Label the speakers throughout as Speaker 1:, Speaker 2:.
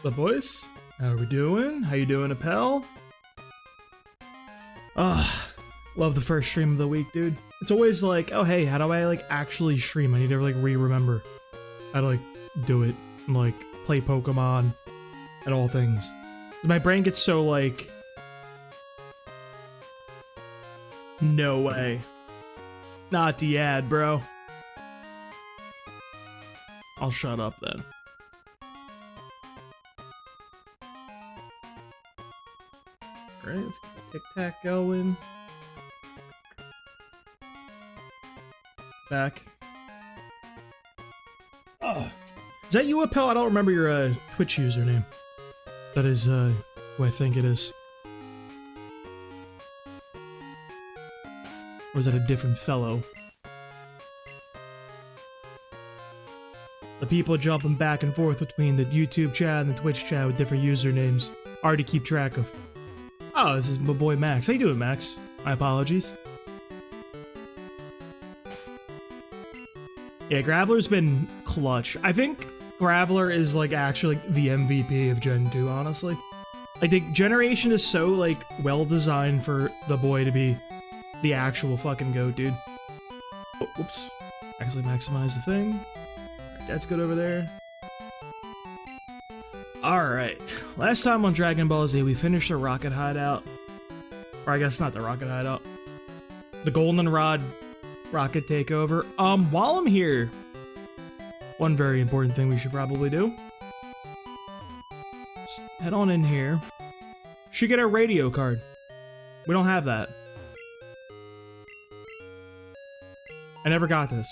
Speaker 1: What's up, boys? How are we doing? How you doing, Appel? Love the first stream of the week, dude. It's always like, oh hey, how do I like actually stream? I need to like remember how to like do it and like play Pokemon and all things. My brain gets so like, no way. Not the ad, bro. I'll shut up then. Alright, let's get Tic-Tac going. Back. Oh. Is that you, Appel? I don't remember your Twitch username. That is who I think it is. Or is that a different fellow? The people jumping back and forth between the YouTube chat and the Twitch chat with different usernames. Hard to keep track of. Oh, this is my boy Max. How you doing, Max? My apologies. Yeah, Graveler's been clutch. I think Graveler is like actually the MVP of Gen 2, honestly. Like the generation is so like well designed for the boy to be the actual fucking GOAT, dude. Oh, whoops. Actually maximize the thing. Alright, that's good over there. Alright. Last time on Dragon Ball Z, we finished the Rocket Hideout. Or I guess not the Rocket Hideout. The Goldenrod Rocket Takeover. While I'm here, one very important thing we should probably do. Just head on in here. Should get a radio card. We don't have that. I never got this.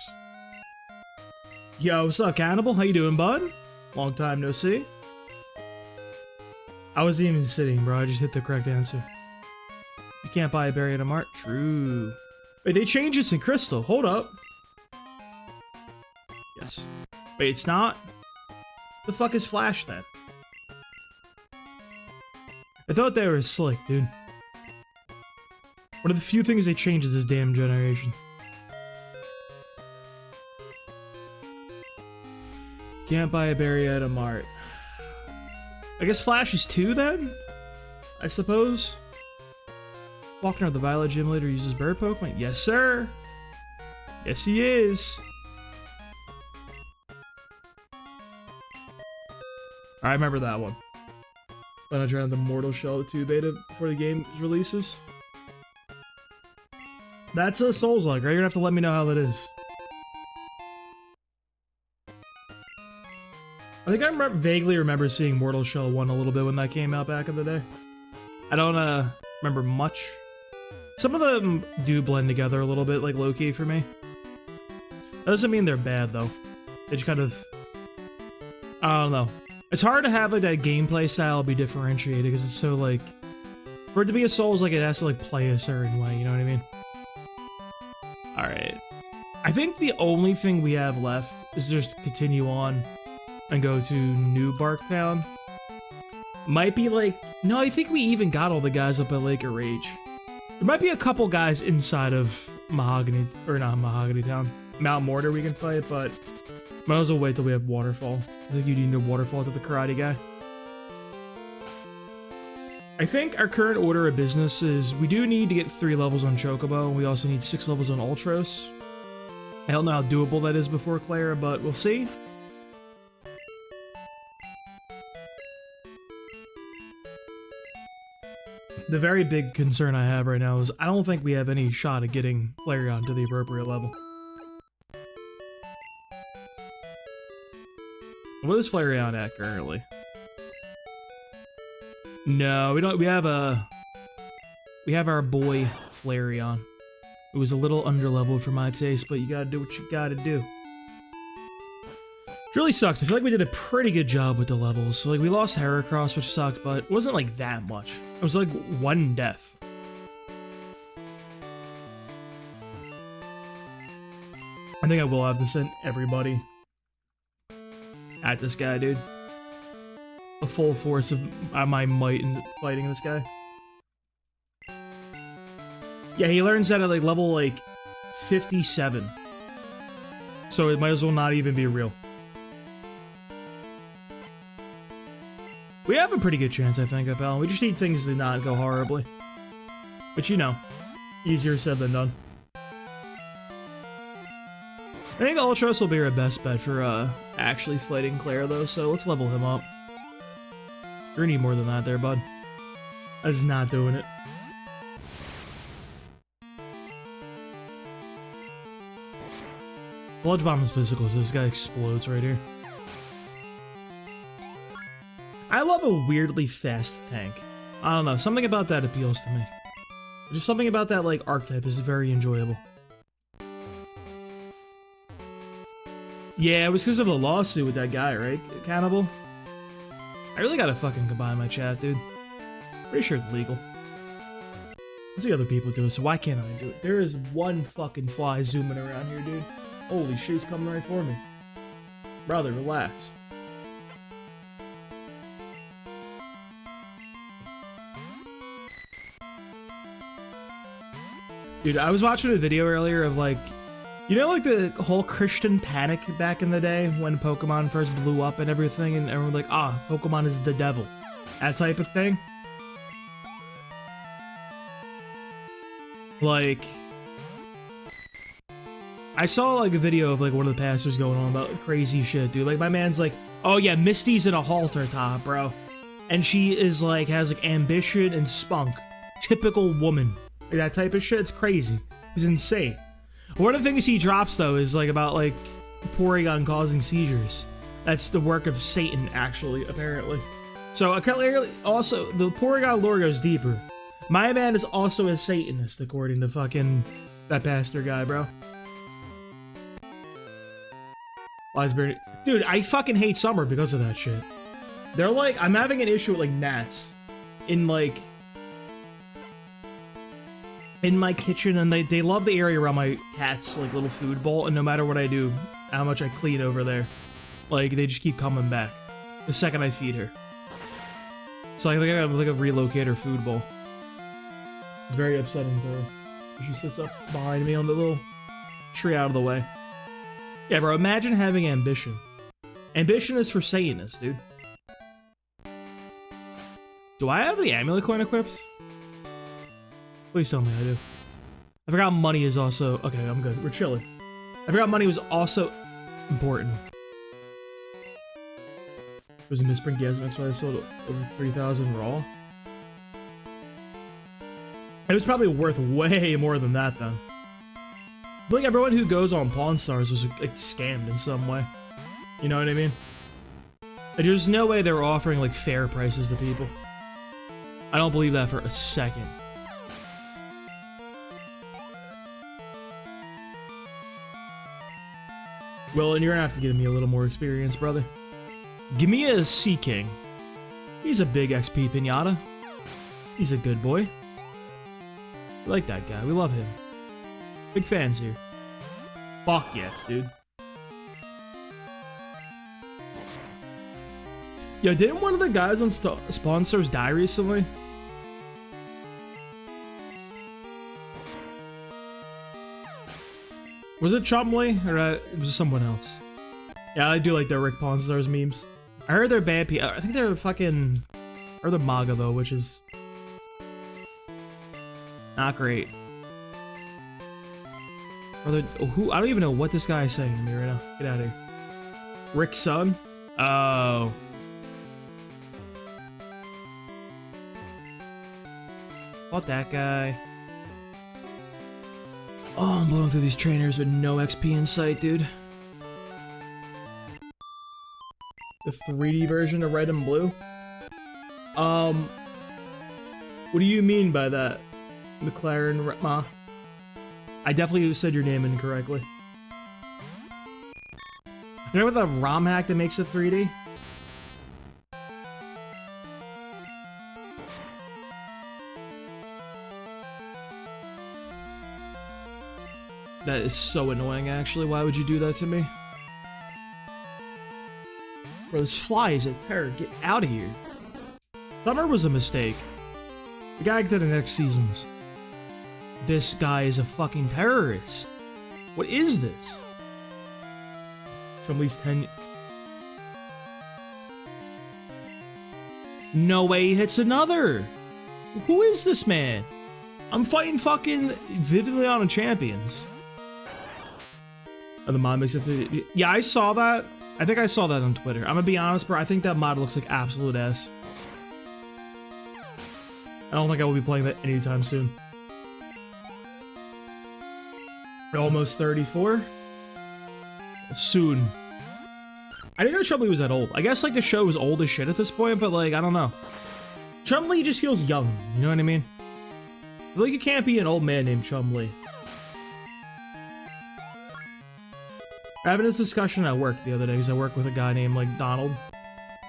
Speaker 1: Yo, what's up, Cannibal? How you doing, bud? Long time no see. I wasn't even sitting, bro. I just hit the correct answer. You can't buy a berry at a mart. True. Wait, they changed this in Crystal. Hold up. Yes. Wait, it's not? The fuck is Flash then? I thought they were slick, dude. One of the few things they changed is this damn generation. Can't buy a berry at a mart. I guess Flash is 2 then? I suppose? Walking around the Violet Gym Leader uses bird Pokemon? Yes, sir! Yes, he is! I remember that one. Then I tried the Mortal Shell 2 beta before the game releases. That's a Souls-like, right? You're gonna have to let me know how that is. I think I vaguely remember seeing Mortal Shell 1 a little bit when that came out back in the day. I don't remember much. Some of them do blend together a little bit, like low-key for me. That doesn't mean they're bad, though. They just kind of... I don't know. It's hard to have like that gameplay style be differentiated, because it's so like... For it to be a Souls, like it has to like play a certain way, you know what I mean? Alright. I think the only thing we have left is just continue on and go to New Barktown. Might be like... No, I think we even got all the guys up at Lake of Rage. There might be a couple guys inside of Mahogany... Or not Mahogany Town. Mount Mortar we can fight, but... Might as well wait till we have Waterfall. I think you need a Waterfall to the Karate guy. I think our current order of business is... We do need to get 3 levels on Chocobo, and we also need 6 levels on Ultros. I don't know how doable that is before Clara, but we'll see. The very big concern I have right now is I don't think we have any shot at getting Flareon to the appropriate level. What is Flareon at currently? No, we don't. We have our boy Flareon. It was a little underleveled for my taste, but you gotta do what you gotta do. It really sucks. I feel like we did a pretty good job with the levels. So, like, we lost Heracross, which sucked, but it wasn't, like, that much. It was, like, 1 death. I think I will have to send everybody at this guy, dude. The full force of my might in fighting this guy. Yeah, he learns that at, like, level, like, 57. So it might as well not even be real. We have a pretty good chance, I think, of Ellen. We just need things to not go horribly. But you know, easier said than done. I think Ultros will be our best bet for actually fighting Claire, though, so let's level him up. You're gonna need more than that there, bud. That's not doing it. Sludge Bomb is physical, so this guy explodes right here. I love a weirdly fast tank. I don't know, something about that appeals to me. Just something about that, like, archetype is very enjoyable. Yeah, it was because of the lawsuit with that guy, right? Cannibal? I really gotta fucking combine my chat, dude. Pretty sure it's legal. Let's see other people do it, so why can't I do it? There is one fucking fly zooming around here, dude. Holy shit, he's coming right for me. Brother, relax. Dude, I was watching a video earlier of, like, you know, like, the whole Christian panic back in the day when Pokemon first blew up and everything, and everyone was like, ah, Pokemon is the devil. That type of thing. Like, I saw, like, a video of, like, one of the pastors going on about crazy shit, dude. Like, my man's like, oh yeah, Misty's in a halter top, bro. And she is, like, has, like, ambition and spunk. Typical woman. Like, that type of shit, it's crazy. He's insane. One of the things he drops, though, is, like, about, like, Porygon causing seizures. That's the work of Satan, actually, apparently. So, clearly, also, the Porygon lore goes deeper. My man is also a Satanist, according to fucking that pastor guy, bro. Wiseberry. Dude, I fucking hate summer because of that shit. They're like, I'm having an issue with, like, gnats. In, like, in my kitchen, and they love the area around my cat's, like, little food bowl, and no matter what I do, how much I clean over there, like, they just keep coming back the second I feed her. So, like, I gotta, like, relocate her food bowl. It's very upsetting to her. She sits up behind me on the little tree out of the way. Yeah, bro, imagine having ambition. Ambition is for Satanists, dude. Do I have the amulet coin equipped? Please tell me I do. I forgot money is also... Okay, I'm good. We're chilling. I forgot money was also important. It was a misprint Gasmax, so I sold over 3,000 raw. It was probably worth way more than that, though. I feel like everyone who goes on Pawn Stars was, like, scammed in some way. You know what I mean? Like, there's no way they were offering, like, fair prices to people. I don't believe that for a second. Well, and you're gonna have to give me a little more experience, brother. Give me a Sea King. He's a big XP pinata. He's a good boy. We like that guy. We love him. Big fans here. Fuck yes, dude. Yo, didn't one of the guys on Spawn Stars die recently? Was it Chumley, or was it someone else? Yeah, I do like their Rick Pawn Stars memes. I heard they're bad people. I think they're fucking... Or they're MAGA, though, which is... not great. Or they're... Oh, who? I don't even know what this guy is saying to me right now. Get out of here. Rick's son? Oh. Fuck that guy. Oh, I'm blowing through these trainers with no XP in sight, dude. The 3D version of Red and Blue? What do you mean by that? McLaren Ma? I definitely said your name incorrectly. Remember the ROM hack that makes it 3D? That is so annoying, actually. Why would you do that to me? Bro, this fly is a terror. Get out of here. Summer was a mistake. The guy to the next seasons. This guy is a fucking terrorist. What is this? Chumley's 10... No way he hits another. Who is this man? I'm fighting fucking Vividly on Champions. Oh, the mod makes it. Yeah, I saw that. I think I saw that on Twitter. I'm gonna be honest, bro. I think that mod looks like absolute ass. I don't think I will be playing that anytime soon. Almost 34. Soon. I didn't know Chun-Li was that old. I guess like the show was old as shit at this point, but like I don't know. Chun-Li just feels young. You know what I mean? I feel like you can't be an old man named Chun-Li. I having this discussion at work the other day because I work with a guy named like Donald.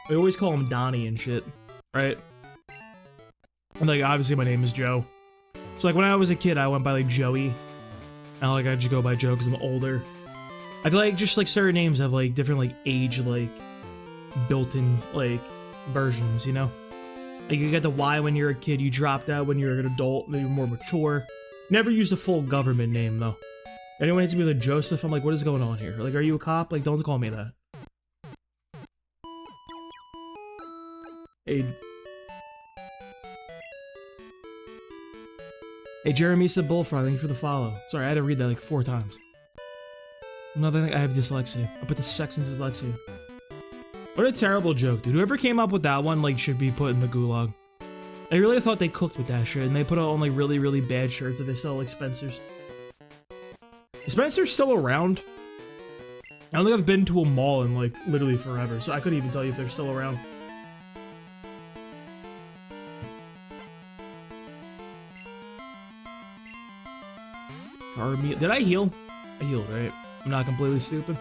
Speaker 1: We always call him Donnie and shit, right? And like obviously my name is Joe. So like when I was a kid I went by like Joey. And like I just go by Joe because I'm older. I feel like just like certain names have like different like age like built-in like versions, you know? Like you get the Y when you're a kid, you dropped out when you're an adult, maybe more mature. Never used a full government name though. Anyone hits me with a Joseph, I'm like, what is going on here? Like, are you a cop? Like, don't call me that. Hey, Jeremy said Bullfrog, thank you for the follow. Sorry, I had to read that like 4 times. Another thing, I have dyslexia. I put the sex in dyslexia. What a terrible joke, dude. Whoever came up with that one, like, should be put in the gulag. I really thought they cooked with that shit, and they put out only really, really bad shirts that they sell like Spencer's. Is Spencer still around? I don't think I've been to a mall in like literally forever, so I couldn't even tell you if they're still around. Did I heal? I healed, right? I'm not completely stupid.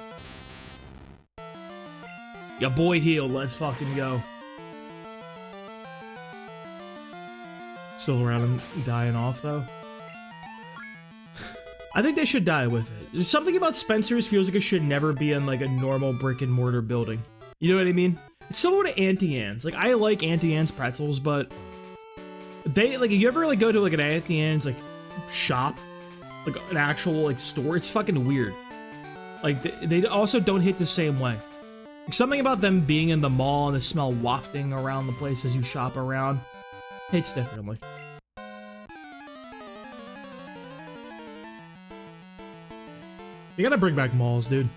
Speaker 1: Your boy healed, let's fucking go. Still around and dying off though. I think they should die with it. There's something about Spencer's feels like it should never be in like a normal brick and mortar building. You know what I mean? It's similar to Auntie Anne's. Like I like Auntie Anne's pretzels, but they like if you ever like go to like an Auntie Anne's like shop, like an actual like store, it's fucking weird. Like they also don't hit the same way. Like, something about them being in the mall and the smell wafting around the place as you shop around hits differently. You gotta bring back malls, dude.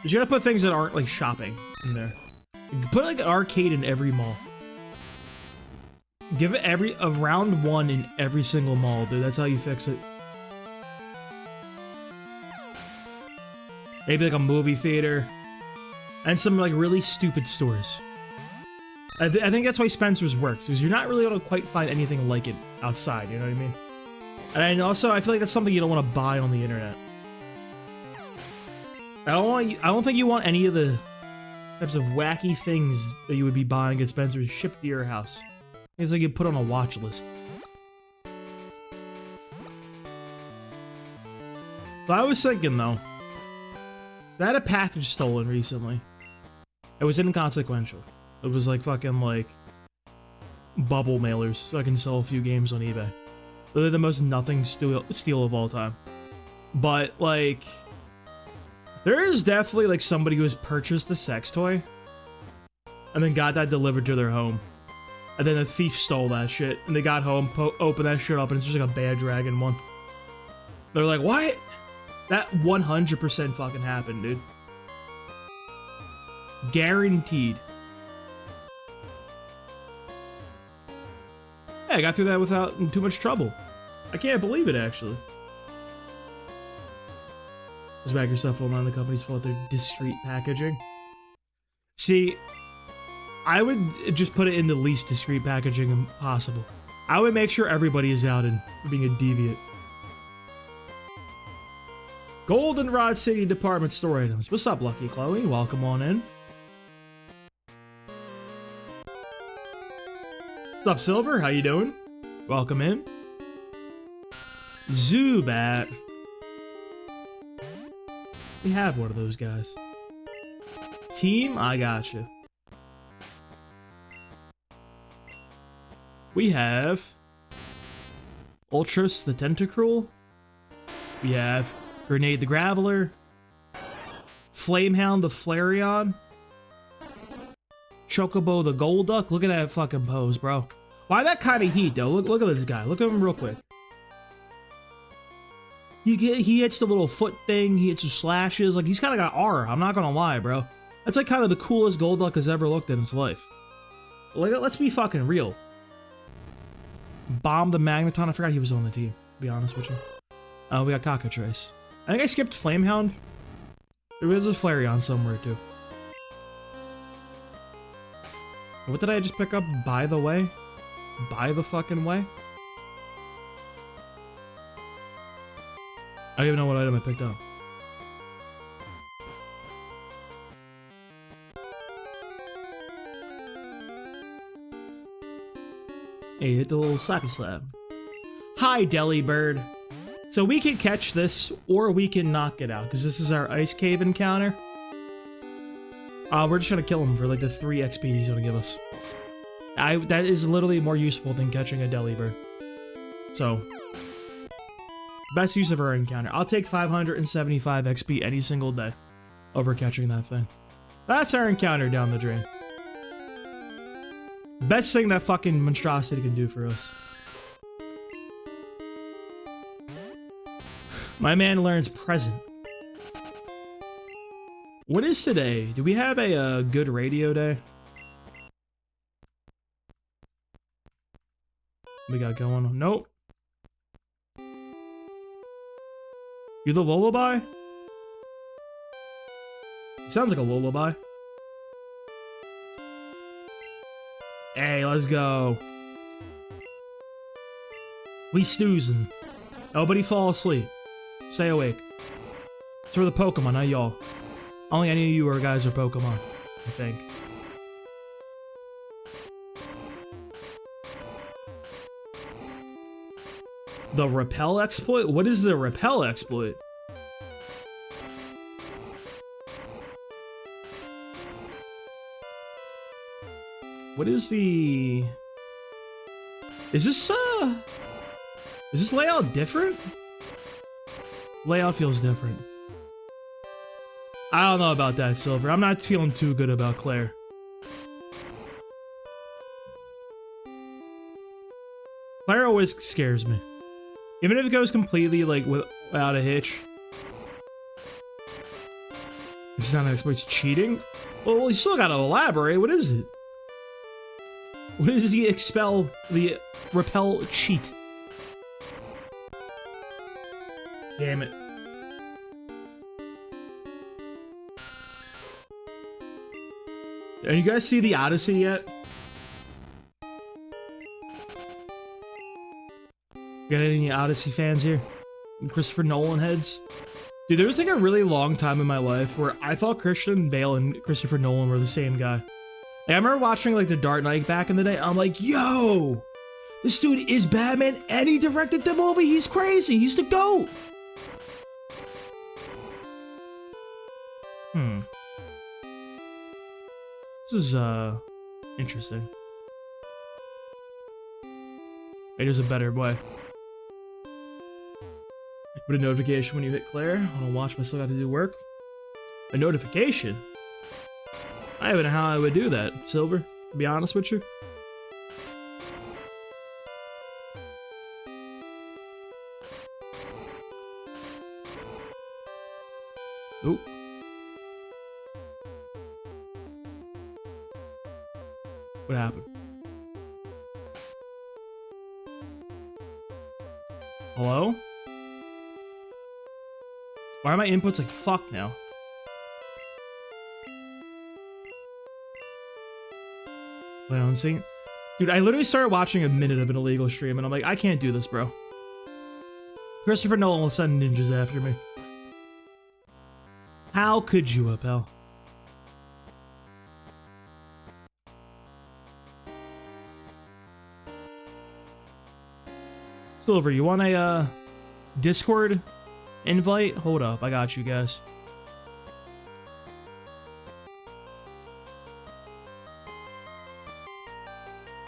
Speaker 1: You gotta put things that aren't like shopping in there. You put like an arcade in every mall. Give it a round 1 in every single mall, dude. That's how you fix it. Maybe like a movie theater. And some like really stupid stores. I think that's why Spencer's works, because you're not really able to quite find anything like it outside, you know what I mean? And also, I feel like that's something you don't want to buy on the internet. I don't think you want any of the types of wacky things that you would be buying at Spencer's shipped to your house. It's like you put on a watch list. But I was thinking though, I had a package stolen recently. It was inconsequential. It was like fucking like bubble mailers, so I can sell a few games on eBay. They're the most nothing steal of all time. But like, there is definitely like somebody who has purchased a sex toy and then got that delivered to their home. And then a thief stole that shit. And they got home, opened that shit up, and it's just like a bad dragon one. They're like, what? That 100% fucking happened, dude. Guaranteed. Yeah, I got through that without too much trouble. I can't believe it, actually. Just back yourself online, the company's fault they're discreet packaging. See, I would just put it in the least discreet packaging possible. I would make sure everybody is out and being a deviant. Goldenrod City Department Store items. What's up, Lucky Chloe? Welcome on in. What's up, Silver? How you doing? Welcome in. Zubat. We have one of those guys. Team, I gotcha. We have Ultras the Tentacruel. We have Grenade the Graveler. Flamehound the Flareon. Chocobo the Golduck. Look at that fucking pose, bro. Why that kind of heat, though? Look at this guy. Look at him real quick. He hits the little foot thing. He hits the slashes. Like, he's kind of got aura. I'm not gonna lie, bro. That's like kind of the coolest Golduck has ever looked in his life. Like, let's be fucking real. Bomb the Magneton. I forgot he was on the team, to be honest with you. Oh, we got Cockatrice. I think I skipped Flamehound. There was a Flareon somewhere, too. What did I just pick up? By the way? By the fucking way? I don't even know what item I picked up. Hey, hit the little slappy slap. Hi, Delibird. So we can catch this, or we can knock it out, because this is our Ice Cave encounter. We're just gonna kill him for like the 3 XP he's gonna give us. That is literally more useful than catching a Delibird. So, best use of our encounter. I'll take 575 XP any single day over catching that thing. That's our encounter down the drain. Best thing that fucking monstrosity can do for us. My man learns present. What is today? Do we have a good radio day? We got going on. Nope. You're the lullaby? Sounds like a lullaby. Hey, let's go. We snoozing. Nobody fall asleep. Stay awake. It's for the Pokemon, not y'all. Only any of you guys are Pokemon, I think. The repel exploit? What is the repel exploit? What is the... Is this layout different? Layout feels different. I don't know about that, Silver. I'm not feeling too good about Claire. Claire always scares me. Even if it goes completely, like, without a hitch. This is not an exploit. It's cheating? Well, you still gotta elaborate. What is it? What is the expel, the repel cheat? Damn it. Are you guys see the Odyssey yet? Got any Odyssey fans here? Christopher Nolan heads? Dude, there was like a really long time in my life where I thought Christian Bale and Christopher Nolan were the same guy. Like, I remember watching like The Dark Knight back in the day. I'm like, yo! This dude is Batman and he directed the movie! He's crazy! He's the GOAT! This is, interesting. Hey, there's a better way. Put a notification when you hit Claire. I don't watch myself have to do work. A notification? I don't know how I would do that, Silver, to be honest with you. Oop. What happened? Hello? Why are my inputs like fuck now? Wait, I'm seeing... Dude, I literally started watching a minute of an illegal stream and I'm like, I can't do this, bro. Christopher Nolan will send ninjas after me. How could you, Appel? Silver, you want a Discord invite? Hold up, I got you guys.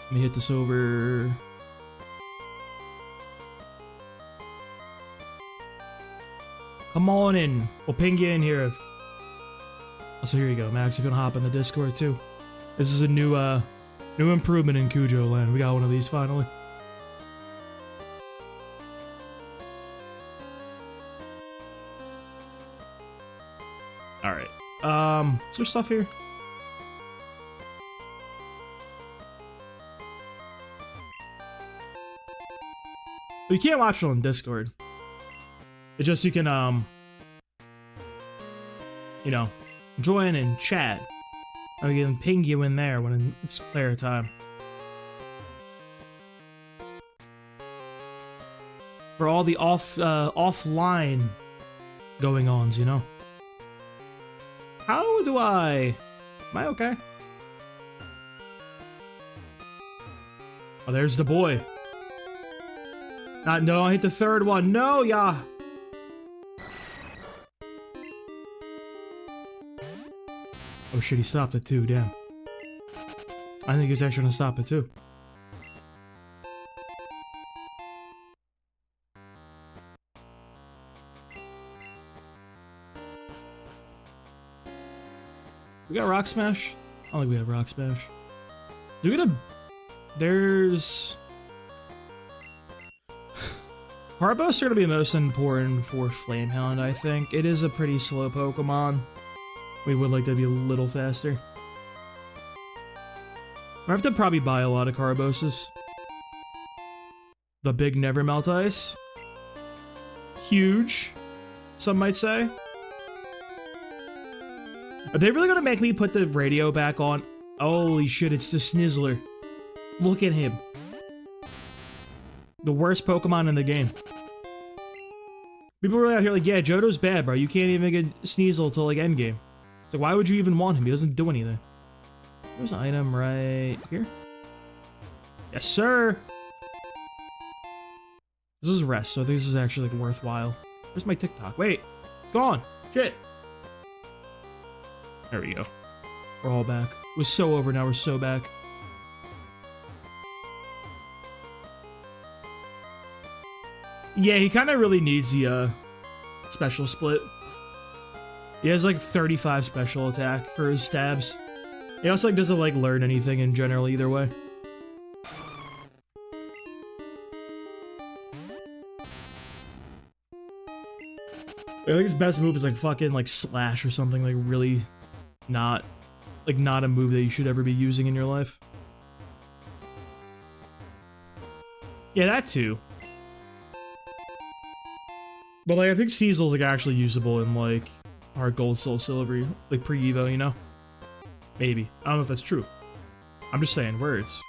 Speaker 1: Let me hit this over. Come on in. We'll ping you in here. So here you go, Max. You're gonna hop in the Discord too. This is a new improvement in Cujo Land. We got one of these finally. Alright. Is there stuff here? You can't watch it on Discord. It's just you can, you know, join and chat. I can ping you in there when it's player time. For all the offline going-ons, you know. How do I... Am I okay? Oh, there's the boy. No, I hit the third one. No, yeah. Oh shit, he stopped it too, damn. I think he was actually gonna stop it too. We got Rock Smash? I don't think we have Rock Smash. Do we get a... There's... Carbos are gonna be most important for Flamehound, I think. It is a pretty slow Pokemon. We would like to be a little faster. I have to probably buy a lot of Carboses. The big Never Melt Ice. Huge, some might say. Are they really gonna make me put the radio back on? Holy shit, it's the Snizzler. Look at him. The worst Pokemon in the game. People are out here like, yeah, Johto's bad, bro. You can't even get Sneasel till like endgame. It's like, why would you even want him? He doesn't do anything. There's an item right here. Yes, sir. This is rest, so I think this is actually like worthwhile. Where's my TikTok? Wait, gone. Shit. There we go. We're all back. It was so over, now we're so back. Yeah, he kind of really needs the special split. He has like 35 special attack for his stabs. He also like doesn't like learn anything in general either way. I think his best move is like fucking like slash or something, like really not a move that you should ever be using in your life. Yeah, that too. But like I think Sneasel's like actually usable in like Heart Gold, Soul Silver, like pre-Evo, you know? Maybe. I don't know if that's true. I'm just saying words.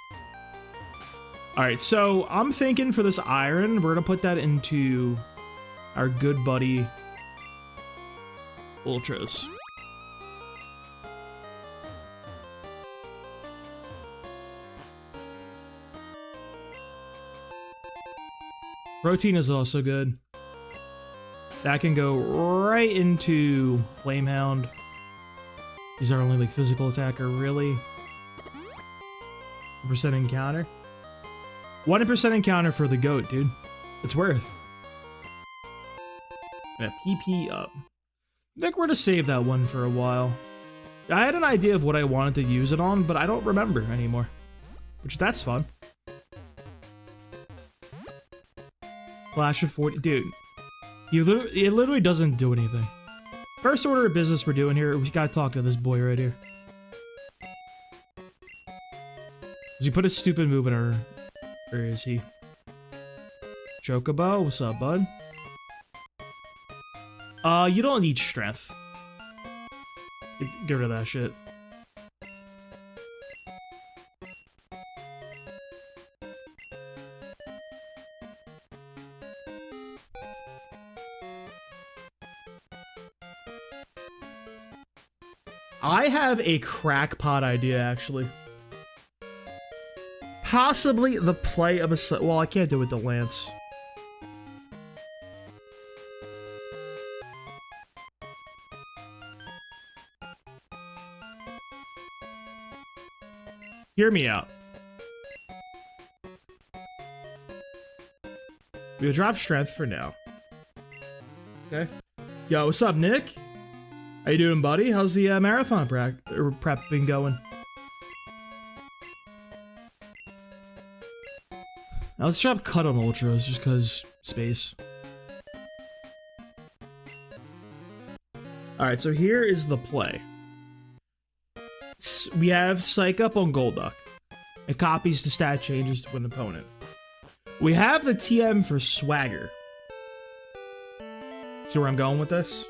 Speaker 1: Alright, so I'm thinking for this iron, we're gonna put that into our good buddy Ultras. Protein is also good. That can go right into Flamehound. He's our only like physical attacker, really. 1% encounter. 1% encounter for the goat, dude. It's worth. Yeah, PP up. I think we're gonna save that one for a while. I had an idea of what I wanted to use it on, but I don't remember anymore. Which, that's fun. Flash of 40. Dude. It literally doesn't do anything. First order of business we're doing here, we gotta talk to this boy right here. Does he put a stupid move in her? Where is he? Chocobo, what's up, bud? You don't need strength. Get rid of that shit. I have a crackpot idea, actually. Possibly the play of a... Well, I can't do it with the Lance. Hear me out. We'll drop strength for now. Okay. Yo, what's up, Nick? How you doing, buddy? How's the marathon prep been going? Now let's drop Cut on Ultras just because space. Alright, so here is the play. We have Psych Up on Golduck. It copies the stat changes to an opponent. We have the TM for Swagger. See where I'm going with this?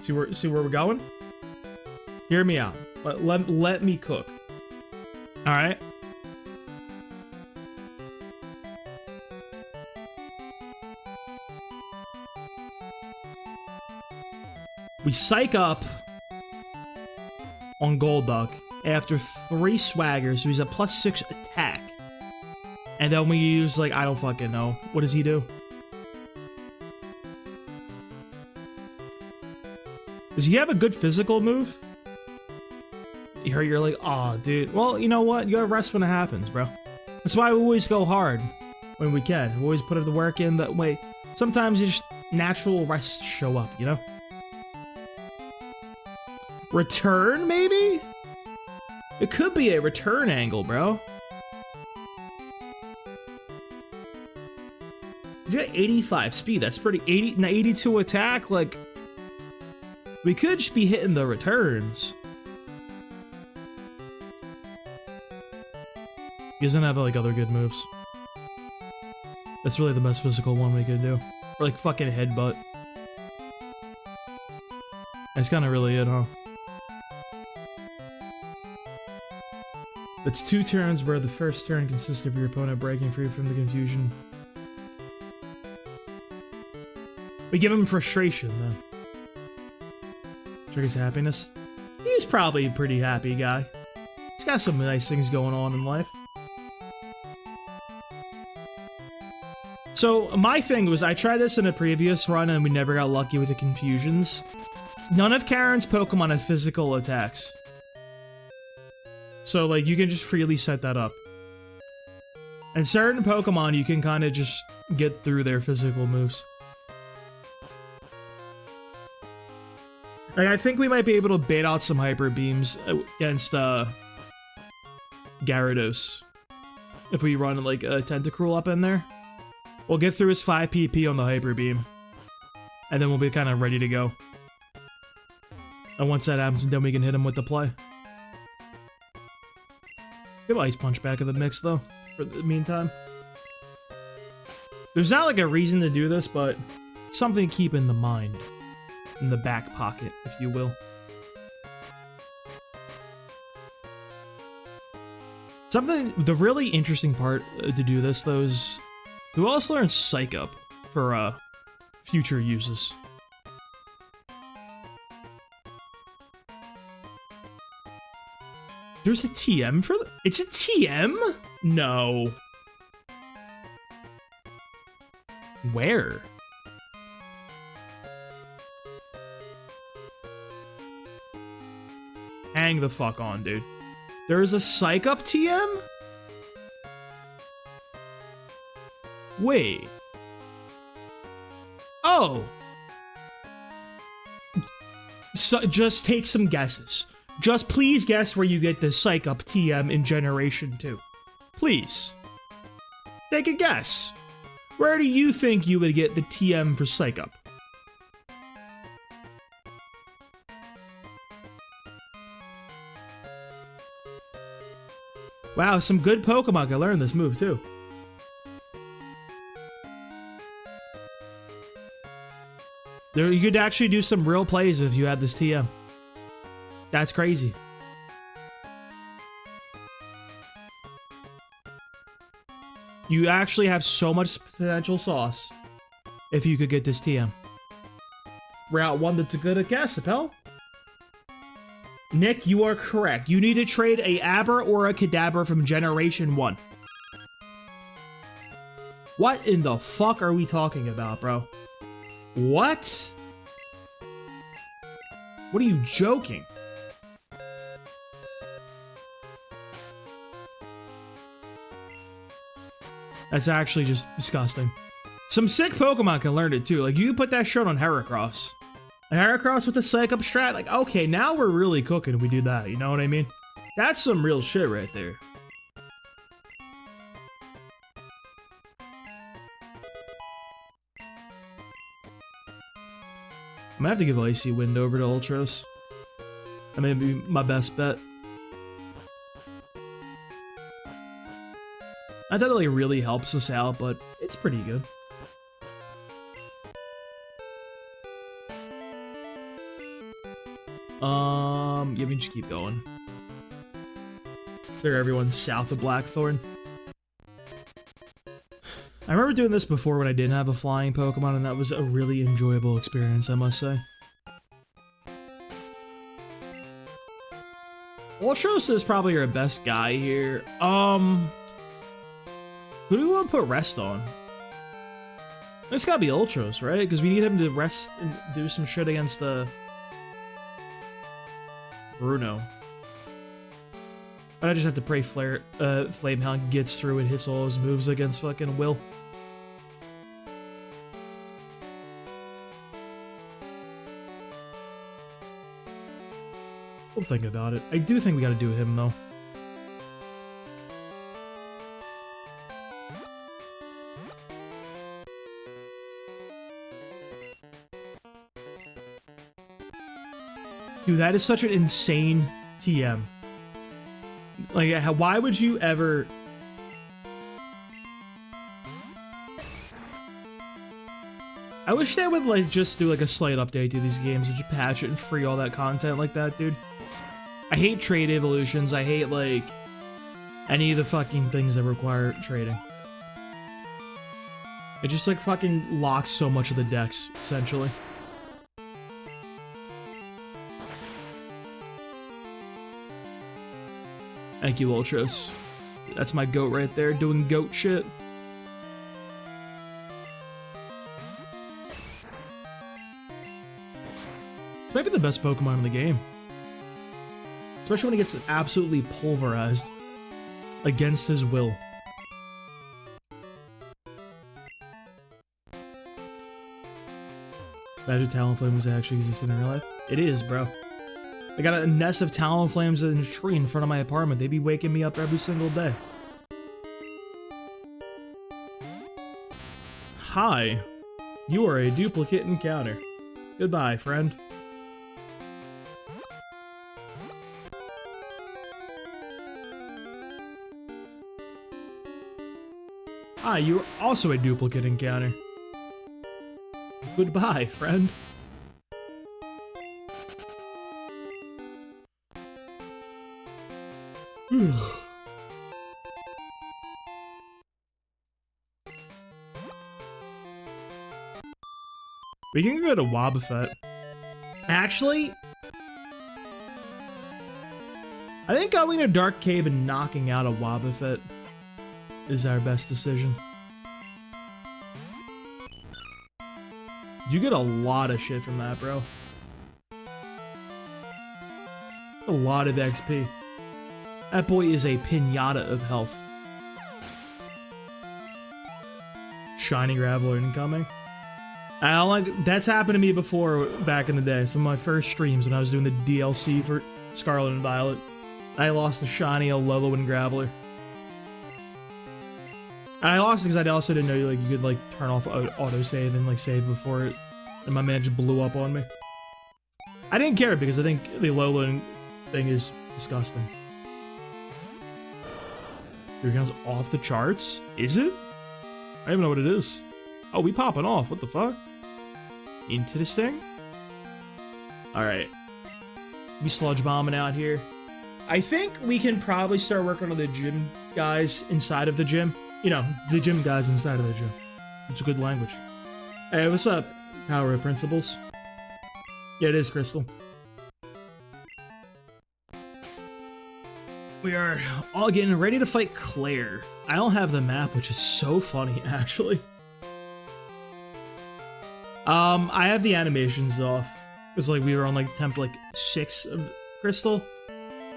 Speaker 1: See where we're going? Hear me out. Let me cook. Alright? We Psych Up on Golduck after 3 Swaggers, so he's a +6 attack. And then we use, like, I don't fucking know. What does he do? Does he have a good physical move? You're like, aw, dude. Well, you know what? You gotta rest when it happens, bro. That's why we always go hard when we can. We always put the work in that way. Sometimes just natural rests show up, you know? Return, maybe? It could be a return angle, bro. He's got 85 speed. That's pretty. 82 attack. Like, we could just be hitting the returns. He doesn't have, like, other good moves. That's really the best physical one we could do. Or, like, fucking headbutt. That's kind of really it, huh? It's 2 turns where the first turn consists of your opponent breaking free from the confusion. We give him frustration, then. Triggers happiness. He's probably a pretty happy guy. He's got some nice things going on in life. So, my thing was, I tried this in a previous run and we never got lucky with the confusions. None of Karen's Pokemon have physical attacks. So, like, you can just freely set that up. And certain Pokemon, you can kind of just get through their physical moves. Like, I think we might be able to bait out some Hyper Beams against, Gyarados. If we run, like, a Tentacruel up in there. We'll get through his 5 PP on the Hyper Beam. And then we'll be kind of ready to go. And once that happens, then we can hit him with the play. Get Ice Punch back in the mix, though, for the meantime. There's not, like, a reason to do this, but something to keep in the mind. In the back pocket, if you will. The really interesting part to do this, though, is who else learns Psych Up for, future uses? There's a TM for it's a TM? No. Where? Hang the fuck on, dude. There's a Psych Up TM? Wait. Oh. So, just take some guesses. Just please guess where you get the Psych Up TM in Generation 2. Please. Take a guess. Where do you think you would get the TM for Psych Up? Wow, some good Pokemon can learn this move, too. You could actually do some real plays if you had this TM. That's crazy. You actually have so much potential sauce if you could get this TM. Route 1, that's a good guess, Appel. Nick, you are correct. You need to trade a Aber or a Kadabra from Generation 1. What in the fuck are we talking about, bro? What? What are you joking? That's actually just disgusting. Some sick Pokemon can learn it too. Like, you can put that shit on Heracross. And Heracross with the Psych Up strat, like, okay, now we're really cooking if we do that, you know what I mean? That's some real shit right there. I'm gonna have to give Icy Wind over to Ultros. That may be my best bet. I thought it like really helps us out, but it's pretty good. Yeah, we can just keep going. Clear everyone south of Blackthorn. I remember doing this before when I didn't have a flying Pokemon, and that was a really enjoyable experience, I must say. Ultros is probably your best guy here. Who do we want to put rest on? It's gotta be Ultros, right? Because we need him to rest and do some shit against Bruno. But I just have to pray Flamehound gets through and hits all his moves against fucking Will. We'll think about it. I do think we gotta do him, though. Dude, that is such an insane TM. Like, why would you ever... I wish they would, like, just do, like, a slight update to these games and just patch it and free all that content like that, dude. I hate trade evolutions. I hate, like, any of the fucking things that require trading. It just, like, fucking locks so much of the decks, essentially. Thank you, Ultros. That's my goat right there, doing goat shit. This might be the best Pokemon in the game. Especially when he gets absolutely pulverized against his will. Imagine Talonflames actually existed in real life. It is, bro. I got a nest of Talonflames in a tree in front of my apartment. They be waking me up every single day. Hi. You are a duplicate encounter. Goodbye, friend. Hi, you are also a duplicate encounter. Goodbye, friend. We can go to Wobbuffet. Actually, I think going to Dark Cave and knocking out a Wobbuffet is our best decision. You get a lot of shit from that, bro. A lot of XP. That boy is a pinata of health. Shiny Graveler incoming. That's happened to me before back in the day. Some of my first streams when I was doing the DLC for Scarlet and Violet. I lost a shiny Alolan Graveler. I lost because I also didn't know like you could like turn off autosave and like save before it. And my man just blew up on me. I didn't care because I think the Alolan thing is disgusting. Here comes off the charts? Is it? I don't even know what it is. Oh, we popping off. What the fuck? Into this thing? Alright. We sludge bombing out here. I think we can probably start working on the gym guys inside of the gym. You know, the gym guys inside of the gym. It's a good language. Hey, what's up? Power of Principles. Yeah, it is, Crystal. We are all getting ready to fight Claire. I don't have the map, which is so funny, actually. I have the animations off. It's like we were on like temp like 6 of Crystal.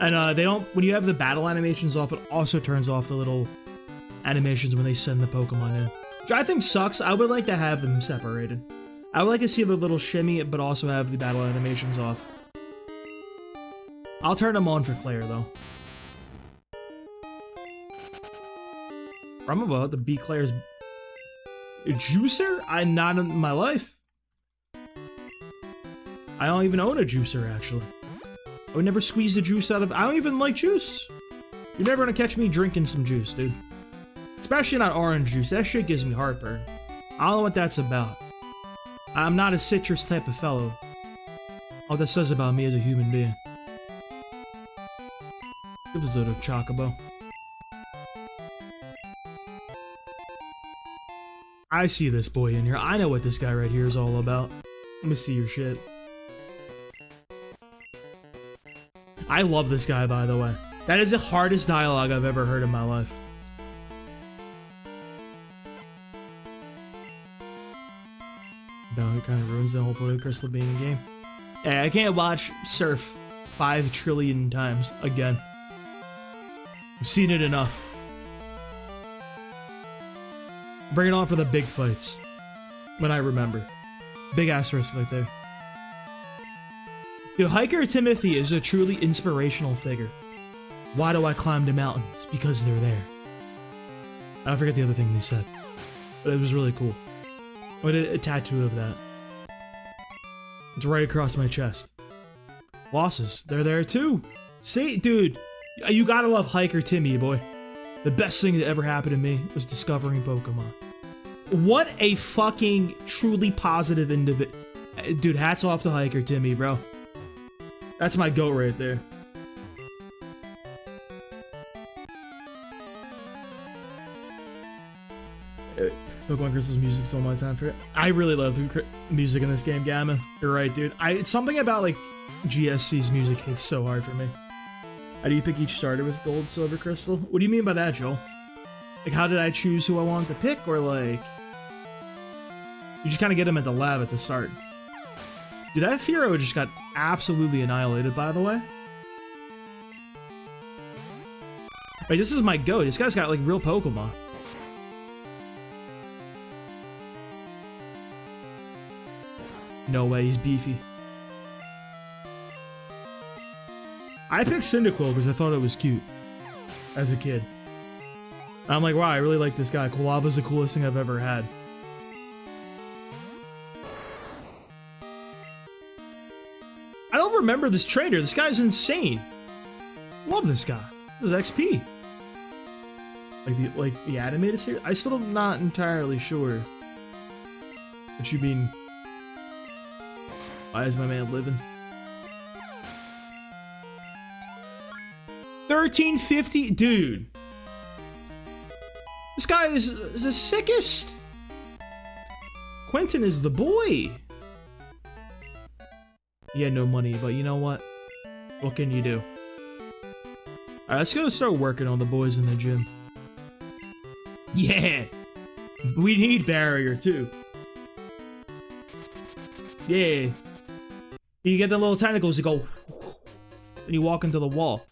Speaker 1: And they don't, when you have the battle animations off, it also turns off the little animations when they send the Pokemon in. Which I think sucks. I would like to have them separated. I would like to see the little shimmy, but also have the battle animations off. I'll turn them on for Claire, though. I'm about to beat Claire's juicer? Not in my life. I don't even own a juicer, actually. I would never squeeze the juice out of... I don't even like juice. You're never gonna catch me drinking some juice, dude. Especially not orange juice. That shit gives me heartburn. I don't know what that's about. I'm not a citrus type of fellow. All that says about me as a human being. Give us a little chocobo. I see this boy in here. I know what this guy right here is all about. Let me see your shit. I love this guy, by the way. That is the hardest dialogue I've ever heard in my life. It kind of ruins the whole point of Crystal being a game. Hey, I can't watch Surf 5 trillion times again. I've seen it enough. Bring it on for the big fights. When I remember. Big asterisk right there. Yo, Hiker Timothy is a truly inspirational figure. Why do I climb the mountains? Because they're there. I forget the other thing he said. But it was really cool. I did a tattoo of that. It's right across my chest. Losses, they're there too. See, dude, you gotta love Hiker Timmy, boy. The best thing that ever happened to me was discovering Pokemon. What a fucking truly positive individual. Dude, hats off to Hiker Timmy, bro. That's my goat right there. Pokemon Crystal's music stole my time for it. I really love the music in this game, Gamma. You're right, dude. It's something about, like, GSC's music hits so hard for me. How do you pick each starter with Gold, Silver, Crystal? What do you mean by that, Joel? Like, how did I choose who I wanted to pick, or, like... You just kind of get them at the lab at the start. Dude, that Fearow just got absolutely annihilated, by the way. Wait, this is my goat. This guy's got, like, real Pokemon. No way, he's beefy. I picked Cyndaquil because I thought it was cute. As a kid. And I'm like, wow, I really like this guy. Quilava's the coolest thing I've ever had. I don't remember this trainer. This guy's insane. Love this guy. This is XP. Like the animated series? I still am not entirely sure. What you mean? Why is my man living? 1350? Dude. This guy is the sickest. Quentin is the boy. He had no money, but you know what? What can you do? Alright, let's go start working on the boys in the gym. Yeah! We need barrier, too. Yeah. You get the little tentacles, you go... and you walk into the wall.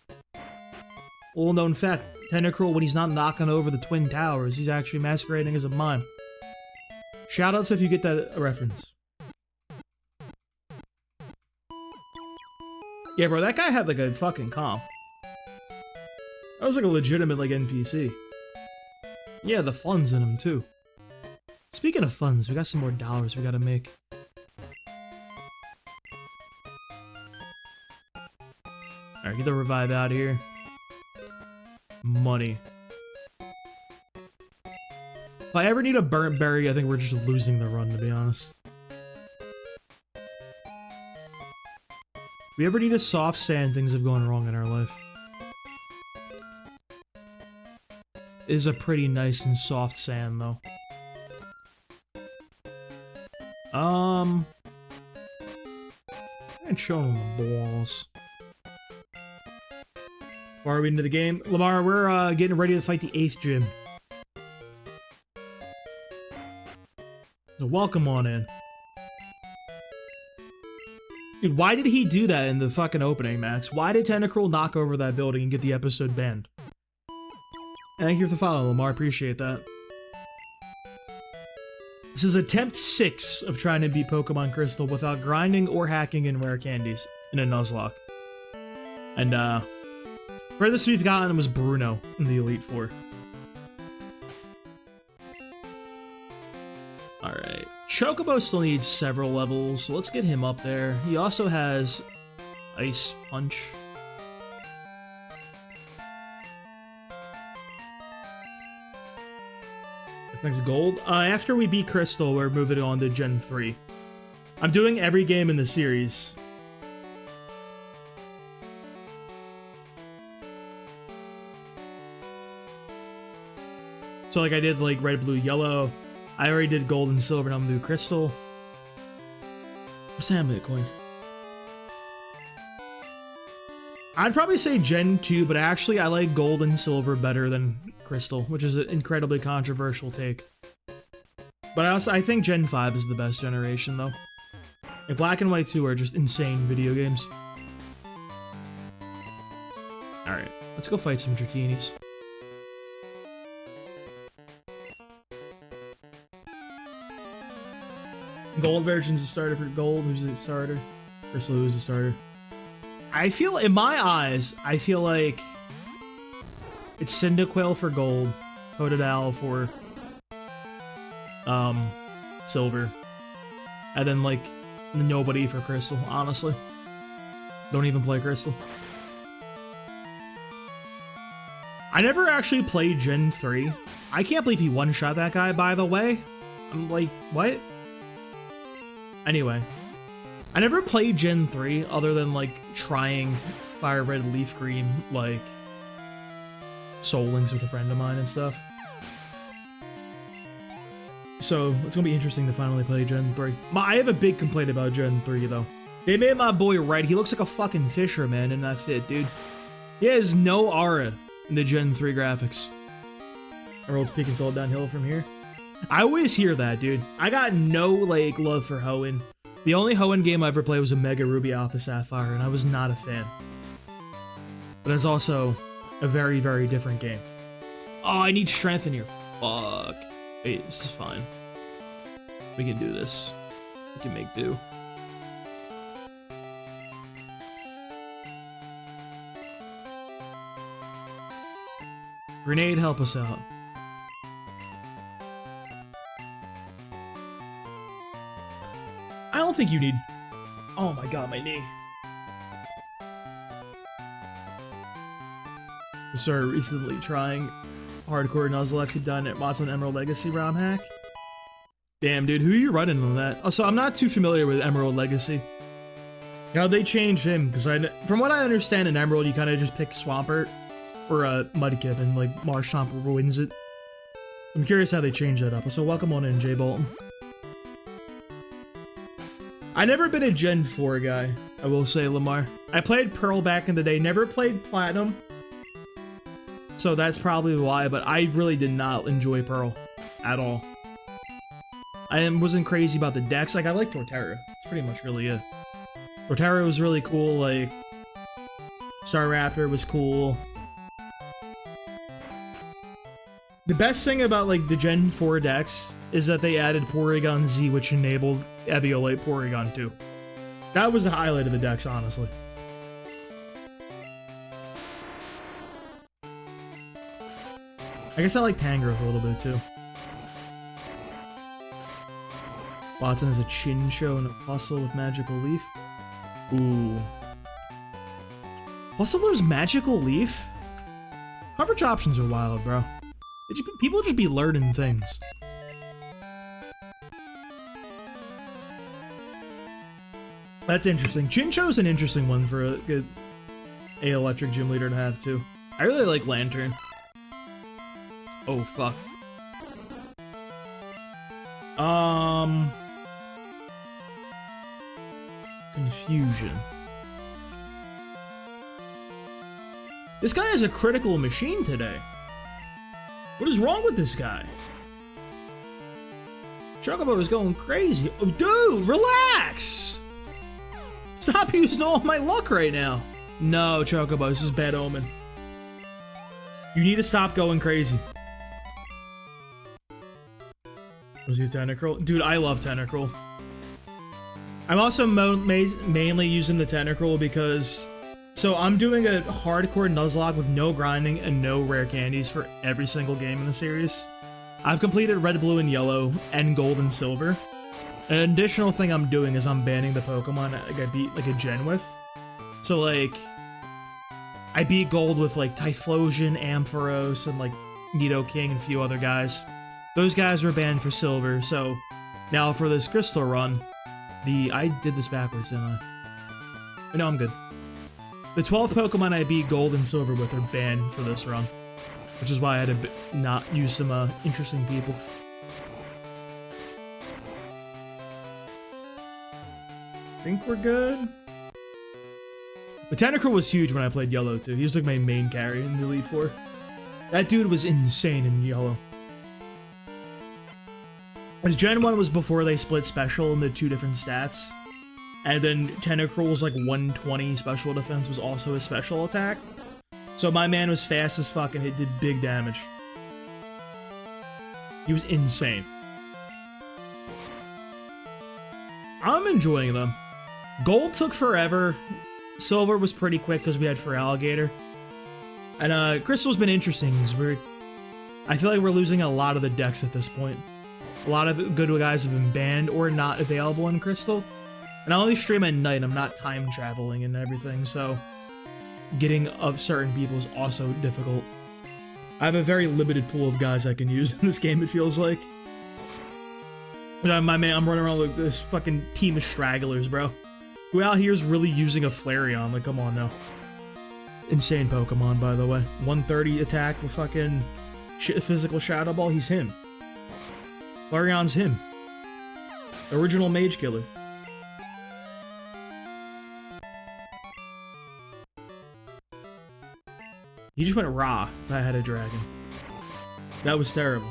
Speaker 1: Little known fact, Tentacruel, when he's not knocking over the Twin Towers, he's actually masquerading as a mime. Shoutouts if you get that reference. Yeah, bro, that guy had like a fucking comp. That was like a legitimate like NPC. Yeah, the funds in him too. Speaking of funds, we got some more dollars we gotta make. Alright, get the revive out of here. Money. If I ever need a burnt berry, I think we're just losing the run, to be honest. If we ever need a soft sand, things have gone wrong in our life. It is a pretty nice and soft sand, though. And show them the balls. Far are we into the game? Lamar, we're getting ready to fight the 8th gym. So welcome on in. Dude, why did he do that in the fucking opening, Max? Why did Tentacruel knock over that building and get the episode banned? Thank you for the follow, Lamar. Appreciate that. This is attempt 6 of trying to beat Pokemon Crystal without grinding or hacking in rare candies in a Nuzlocke. And, furthest we've gotten was Bruno in the Elite Four. Alright. Chocobo still needs several levels, so let's get him up there. He also has Ice Punch. Thanks, Gold. After we beat Crystal, we're moving on to Gen 3. I'm doing every game in the series. So like I did like red, blue, yellow. I already did gold and silver, and I'm gonna do crystal. What's that Bitcoin? I'd probably say Gen 2, but actually I like gold and silver better than crystal, which is an incredibly controversial take. But I think Gen 5 is the best generation though. Like, Black and White 2 are just insane video games. Alright, let's go fight some Drakinis. Gold version's a starter for gold, who's a starter? Crystal, who's a starter? I feel, in my eyes, I feel like it's Cyndaquil for gold, Totodile for silver, and then like nobody for crystal, honestly. Don't even play crystal. I never actually played Gen 3. I can't believe he one-shot that guy, by the way. I'm like, what? Anyway, I never played Gen 3 other than like trying Fire Red, Leaf Green, like Soul Links with a friend of mine and stuff. So it's gonna be interesting to finally play Gen 3. I have a big complaint about Gen 3 though. They made my boy Red. He looks like a fucking fisherman in that fit, dude. He has no aura in the Gen 3 graphics. Emerald's peaking all downhill from here. I always hear that, dude. I got no, like, love for Hoenn. The only Hoenn game I ever played was Omega Ruby Alpha Sapphire, and I was not a fan. But it's also a very, very different game. Oh, I need strength in here. Fuck. Wait, this is fine. We can do this. We can make do. Grenade, help us out. I don't think you need... Oh my god, my knee. I started recently trying hardcore Nuzlocke done at Watson Emerald Legacy ROM hack. Damn, dude, who are you running on that? Also, I'm not too familiar with Emerald Legacy. You know, they changed him, because from what I understand in Emerald, you kind of just pick Swampert or Mudkip, and like Marshtomp wins it. I'm curious how they changed that up. So welcome on in, Jay Bolton. I never been a Gen 4 guy, I will say, Lamar. I played Pearl back in the day, never played Platinum. So that's probably why, but I really did not enjoy Pearl at all. I wasn't crazy about the decks. Like, I like Torterra. It's pretty much really it. Torterra was really cool, like... Staraptor was cool. The best thing about, like, the Gen 4 decks is that they added Porygon Z, which enabled Eviolite Porygon 2. That was the highlight of the decks, honestly. I guess I like Tangrowth a little bit, too. Watson has a Chinchou and a Bustle with Magical Leaf. Ooh. Bustler's Magical Leaf? Coverage options are wild, bro. People just be learning things. That's interesting. Chinchou's an interesting one for a good electric gym leader to have, too. I really like Lantern. Oh, fuck. Confusion. This guy has a critical machine today. What is wrong with this guy? Chocobo is going crazy. Oh, dude, relax! Stop using all my luck right now. No, Chocobo, this is bad omen. You need to stop going crazy. Was he Tentacruel? Dude, I love Tentacruel. I'm also mainly using the Tentacruel because... So I'm doing a hardcore Nuzlocke with no grinding and no rare candies for every single game in the series. I've completed red, blue, and yellow, and gold and silver. An additional thing I'm doing is I'm banning the Pokemon like I beat like a gen with. So like, I beat Gold with like Typhlosion, Ampharos, and like Nidoking and a few other guys. Those guys were banned for Silver, so now for this Crystal run, I did this backwards, didn't I? No, I'm good. The 12 Pokemon I beat Gold and Silver with are banned for this run, which is why I had to not use some interesting people. I think we're good. But Tentacruel was huge when I played Yellow too. He was like my main carry in the Elite Four. That dude was insane in Yellow. Because Gen 1 was before they split Special into 2 different stats. And then Tentacruel's like 120 special defense was also his special attack. So my man was fast as fuck and it did big damage. He was insane. I'm enjoying them. Gold took forever. Silver was pretty quick because we had Feraligatr. And Crystal's been interesting. I feel like we're losing a lot of the decks at this point. A lot of good guys have been banned or not available in Crystal. And I only stream at night, I'm not time traveling and everything, so getting of certain people is also difficult. I have a very limited pool of guys I can use in this game, it feels like. My man, I'm running around like this fucking team of stragglers, bro. Who out here is really using a Flareon? Like, come on now. Insane Pokemon, by the way. 130 attack with fucking physical Shadow Ball. He's him. Flareon's him. Original Mage Killer. He just went raw if I had a dragon. That was terrible.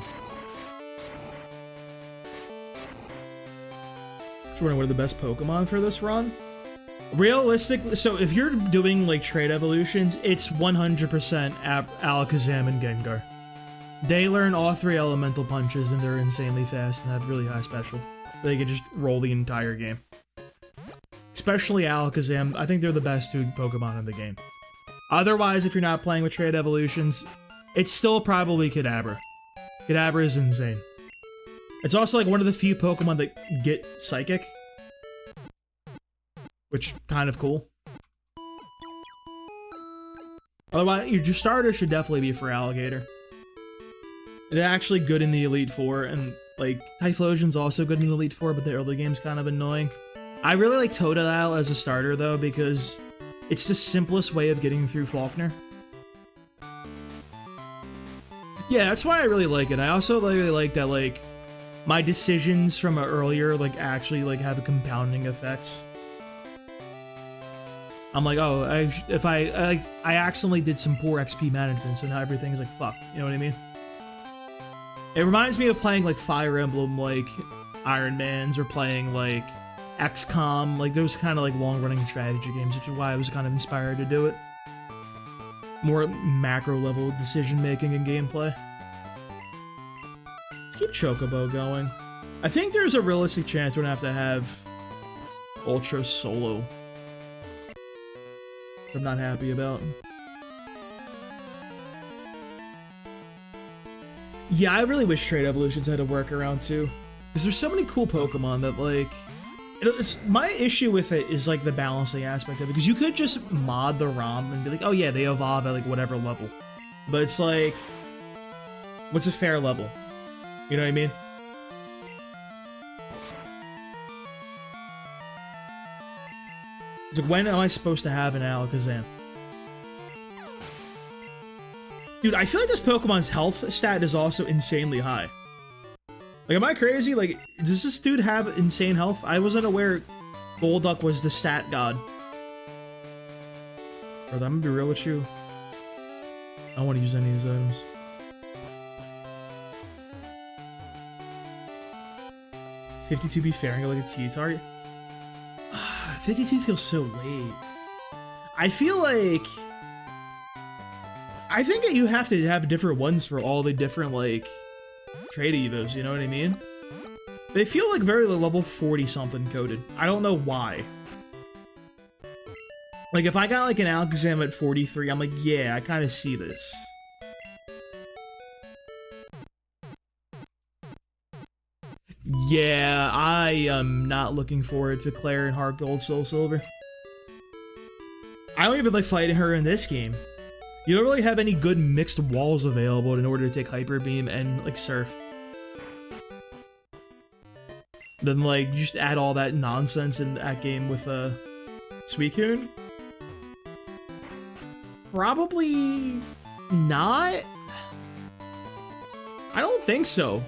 Speaker 1: Just wondering what are the best Pokemon for this run? Realistically, so if you're doing like trade evolutions, it's 100% Alakazam and Gengar. They learn all 3 elemental punches and they're insanely fast and have really high special. They can just roll the entire game. Especially Alakazam, I think they're the best 2 Pokemon in the game. Otherwise, if you're not playing with trade evolutions, it's still probably Kadabra. Kadabra is insane. It's also like one of the few Pokemon that get Psychic. Which, kind of cool. Otherwise, your starter should definitely be Feraligatr. It's actually good in the Elite Four, and, like, Typhlosion's also good in the Elite Four, but the early game's kind of annoying. I really like Totodile as a starter, though, because it's the simplest way of getting through Faulkner. Yeah, that's why I really like it. I also really like that, like, my decisions from earlier, like, actually, like, have a compounding effects. I'm like, oh, I accidentally did some poor XP management, so now everything's like, fuck, you know what I mean? It reminds me of playing, like, Fire Emblem, like, Iron Mans, or playing, like, XCOM, like, those kind of, like, long-running strategy games, which is why I was kind of inspired to do it. More macro-level decision-making and gameplay. Let's keep Chocobo going. I think there's a realistic chance we're gonna have Ultra Solo. I'm not happy about. Yeah, I really wish Trade Evolutions had a workaround too, because there's so many cool Pokemon that, like, it's my issue with it is like the balancing aspect of it, because you could just mod the ROM and be like, oh yeah, they evolve at like whatever level, but it's like, what's a fair level? You know what I mean? Like, when am I supposed to have an Alakazam? Dude, I feel like this Pokemon's health stat is also insanely high. Like, am I crazy? Like, does this dude have insane health? I wasn't aware Golduck was the stat god. Brother, I'm gonna be real with you. I don't want to use any of these items. $52 be fairing like a T target? 52 feels so late. I feel like... I think that you have to have different ones for all the different, like, trade evos, you know what I mean? They feel like very level 40-something coded. I don't know why. Like, if I got, like, an Alakazam at 43, I'm like, yeah, I kind of see this. Yeah, I am not looking forward to Claire and Heart Gold Soul Silver. I don't even like fighting her in this game. You don't really have any good mixed walls available in order to take Hyper Beam and like Surf. Then like you just add all that nonsense in that game with Suicune. Probably not. I don't think so.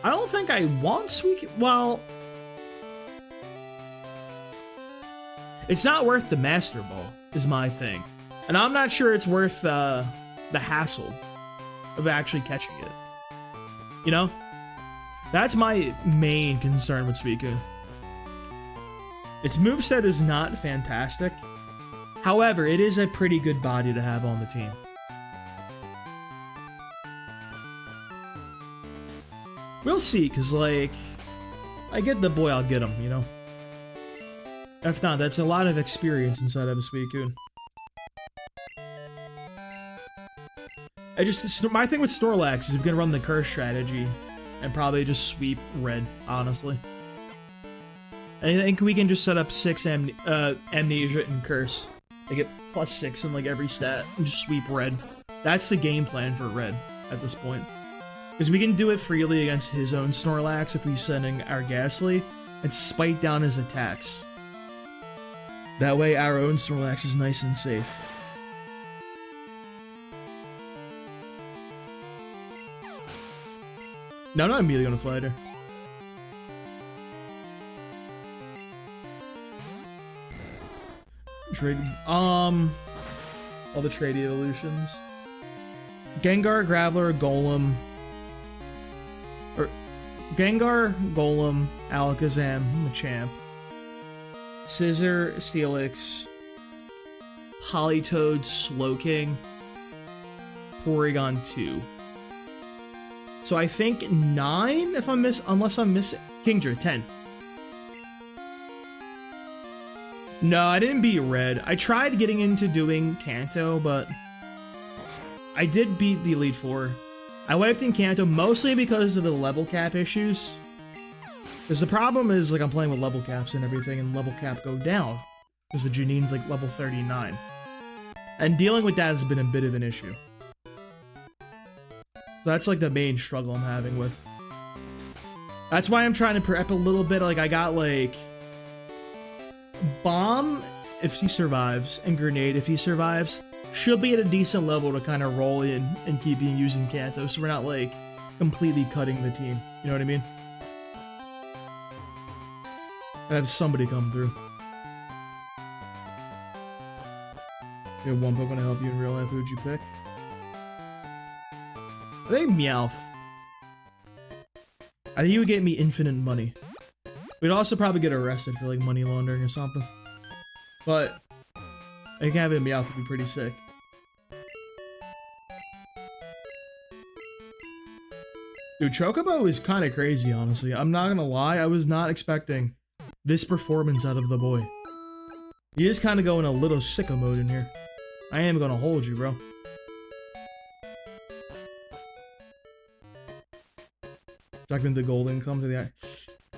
Speaker 1: I don't think I want Suicune. Well, it's not worth the Master Ball, is my thing. And I'm not sure it's worth the hassle of actually catching it. You know? That's my main concern with Suicune. Its moveset is not fantastic. However, it is a pretty good body to have on the team. We'll see, because, like, I get the boy, I'll get him, you know? If not, that's a lot of experience inside of a Suicune. My thing with Snorlax is you're gonna run the curse strategy and probably just sweep red, honestly. I think we can just set up 6 Amnesia and Curse. I get +6 in like every stat and just sweep red. That's the game plan for red at this point. Because we can do it freely against his own Snorlax if we send in our Ghastly and spike down his attacks. That way our own Snorlax is nice and safe. No, I'm not immediately gonna fight her. Trade, all the trade evolutions. Gengar, Graveler, Golem. Or, Gengar, Golem, Alakazam, Machamp. Scizor, Steelix. Politoed, Slowking. Porygon 2. So I think 9, if I'm unless I'm missing. Kingdra, 10. No, I didn't beat Red. I tried getting into doing Kanto, but I did beat the Elite Four. I wiped in Kanto mostly because of the level cap issues. Because the problem is, like, I'm playing with level caps and everything, and level cap go down. Because the Janine's, like, level 39. And dealing with that has been a bit of an issue. So that's, like, the main struggle I'm having with. That's why I'm trying to prep a little bit. Like, I got, like, Bomb, if he survives, and Grenade, if he survives, should be at a decent level to kind of roll in and keep using Kanto, so we're not, like, completely cutting the team. You know what I mean? I have somebody come through. You have one Pokemon to help you in real life. Who would you pick? I think Meowth. I think he would get me infinite money. We'd also probably get arrested for like money laundering or something. But I think having a Meowth would be pretty sick. Dude, Chocobo is kind of crazy, honestly. I'm not gonna lie, I was not expecting this performance out of the boy. He is kind of going a little sicko mode in here. I am gonna hold you, bro. Back into golden, come to the eye.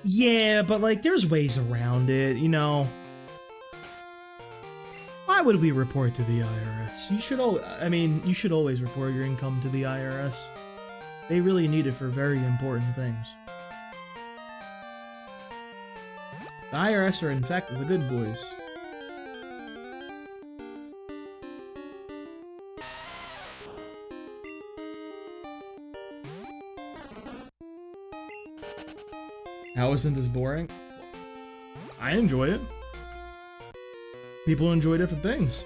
Speaker 1: Yeah, but like, there's ways around it, you know. Why would we report to the IRS? You should you should always report your income to the IRS. They really need it for very important things. The IRS are in fact the good boys. How isn't this boring? I enjoy it. People enjoy different things.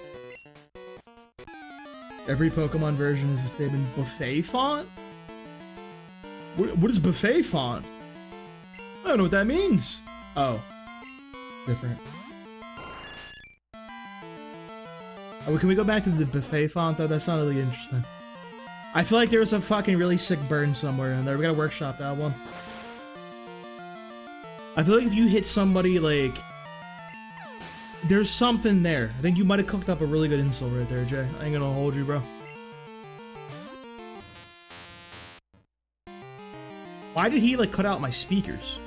Speaker 1: Every Pokemon version is the same in buffet font? What is buffet font? I don't know what that means. Oh. Different. Oh, can we go back to the buffet font though? That's not really interesting. I feel like there was a fucking really sick burn somewhere in there. We gotta workshop that one. I feel like if you hit somebody, like, there's something there. I think you might have cooked up a really good insult right there, Jay. I ain't gonna hold you, bro. Why did he like cut out my speakers?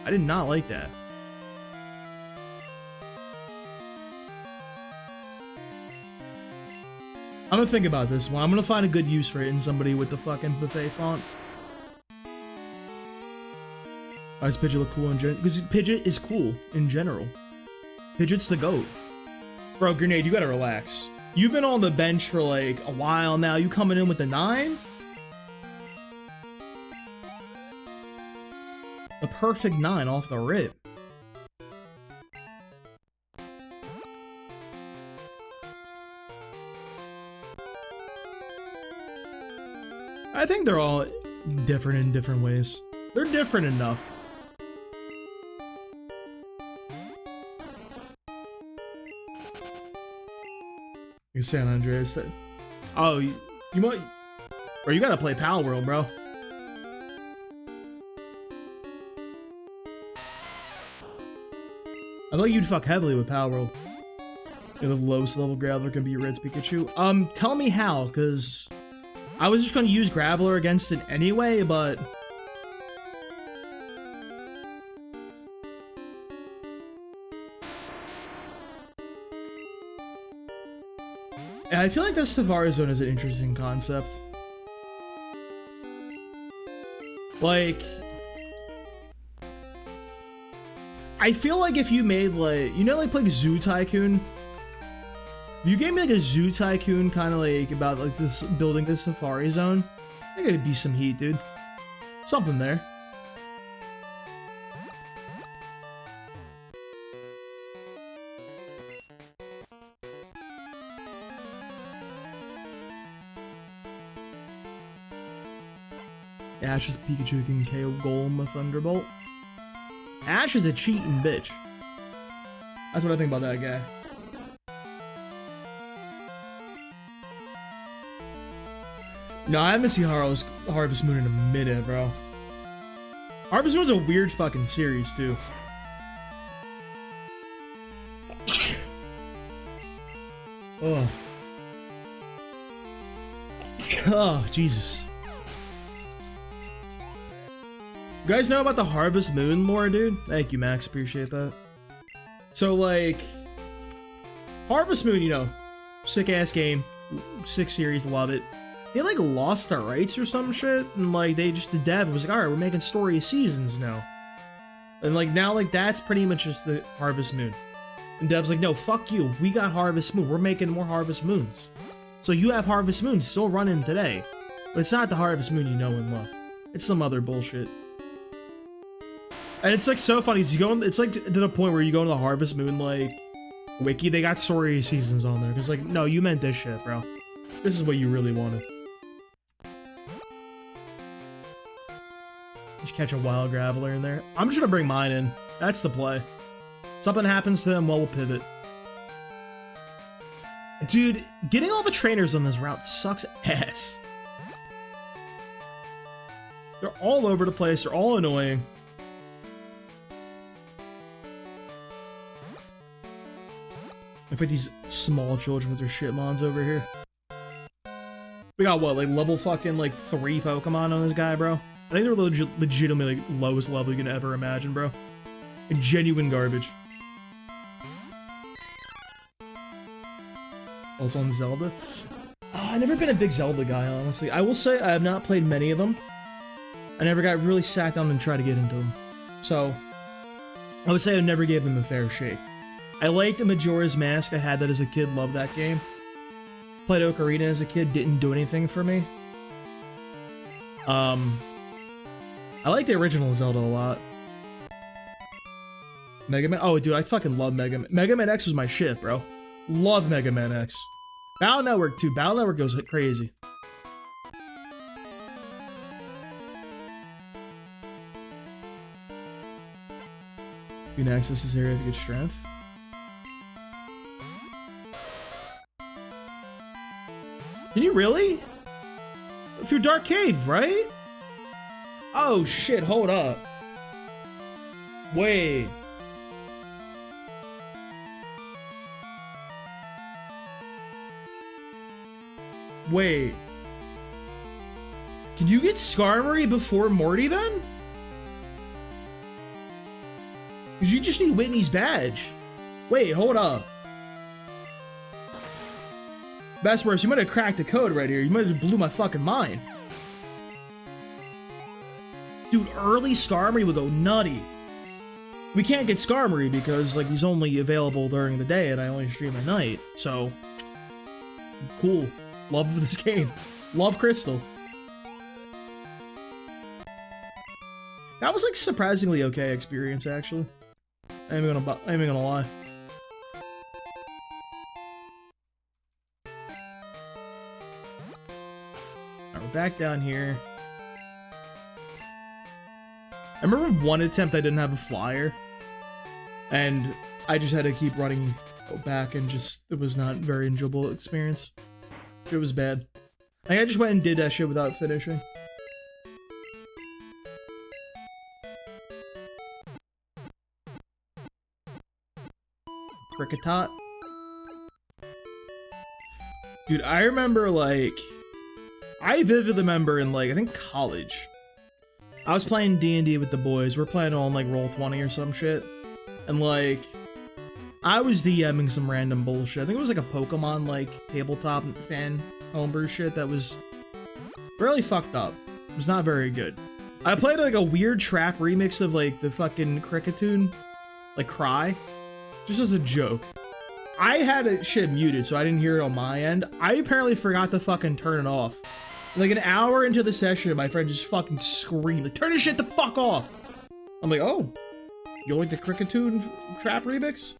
Speaker 1: I did not like that. I'm gonna think about this one. I'm gonna find a good use for it in somebody with the fucking buffet font. Why does Pidgeot look cool in general? Because Pidgeot is cool in general. Pidgeot's the GOAT. Bro, Grenade, you gotta relax. You've been on the bench for like a while now. You coming in with the 9? The perfect 9 off the rip. I think they're all different in different ways. They're different enough. San Andreas said, "Oh, you might, or you gotta play Pal World, bro." I thought you'd fuck heavily with Pal World. You're the lowest level Graveler can be Red's Pikachu. Tell me how, cause I was just gonna use Graveler against it anyway, but I feel like the Safari Zone is an interesting concept. Like, I feel like if you made like, you know, like Zoo Tycoon. If you gave me like a Zoo Tycoon kind of like about like this building this Safari Zone, I think it'd be some heat, dude. Something there. Ash's Pikachu can KO Golem with Thunderbolt. Ash is a cheating bitch. That's what I think about that guy. No, I haven't seen Harvest Moon in a minute, bro. Harvest Moon's a weird fucking series, too. Oh. Oh, Jesus. You guys know about the Harvest Moon lore, dude? Thank you, Max. Appreciate that. So, like, Harvest Moon, you know, sick-ass game. Sick series, love it. They, like, lost their rights or some shit, and, like, they just, the dev was like, alright, we're making story seasons now. And, like, now, like, that's pretty much just the Harvest Moon. And dev's like, no, fuck you. We got Harvest Moon. We're making more Harvest Moons. So you have Harvest Moon still running today. But it's not the Harvest Moon you know and love. It's some other bullshit. And it's like so funny. You go, it's like to the point where you go into the Harvest Moon like wiki. They got story seasons on there. Cause like, no, you meant this shit, bro. This is what you really wanted. Just catch a wild Graveler in there. I'm just gonna bring mine in. That's the play. Something happens to them, well, we'll pivot. Dude, getting all the trainers on this route sucks ass. They're all over the place. They're all annoying. I put these small children with their shitmons over here. We got what, like level fucking like 3 Pokemon on this guy, bro? I think they're legitimately like lowest level you can ever imagine, bro. Genuine garbage. Also on Zelda. Oh, I've never been a big Zelda guy, honestly. I will say I have not played many of them. I never got really sat down and tried to get into them. So, I would say I never gave them a fair shake. I liked the Majora's Mask. I had that as a kid, loved that game. Played Ocarina as a kid, didn't do anything for me. I like the original Zelda a lot. Mega Man? Oh, dude, I fucking love Mega Man. Mega Man X was my shit, bro. Love Mega Man X. Battle Network, too. Battle Network goes crazy. You can access this area to get strength. Can you really? Through Dark Cave, right? Oh shit, hold up. Wait. Wait. Can you get Skarmory before Morty then? Because you just need Whitney's badge. Wait, hold up. Best worse, you might have cracked the code right here. You might have blew my fucking mind. Dude, early Skarmory would go nutty. We can't get Skarmory because, like, he's only available during the day and I only stream at night. So, cool. Love this game. Love Crystal. That was, like, surprisingly okay experience, actually. I ain't gonna lie. Alright, we're back down here. I remember one attempt I didn't have a flyer, and I just had to keep running back, and just, it was not a very enjoyable experience. It was bad. Like, I just went and did that shit without finishing. Cricketot. Dude, I remember, like, I vividly remember in, like, I think college, I was playing D&D with the boys. We're playing on, like, Roll20 or some shit. And, like, I was DMing some random bullshit. I think it was, like, a Pokemon, like, tabletop fan homebrew shit that was really fucked up. It was not very good. I played, like, a weird trap remix of, like, the fucking Cricketune, like, Cry, just as a joke. I had it shit muted, so I didn't hear it on my end. I apparently forgot to fucking turn it off. Like, an hour into the session, my friend just fucking screamed, like, turn this shit the fuck off! I'm like, oh, you like the Cricketune trap remix?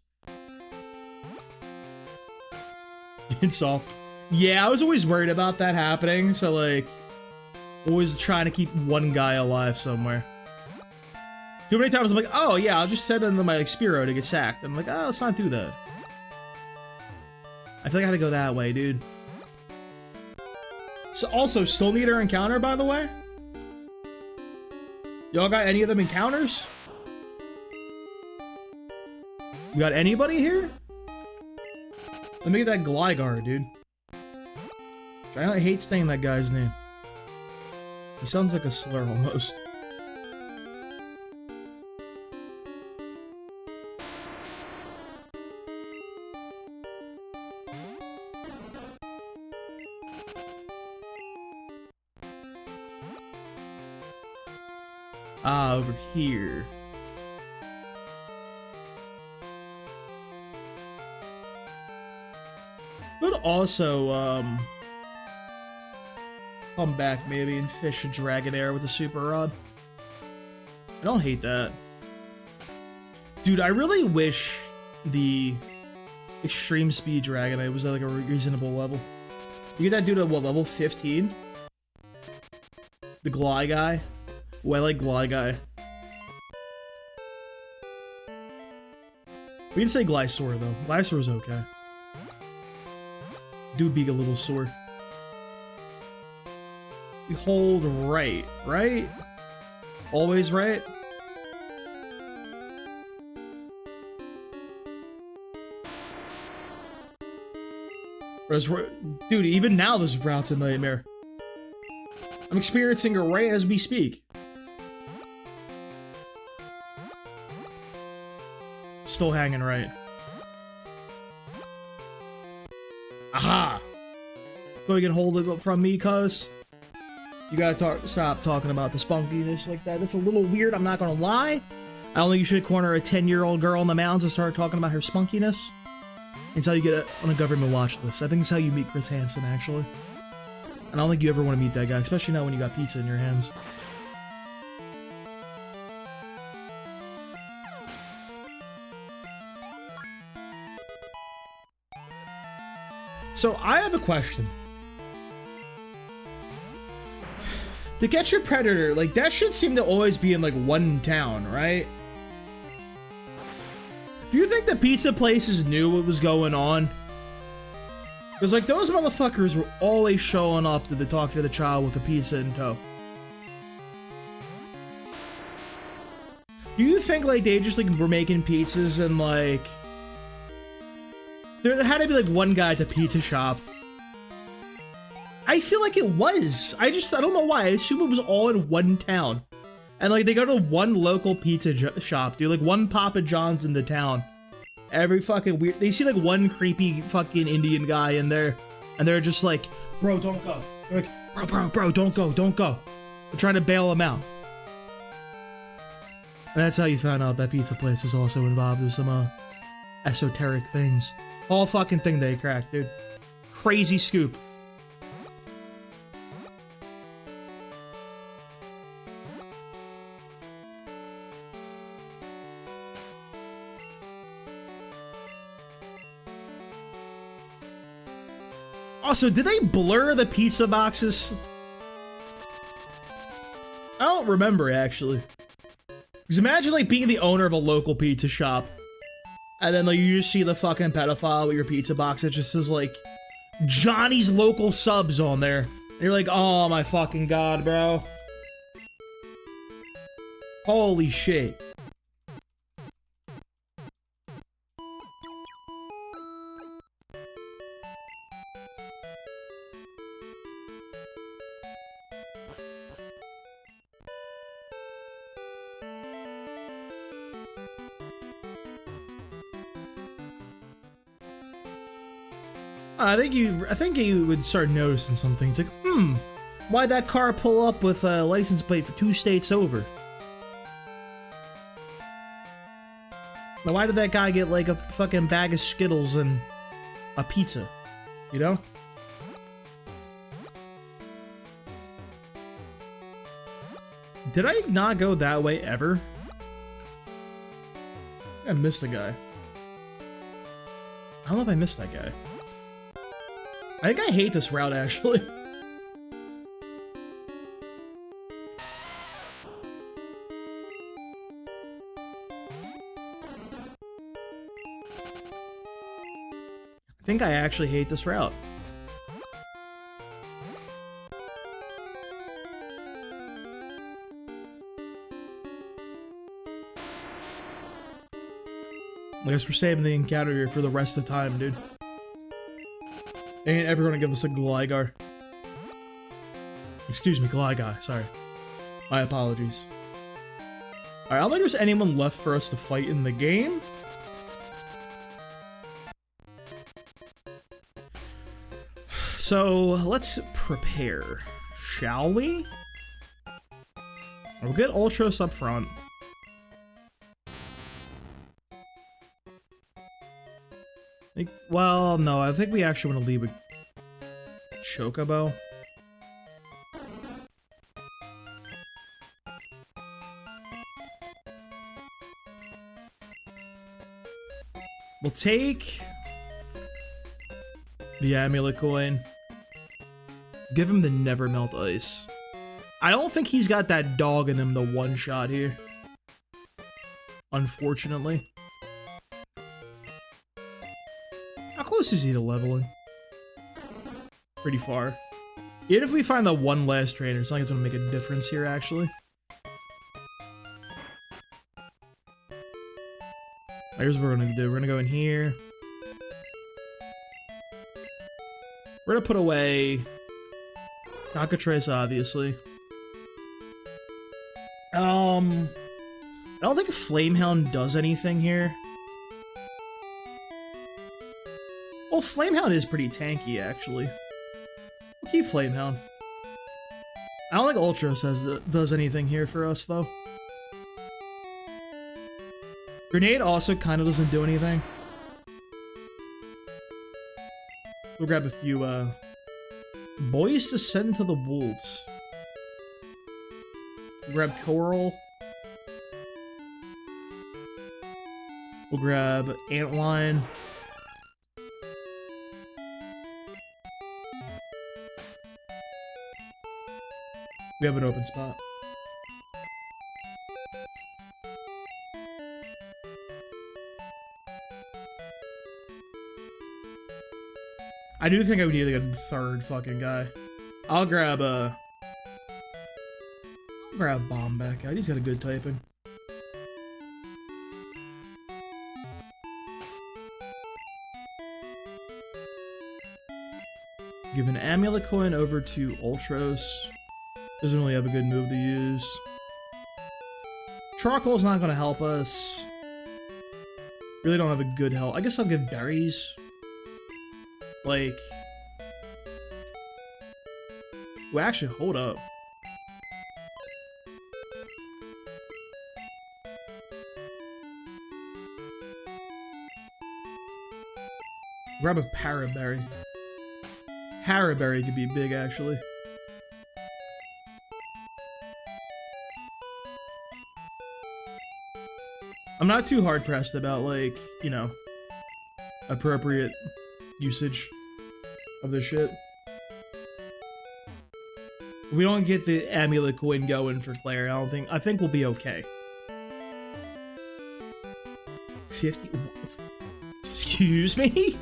Speaker 1: It's soft. Yeah, I was always worried about that happening, so, like, always trying to keep one guy alive somewhere. Too many times I'm like, oh yeah, I'll just send into my, like, Spearow to get sacked. I'm like, oh, let's not do that. I feel like I had to go that way, dude. So also, still need our encounter, by the way? Y'all got any of them encounters? You got anybody here? Let me get that Gligar, dude. I hate saying that guy's name. He sounds like a slur almost. Ah, over here. But also, come back maybe and fish a Dragonair with a Super Rod. I don't hate that. Dude, I really wish the Extreme Speed Dragonite was at, like, a reasonable level. You get that dude at, what, level 15? The Gligar. Oh, I like Gligar. We can say Glysaur, though. Glysaur's okay. Do be a little sore. We hold right, right? Always right? Dude, even now this route's a nightmare. I'm experiencing it right as we speak. Still hanging right. Aha! So you can hold it from me, cuz. You gotta stop talking about the spunkiness like that. It's a little weird, I'm not gonna lie. I don't think you should corner a 10-year-old girl in the mountains and start talking about her spunkiness until you get on a government watch list. I think it's how you meet Chris Hansen, actually. And I don't think you ever want to meet that guy, especially now when you got pizza in your hands. So, I have a question. To catch your predator, like, that should seem to always be in, like, one town, right? Do you think the pizza places knew what was going on? Because, like, those motherfuckers were always showing up to talk to the child with a pizza in tow. Do you think, like, they just, like, were making pizzas and, like... There had to be, like, one guy at the pizza shop. I feel like it was. I don't know why. I assume it was all in one town. And like they go to one local pizza shop, dude, like one Papa John's in the town. Every fucking weird, they see like one creepy fucking Indian guy in there, and they're just like, bro, don't go. They're like, bro, don't go. They're trying to bail him out. And that's how you found out that pizza place is also involved with some esoteric things. Whole fucking thing they cracked, dude. Crazy scoop. Also, did they blur the pizza boxes? I don't remember, actually. Because imagine, like, being the owner of a local pizza shop. And then, like, you just see the fucking pedophile with your pizza box. It just says, like, Johnny's Local Subs on there. And you're like, oh my fucking god, bro. Holy shit. I think you would start noticing some things like, why'd that car pull up with a license plate for 2 states over? Now why did that guy get like a fucking bag of Skittles and a pizza? You know? Did I not go that way ever? I missed a guy. I don't know if I missed that guy. I think I hate this route, actually. I think I actually hate this route. I guess we're saving the encounter here for the rest of the time, dude. Ain't ever gonna give us a Gligar. Excuse me, Gligar, sorry. My apologies. Alright, I don't think there's anyone left for us to fight in the game. So, let's prepare, shall we? We'll get Ultros up front. Well, no, I think we actually want to leave a Chocobo. We'll take the Amulet Coin. Give him the Never Melt Ice. I don't think he's got that dog in him to one-shot here. Unfortunately. How close is he to leveling? Pretty far. Even if we find the one last trainer, it's not like it's gonna make a difference here, actually. Here's what we're gonna do. We're gonna go in here. We're gonna put away Cockatrice, obviously. I don't think Flamehound does anything here. Well, Flamehound is pretty tanky, actually. We'll keep Flamehound. I don't think Ultros does anything here for us, though. Grenade also kind of doesn't do anything. We'll grab a few, boys to send to the wolves. We'll grab Coral. We'll grab Antlion. We have an open spot. I do think I would need like a third fucking guy. I'll grab Bomb back out. He's got a good typing. Give an Amulet Coin over to Ultros. Doesn't really have a good move to use. Charcoal's not gonna help us. Really don't have a good help. I guess I'll give berries. Like... Well, actually, hold up. Grab a paraberry. Paraberry could be big, actually. I'm not too hard-pressed about, like, you know, appropriate usage of this shit. We don't get the amulet coin going for Claire, I think we'll be okay. 50... Excuse me?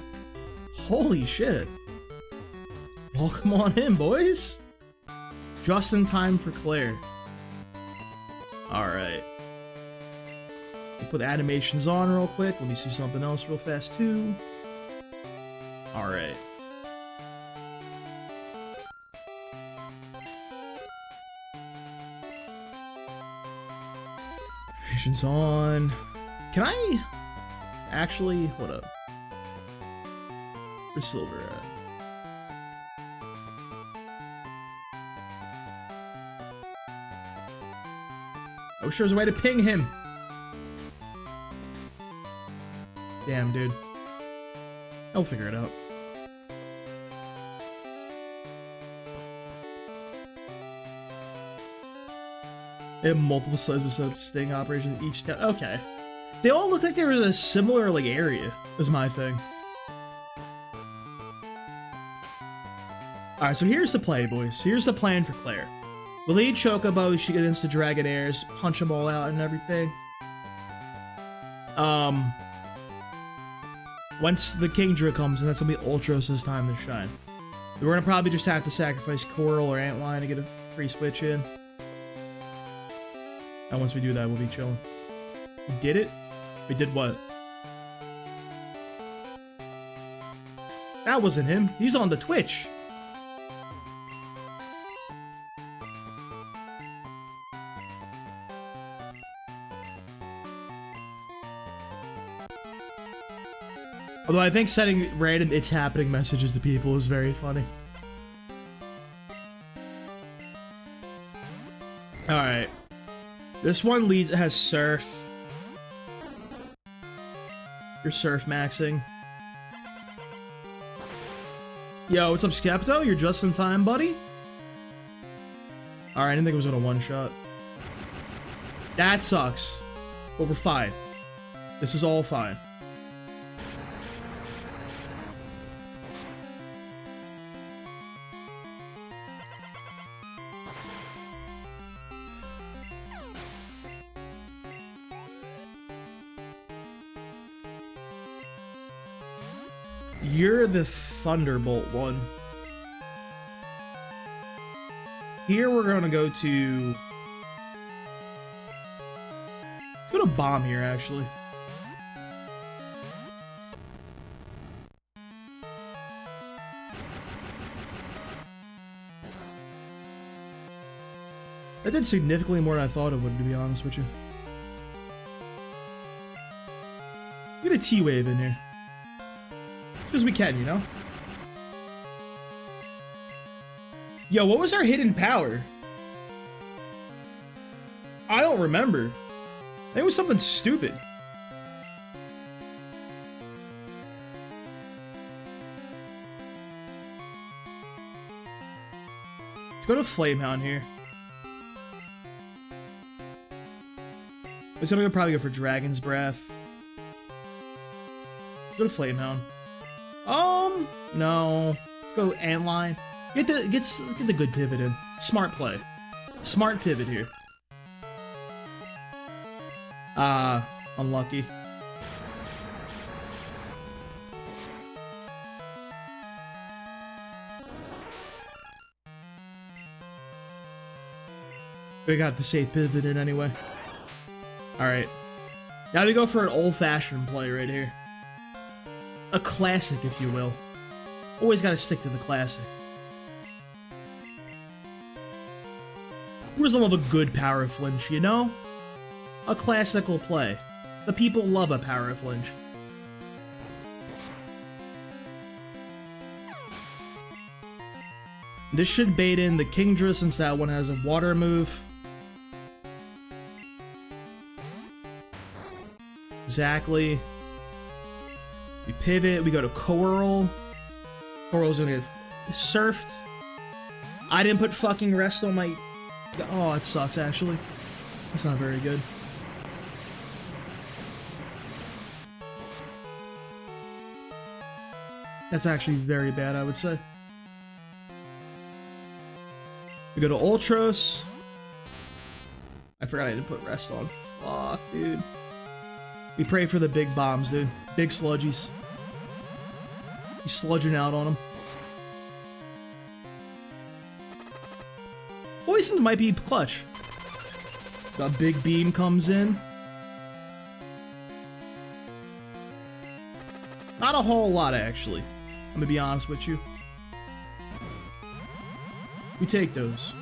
Speaker 1: Holy shit. Welcome on in, boys. Just in time for Claire. Alright. Put animations on real quick. Let me see something else real fast, too. Alright. Animations on. Can I actually... Hold up. Where's Silver at? I wish there was a way to ping him. Damn, dude. I'll figure it out. They have multiple sizes of sting operations each town. Okay. They all look like they were in a similar, like, area, is my thing. Alright, so here's the play, boys. Here's the plan for Claire. We lead Chocobo, she gets into Dragonairs, punch them all out and everything. Once the Kingdra comes, and that's gonna be Ultros' time to shine. We're gonna probably just have to sacrifice Coral or Antlion to get a free switch in. And once we do that, we'll be chilling. We did it? We did what? That wasn't him. He's on the Twitch. Although I think setting random "it's happening" messages to people is very funny. Alright. This one has Surf. You're Surf maxing. Yo, what's up, Skepto? You're just in time, buddy? Alright, I didn't think it was gonna one-shot. That sucks. But we're fine. This is all fine. You're the Thunderbolt one. Here we're gonna go to... Let's go to Bomb here, actually. That did significantly more than I thought it would, to be honest with you. Get a T-Wave in here. As we can, you know? Yo, what was our hidden power? I don't remember. I think it was something stupid. Let's go to Flamehound here. It's gonna probably go for Dragon's Breath. Let's go to Flamehound. No. Go Antlion. Get the good pivot in. Smart play. Smart pivot here. Unlucky. We got the safe pivot in anyway. Alright. Now we go for an old-fashioned play right here. A classic, if you will. Always gotta stick to the classics. Who doesn't love a good power flinch, you know? a classical play. The people love a power flinch. This should bait in the Kingdra since that one has a water move. Exactly. We pivot, we go to Coral. Coral's gonna get surfed. I didn't put fucking rest on my... Oh, it sucks, actually. That's not very good. That's actually very bad, I would say. We go to Ultros. I forgot I didn't put rest on. Fuck, dude. We pray for the big bombs, dude. Big sludgies. He's sludging out on them. Poisons might be clutch. The big beam comes in. Not a whole lot, actually. I'm gonna be honest with you. We take those.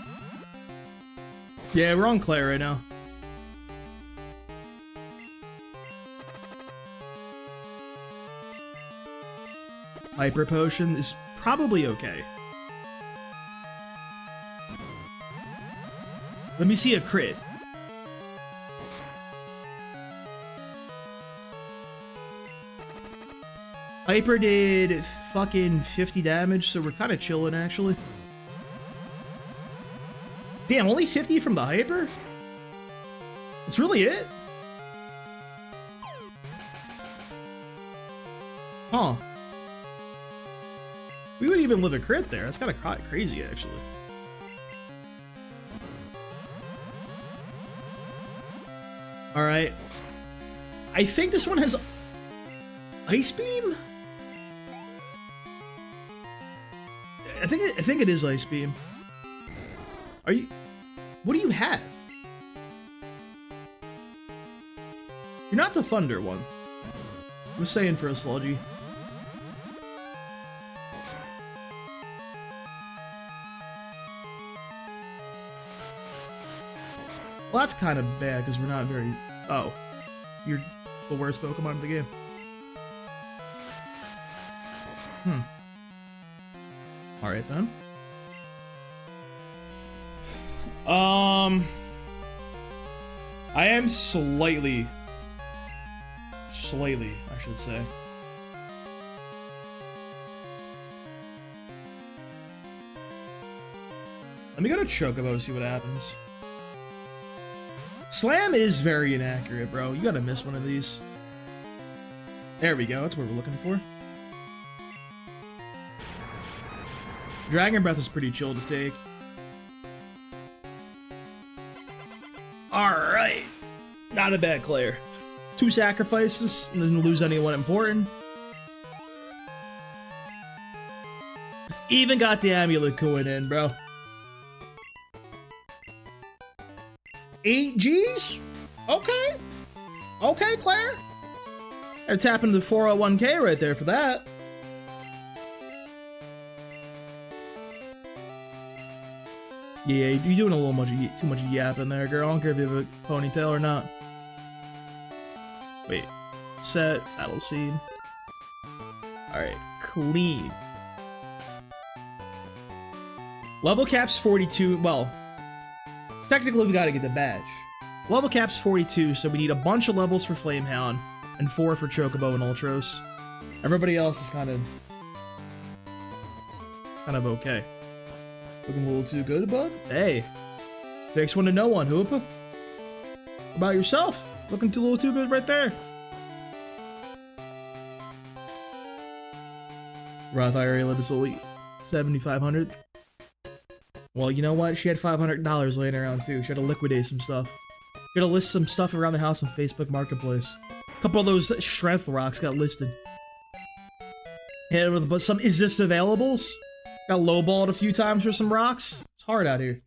Speaker 1: Yeah, we're on Claire right now. Hyper Potion is probably okay. Let me see a crit. Hyper did fucking 50 damage, so we're kind of chilling, actually. Damn, only 50 from the Hyper? That's really it? Huh. We would even live a crit there. That's kind of crazy, actually. Alright. I think this one has... Ice Beam? I think it is Ice Beam. Are you... What do you have? You're not the Thunder one. I was saying for a Sludgy. Well, that's kind of bad because we're not very... Oh. You're the worst Pokemon in the game. Alright then. I am slightly, I should say. Let me go to Chocobo, see what happens. Slam is very inaccurate, bro. You gotta miss one of these. There we go, that's what we're looking for. Dragon Breath is pretty chill to take. Alright. Not a bad Claire. 2 sacrifices, and didn't lose anyone important. Even got the amulet coin in, bro. 8 G's? Okay. Okay, Claire. They're tapping the 401k right there for that. Yeah, you're doing a little too much yapping there, girl. I don't care if you have a ponytail or not. Wait. Set. Battle Seed. Alright. Clean. Level cap's 42. Well, technically we gotta get the badge. Level cap's 42, so we need a bunch of levels for Flamehound and 4 for Chocobo and Ultros. Everybody else is kind of okay. Looking a little too good, bud? Hey. Takes one to know one, Hoopa. How about yourself? Looking a little too good right there. Roth area limit is only 7,500. Well, you know what? She had $500 laying around too. She had to liquidate some stuff. She had to list some stuff around the house on Facebook Marketplace. A couple of those strength rocks got listed. Yeah, but some is this availables? Got lowballed a few times for some rocks. It's hard out here.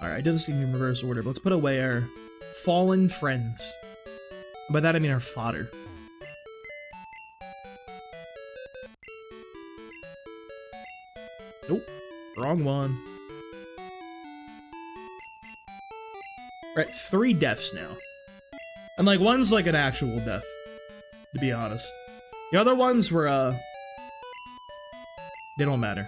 Speaker 1: Alright, I did this in reverse order, but let's put away our fallen friends. And by that I mean our fodder. Nope. Wrong one. Right, 3 deaths now. And, like, one's, like, an actual death, to be honest. The other ones were, they don't matter.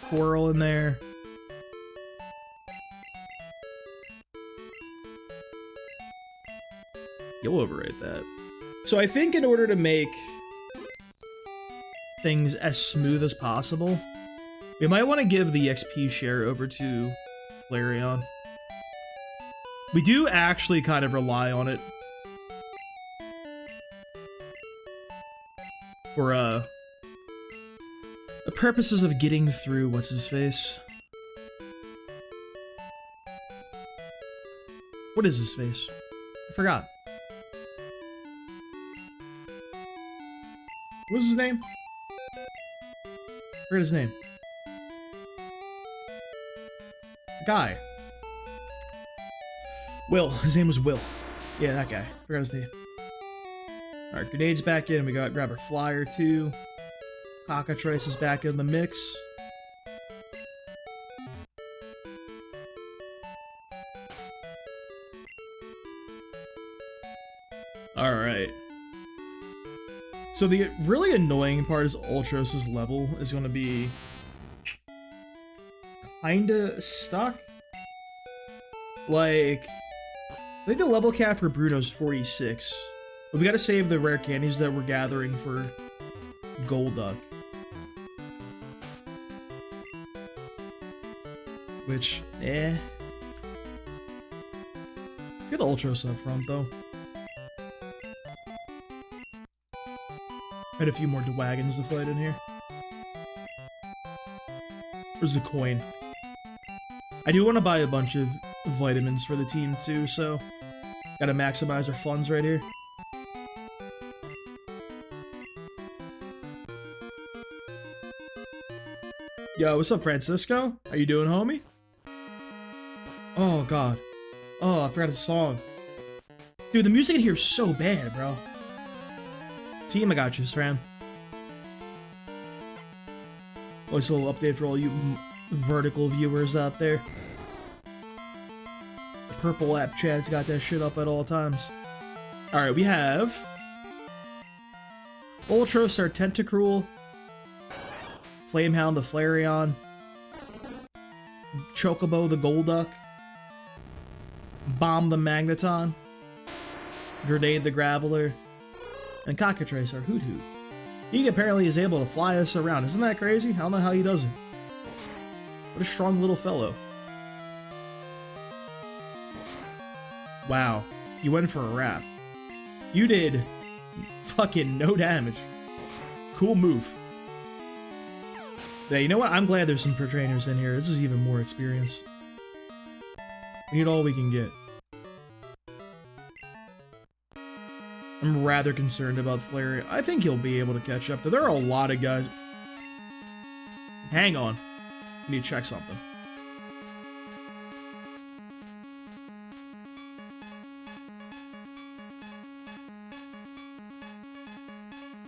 Speaker 1: Squirrel in there. You'll overrate that. So I think in order to make things as smooth as possible, we might want to give the XP share over to Flareon. We do actually kind of rely on it for the purposes of getting through what's his face. What is his face? I forgot. What was his name? I forgot his name. The guy. Will. His name was Will. Yeah, that guy. Forgot his name. Alright, Grenade's back in. We got grab our flyer too. Cockatrice is back in the mix. Alright. So the really annoying part is Ultros's level is going to be kinda stuck. Like, I think the level cap for Bruno's 46. But we gotta save the rare candies that we're gathering for Golduck. Which, Let's get Ultros up front, though. Had a few more wagons to fight in here. Where's the coin? I do want to buy a bunch of vitamins for the team, too, so gotta maximize our funds right here. Yo, what's up, Francisco? How you doing, homie? Oh, God. Oh, I forgot the song. Dude, the music in here is so bad, bro. Team, I got you, Fran. Always a little update for all you vertical viewers out there. The purple app chat's got that shit up at all times. Alright, we have Ultros, our Tentacruel, Flamehound the Flareon, Chocobo the Golduck, Bomb the Magneton, Grenade the Graveler, and Cockatrice our Hoot Hoot. He apparently is able to fly us around. Isn't that crazy? I don't know how he does it. What a strong little fellow. Wow. You went for a wrap. You did fucking no damage. Cool move. Yeah, you know what? I'm glad there's some pro trainers in here. This is even more experience. We need all we can get. I'm rather concerned about Flareon. I think he'll be able to catch up. There are a lot of guys. Hang on. I need to check something.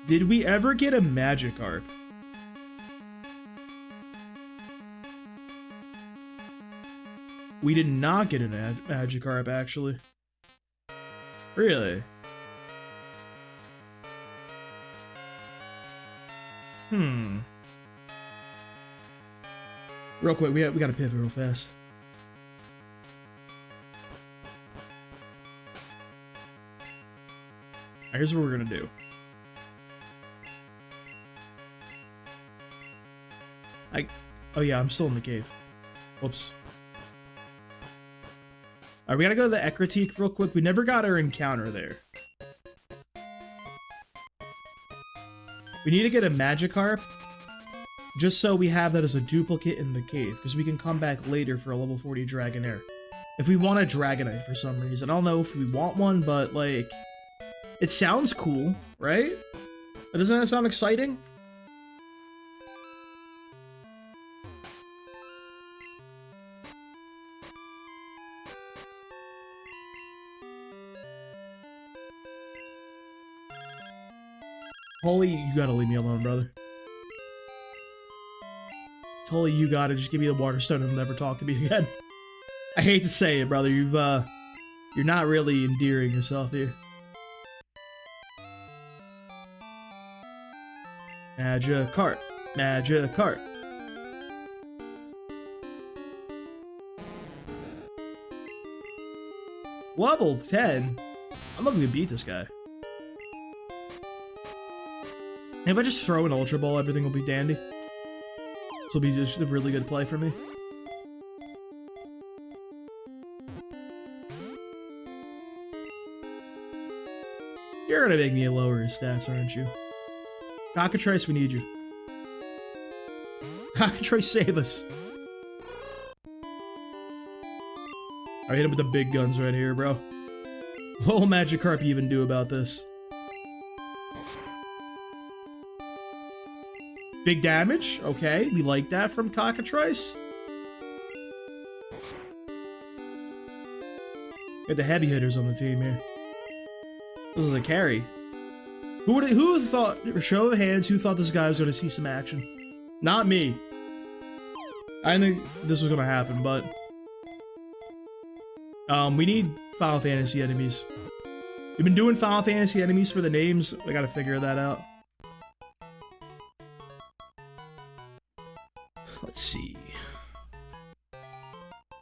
Speaker 1: Did we ever get a Magikarp? We did not get a Magikarp, actually. Really? Real quick, we gotta pivot real fast. Alright, here's what we're gonna do. Oh yeah, I'm still in the cave. Whoops. Alright, we gotta go to the Ekritique real quick. We never got our encounter there. We need to get a Magikarp, just so we have that as a duplicate in the cave, because we can come back later for a level 40 Dragonair. If we want a Dragonite for some reason. I don't know if we want one, but, like, it sounds cool, right? But doesn't that sound exciting? Holy, you gotta leave me alone, brother. Holy, you gotta just give me the water stone and never talk to me again. I hate to say it, brother. You're not really endearing yourself here. Magikarp. Magikarp. Level 10? I'm not gonna beat this guy. And if I just throw an Ultra Ball, everything will be dandy. This will be just a really good play for me. You're gonna make me lower his stats, aren't you? Cockatrice, we need you. Cockatrice, save us. I hit him with the big guns right here, bro. What will Magikarp even do about this? Big damage? Okay, we like that from Cockatrice. Got the heavy hitters on the team here. This is a carry. Who thought, show of hands, who thought this guy was going to see some action? Not me. I knew this was going to happen, but... we need Final Fantasy enemies. We've been doing Final Fantasy enemies for the names. I gotta figure that out. Let's see.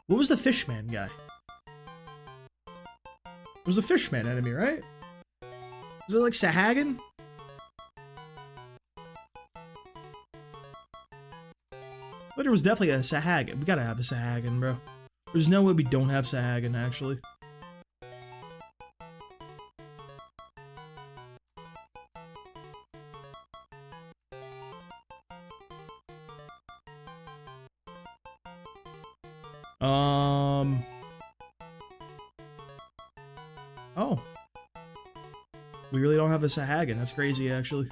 Speaker 1: What was the Fishman guy? It was a Fishman enemy, right? Was it like Sahagan? But there was definitely a Sahagan. We gotta have a Sahagan, bro. There's no way we don't have Sahagan, actually. Oh. We really don't have a Sahagan. That's crazy, actually.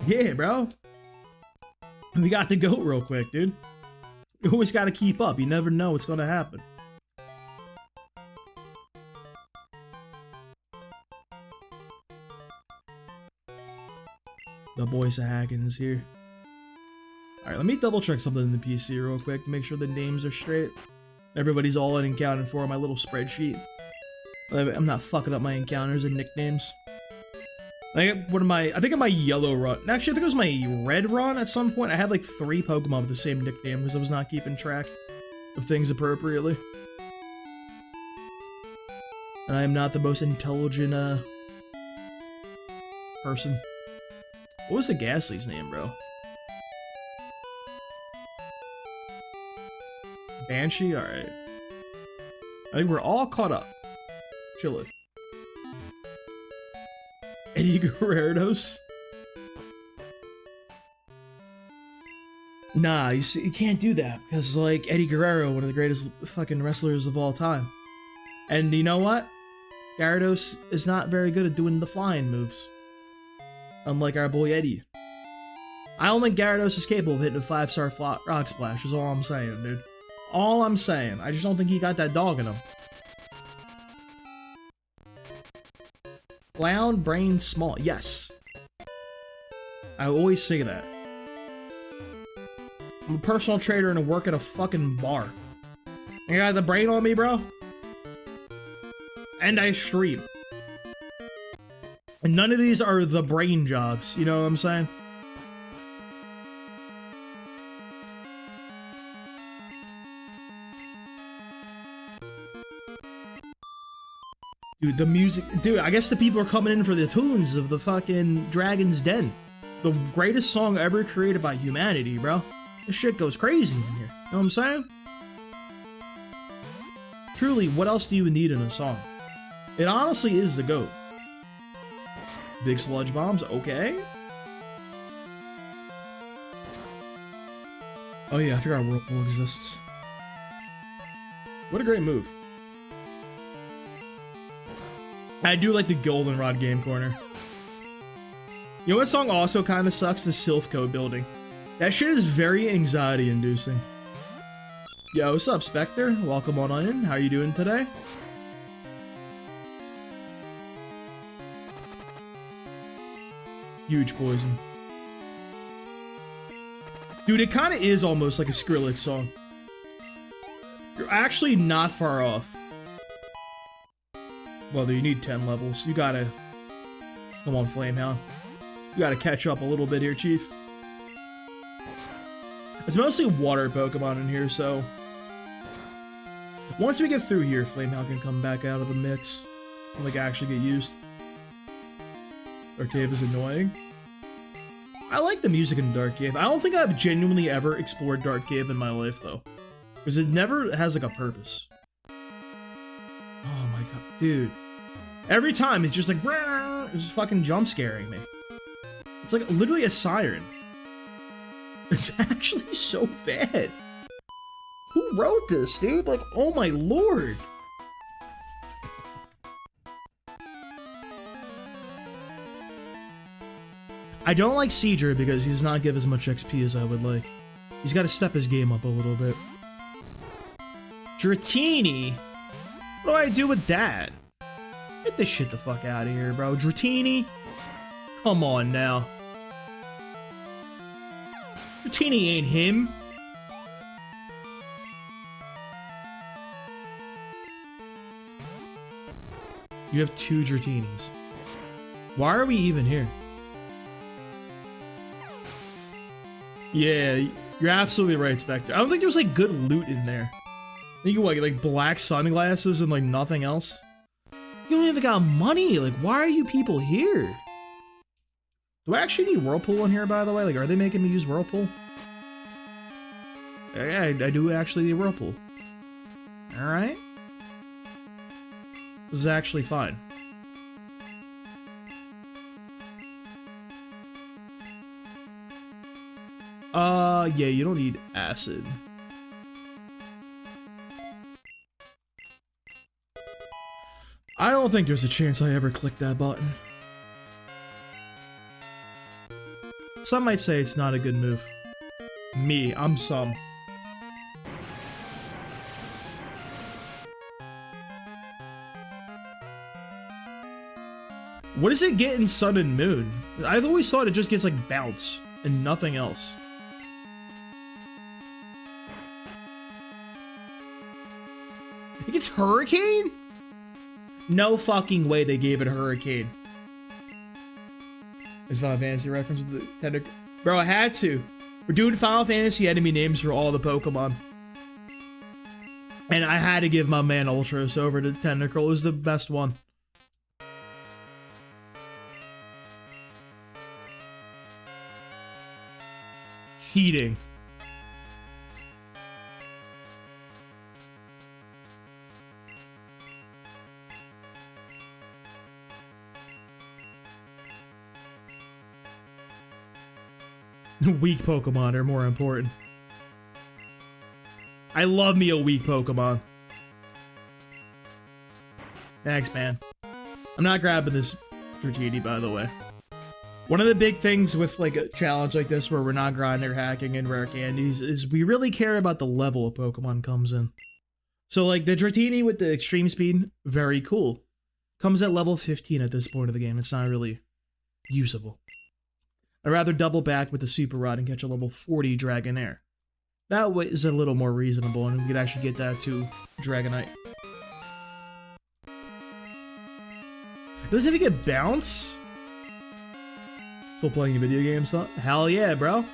Speaker 1: Yeah, bro. We got the goat real quick, dude. You always gotta keep up. You never know what's gonna happen. The boy Sahagan is here. Alright, let me double check something in the PC real quick to make sure the names are straight. Everybody's all in and counted for on my little spreadsheet. I'm not fucking up my encounters and nicknames. Like, what am I think in my yellow run, actually I think it was my red run at some point, I had like 3 Pokemon with the same nickname because I was not keeping track of things appropriately. And I am not the most intelligent, person. What was the Ghastly's name, bro? Banshee? Alright. I think we're all caught up. Chillin'. Eddie Guerreros? Nah, you see, you can't do that, because, like, Eddie Guerrero, one of the greatest fucking wrestlers of all time. And you know what? Gyarados is not very good at doing the flying moves. Unlike our boy Eddie. I don't think Gyarados is capable of hitting a 5-star Rock Splash, is all I'm saying, dude. All I'm saying. I just don't think he got that dog in him. Clown brain small. Yes. I always say that. I'm a personal trainer and I work at a fucking bar. You got the brain on me, bro? And I stream. And none of these are the brain jobs, you know what I'm saying? Dude, the music... Dude, I guess the people are coming in for the tunes of the fucking Dragon's Den. The greatest song ever created by humanity, bro. This shit goes crazy in here. You know what I'm saying? Truly, what else do you need in a song? It honestly is the GOAT. Big sludge bombs, okay. Oh yeah, I forgot Whirlpool exists. What a great move. I do like the Goldenrod game corner. You know what song also kind of sucks? The Silphco building. That shit is very anxiety inducing. Yo, what's up, Spectre? Welcome on in. How are you doing today? Huge poison. Dude, it kind of is almost like a Skrillex song. You're actually not far off. Well, you need 10 levels. You gotta... Come on, Flamehound. You gotta catch up a little bit here, Chief. It's mostly water Pokemon in here, so... Once we get through here, Flamehound can come back out of the mix. And, like, actually get used. Dark Cave is annoying. I like the music in Dark Cave. I don't think I've genuinely ever explored Dark Cave in my life, though. Because it never has, like, a purpose. Oh my god. Dude. Every time, it's just like... It's just fucking jump scaring me. It's like literally a siren. It's actually so bad. Who wrote this, dude? Like, oh my lord. I don't like Seedra because he does not give as much XP as I would like. He's got to step his game up a little bit. Dratini? What do I do with that? Get this shit the fuck out of here, bro. Dratini? Come on now. Dratini ain't him. You have 2 Dratinis. Why are we even here? Yeah, you're absolutely right, Spectre. I don't think there's like good loot in there. I think you like black sunglasses and like nothing else. You don't even got money. Like, why are you people here? Do I actually need Whirlpool in here, by the way? Like, are they making me use Whirlpool? Yeah, I do actually need Whirlpool. Alright. This is actually fine. Yeah, you don't need acid. I don't think there's a chance I ever click that button. Some might say it's not a good move. Me, I'm some. What does it get in Sun and Moon? I've always thought it just gets like bounce and nothing else. It gets Hurricane? No fucking way they gave it a Hurricane. Is Final Fantasy reference with the Tentacle? Bro, I had to. We're doing Final Fantasy enemy names for all the Pokemon. And I had to give my man Ultros over to Tentacle. It was the best one. Cheating. Weak Pokemon are more important. I love me a weak Pokemon. Thanks, man. I'm not grabbing this Dratini, by the way. One of the big things with like a challenge like this where we're not grinding or hacking in rare candies is we really care about the level a Pokemon comes in. So like the Dratini with the extreme speed, very cool. Comes at level 15 at this point of the game. It's not really usable. I'd rather double back with the Super Rod and catch a level 40 Dragonair. That way is a little more reasonable and we could actually get that to Dragonite. Does it even get bounce? Still playing video games, huh? Hell yeah, bro.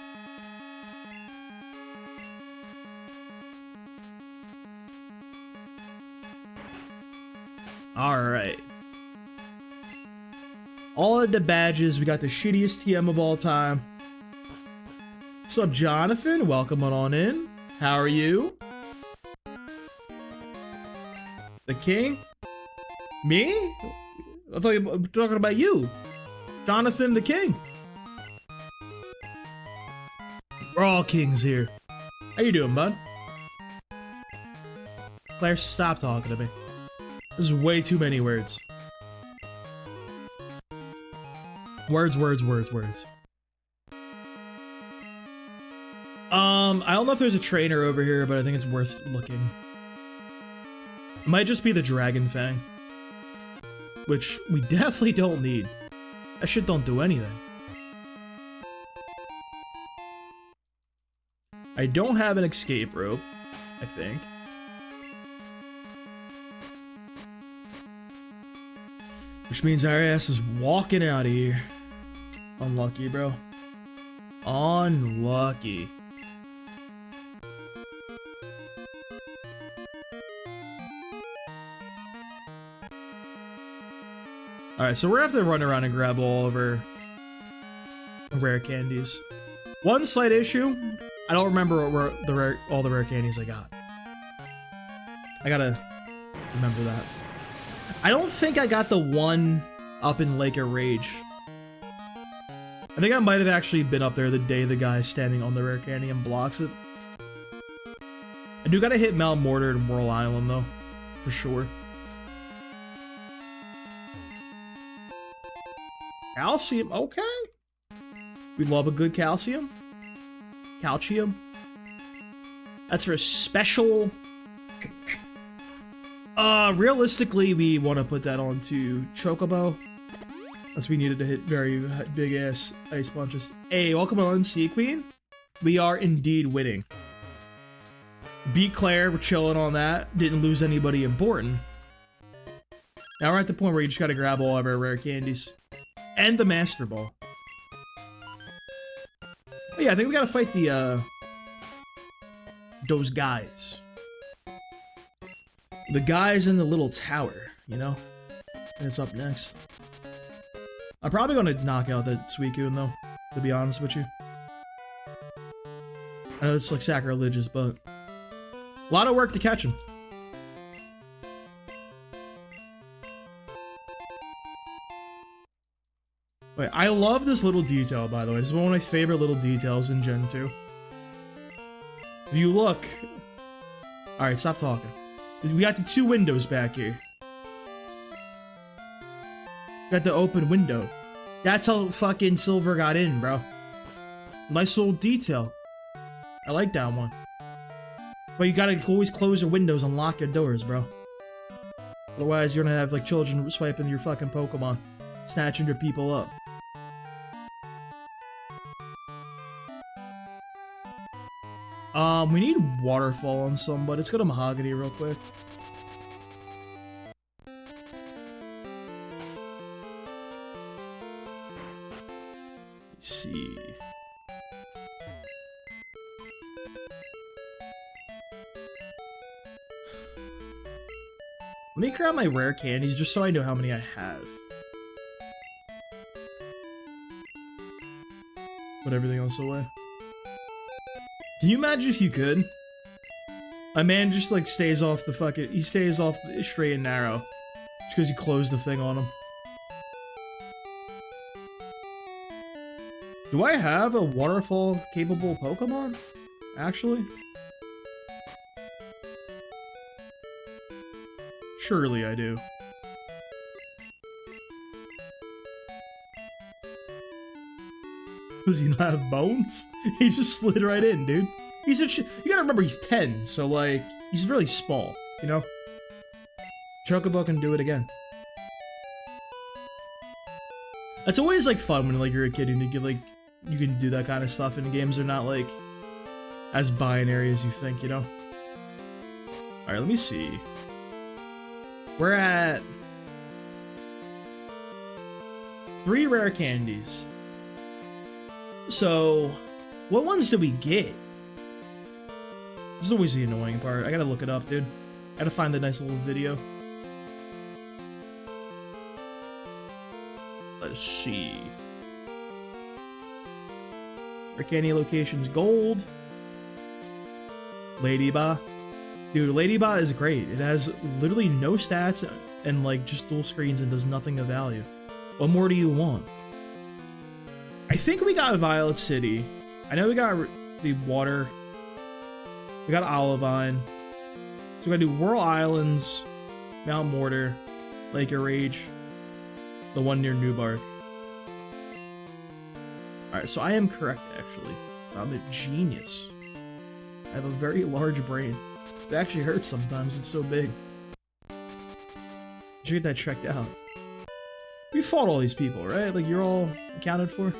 Speaker 1: Alright. All of the badges, we got the shittiest TM of all time. What's up, Jonathan? Welcome on in. How are you? The king? Me? I thought you were talking about you. Jonathan the king. We're all kings here. How you doing, bud? Claire, stop talking to me. This is way too many words. Words, words, words, words. I don't know if there's a trainer over here, but I think it's worth looking. It might just be the Dragon Fang. Which we definitely don't need. That shit don't do anything. I don't have an escape rope, I think. Which means our ass is walking out of here. Unlucky, bro. Unlucky. Alright, so we're gonna have to run around and grab all of our rare candies. One slight issue, I don't remember all the rare candies I got. I gotta remember that. I don't think I got the one up in Lake of Rage. I think I might have actually been up there the day the guy's standing on the rare candy and blocks it. I do gotta hit Mount Mortar and Whirl Island though, for sure. Calcium, okay. We love a good calcium. Calcium. That's for a special. Realistically, we want to put that onto Chocobo. Unless we needed to hit very big ass ice punches. Hey, welcome on, Sea Queen. We are indeed winning. Beat Claire, we're chilling on that. Didn't lose anybody important. Now we're at the point where you just gotta grab all of our rare candies. And the Master Ball. Oh yeah, I think we gotta fight the, those guys. The guys in the little tower, you know? And it's up next. I'm probably gonna knock out that Suicune though, to be honest with you. I know it's like sacrilegious, but a lot of work to catch him. Wait, I love this little detail, by the way. This is one of my favorite little details in Gen 2. If you look... Alright, stop talking. We got the two windows back here. Got the open window. That's how fucking Silver got in, bro. Nice little detail. I like that one. But you gotta always close your windows and lock your doors, bro. Otherwise, you're gonna have like children swiping your fucking Pokemon, snatching your people up. We need Waterfall on somebody. Let's go to Mahogany real quick. Let's see. Let me grab my rare candies just so I know how many I have. Put everything else away. Can you imagine if you could? A man just like stays off the fucking... He stays off the straight and narrow. Just because you closed the thing on him. Do I have a waterfall capable Pokemon? Actually? Surely I do. Does he not have bones? He just slid right in, dude. He's a you gotta remember he's 10, so like, he's really small, you know? Chocobo can do it again. It's always like fun when like you're a kid and you get like, you can do that kind of stuff and games are not like as binary as you think, you know? Alright, let me see. We're at 3 rare candies. So, what ones did we get? This is always the annoying part. I gotta look it up, dude. I gotta find the nice little video. Let's see. Rare candy locations, gold. Ladybah. Dude, Ladybah is great. It has literally no stats and like just dual screens and does nothing of value. What more do you want? I think we got Violet City. I know we got the water. We got Olivine. So we gotta do Whirl Islands, Mount Mortar, Lake of Rage, the one near Newbark. Alright, so I am correct actually. So I'm a genius. I have a very large brain. It actually hurts sometimes, it's so big. You should get that checked out. We fought all these people, right? Like, you're all accounted for?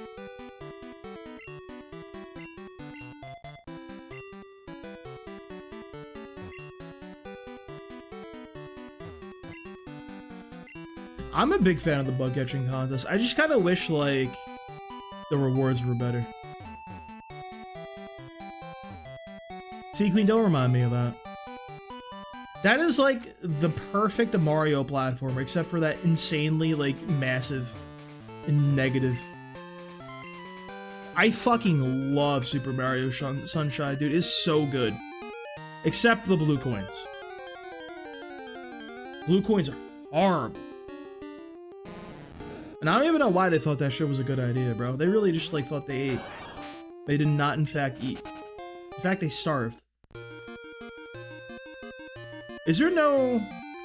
Speaker 1: I'm a big fan of the bug catching contest. I just kind of wish, like, the rewards were better. See, Queen, don't remind me of that. That is, like, the perfect Mario platformer, except for that insanely, like, massive and negative. I fucking love Super Mario Sunshine, dude. It's so good. Except the blue coins. Blue coins are horrible. And I don't even know why they thought that shit was a good idea, bro. They really just, like, thought they ate. They did not, in fact, eat. In fact, they starved. Is there no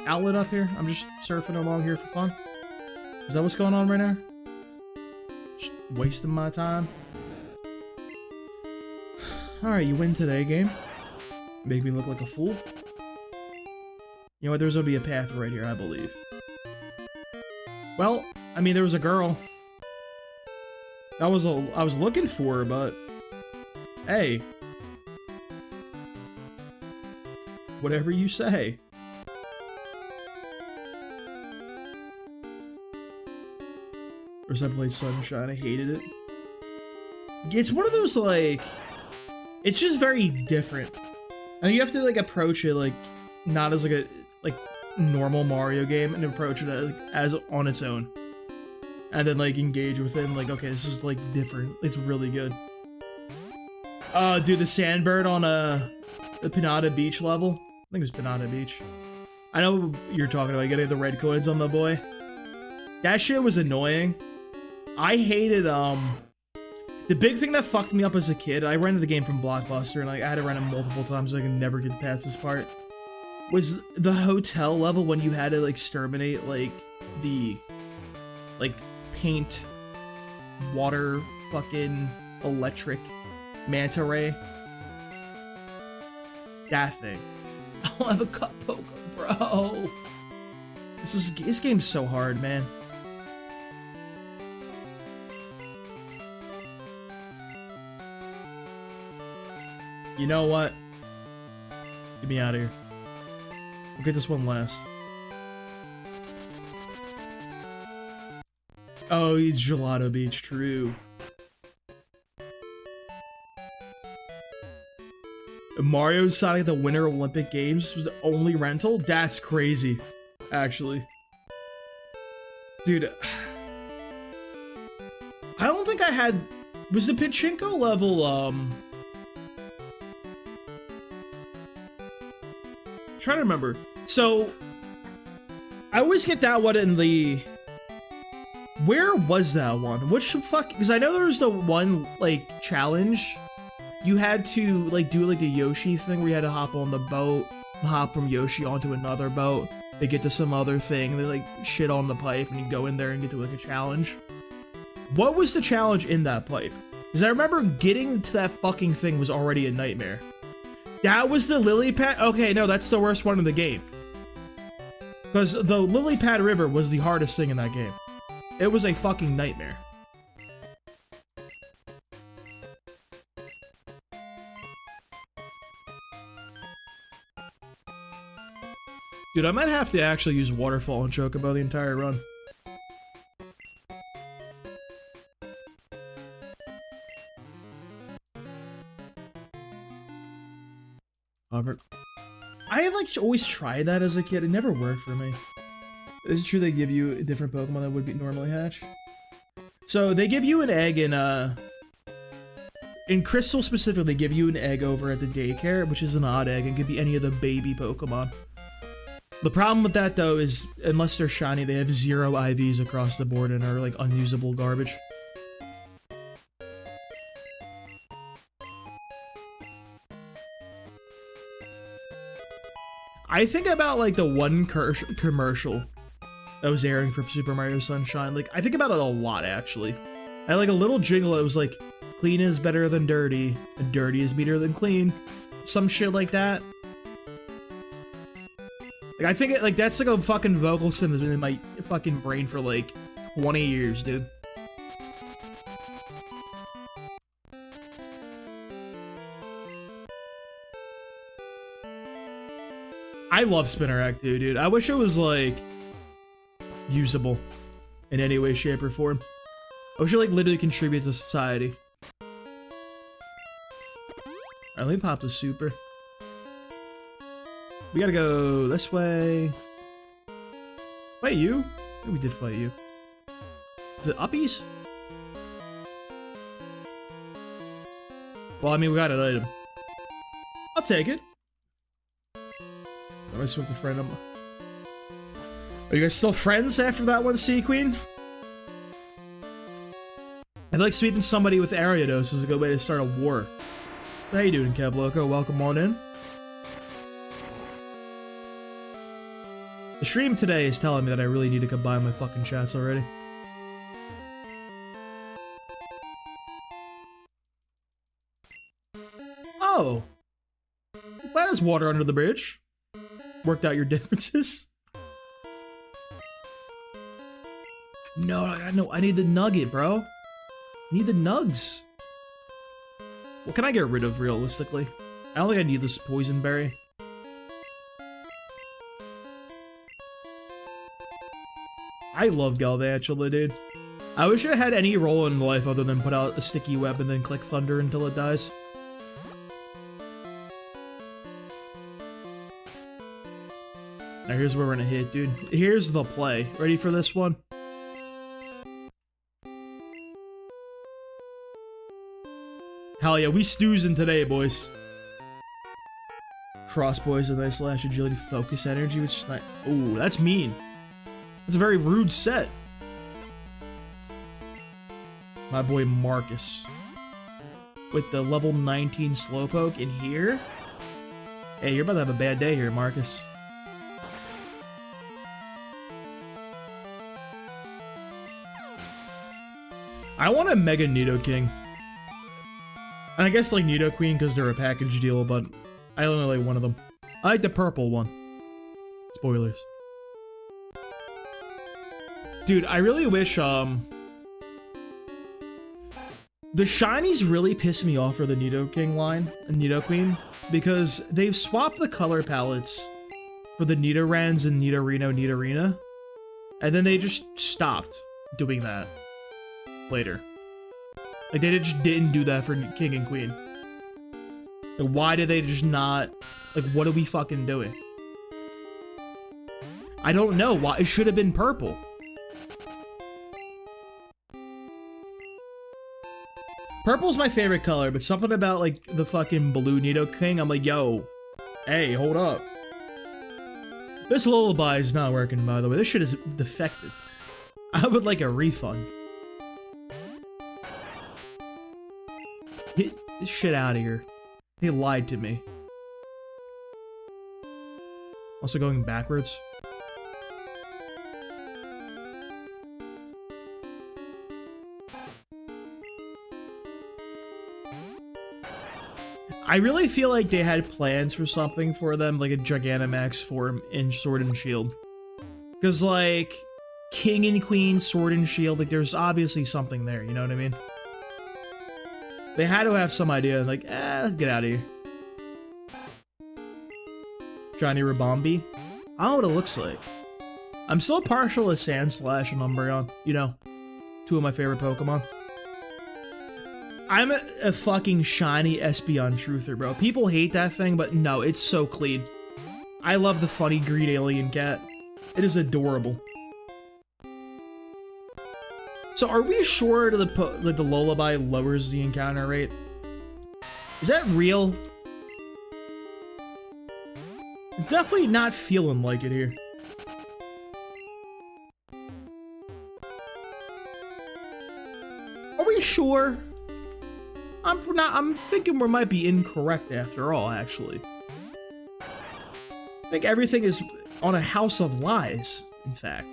Speaker 1: outlet up here? I'm just surfing along here for fun. Is that what's going on right now? Just wasting my time. Alright, you win today, game. Make me look like a fool. You know what? There's gonna be a path right here, I believe. Well, I mean, there was a girl. I was looking for her, but hey, whatever you say. First I played Sunshine, I hated it. It's one of those, like, it's just very different. And you have to, like, approach it, like, not as, like, a, like, normal Mario game, and approach it as on its own. And then, like, engage with it, and, like, okay, this is, like, different. It's really good. Dude, the Sandbird on, the Pinata Beach level. I think it was Pinata Beach. I know you're talking about getting the red coins on the boy. That shit was annoying. I hated, the big thing that fucked me up as a kid, I rented the game from Blockbuster, and, like, I had to rent it multiple times so I could never get past this part, was the hotel level when you had to, like, exterminate, like, the, like, paint, water, fucking electric manta ray. That thing. I'll have a cut poke, bro. This game's so hard, man. You know what? Get me out of here. We'll get this one last. Oh, it's Gelato Beach, true. Mario Sonic the Winter Olympic Games was the only rental? That's crazy, actually. Dude, I don't think I had... Was the Pachinko level, trying to remember. So I always get that one in the, where was that one? Which fuck, because I know there was the one, like, challenge you had to, like, do, like, the Yoshi thing where you had to hop on the boat and hop from Yoshi onto another boat. They get to some other thing, they, like, shit on the pipe, and you go in there and get to, like, a challenge. What was the challenge in that pipe? Because I remember getting to that fucking thing was already a nightmare. That was the lily pad? Okay, no, that's the worst one in the game. Because the lily pad river was the hardest thing in that game. It was a fucking nightmare. Dude, I might have to actually use Waterfall and Chocobo the entire run. I like always try that as a kid. It never worked for me. Is it true they give you a different Pokemon that would be normally hatch? So they give you an egg in Crystal specifically, they give you an egg over at the daycare, which is an odd egg, and could be any of the baby Pokemon. The problem with that though is, unless they're shiny, they have 0 IVs across the board and are like unusable garbage. I think about, like, the one commercial that was airing for Super Mario Sunshine. Like, I think about it a lot, actually. I had, like, a little jingle that was like, clean is better than dirty, and dirty is better than clean. Some shit like that. Like, I think, like, that's like a fucking vocal sim that's been in my fucking brain for, like, 20 years, dude. I love Spinner Act 2, dude. I wish it was like... usable in any way, shape, or form. I wish I like literally contribute to society. Alright, let me pop the super. We gotta go this way. Fight you? I think we did fight you. Is it uppies? Well, I mean, we got an item. I'll take it. I'm gonna swim with a friend. Are you guys still friends after that one, Sea Queen? I feel like sweeping somebody with Ariados is a good way to start a war. How you doing, Kev Loco? Welcome on in. The stream today is telling me that I really need to combine my fucking chats already. Oh! That is water under the bridge. Worked out your differences. No, I need the nugget, bro. I need the nugs. What can I get rid of, realistically? I don't think I need this poison berry. I love Galvantula, dude. I wish I had any role in life other than put out a sticky web and then click thunder until it dies. Now here's where we're gonna hit, dude. Here's the play. Ready for this one? Hell yeah, we stoozing today, boys. Cross boys with nice slash agility, focus energy, which is not. Ooh, that's mean. That's a very rude set. My boy Marcus. With the level 19 Slowpoke in here. Hey, you're about to have a bad day here, Marcus. I want a Mega Nidoking. And I guess like Nidoqueen because they're a package deal, but I only like one of them. I like the purple one. Spoilers. Dude, I really wish, the shinies really piss me off for the Nidoking line and Nidoqueen, because they've swapped the color palettes for the Nidorans and Nidorino, Nidorina, and then they just stopped doing that later. Like, they just didn't do that for King and Queen. Like, why did they just not, like, what are we fucking doing? I don't know why. It should have been purple. Purple's my favorite color, but something about, like, the fucking blue Nidoking, I'm like, yo, hey, hold up. This lullaby is not working, by the way. This shit is defective. I would like a refund. Get this shit out of here. They lied to me. Also going backwards. I really feel like they had plans for something for them, like a Gigantamax form in Sword and Shield. Because, like, King and Queen, Sword and Shield, like, there's obviously something there, you know what I mean? They had to have some idea, like, get out of here. Johnny Rabombi? I don't know what it looks like. I'm still partial to Sandslash and Umbreon, you know, two of my favorite Pokemon. I'm a fucking shiny Espeon truther, bro. People hate that thing, but no, it's so clean. I love the funny green alien cat. It is adorable. So are we sure that the lullaby lowers the encounter rate? Is that real? Definitely not feeling like it here. Are we sure? I'm thinking we might be incorrect after all, actually. I think everything is on a house of lies, in fact.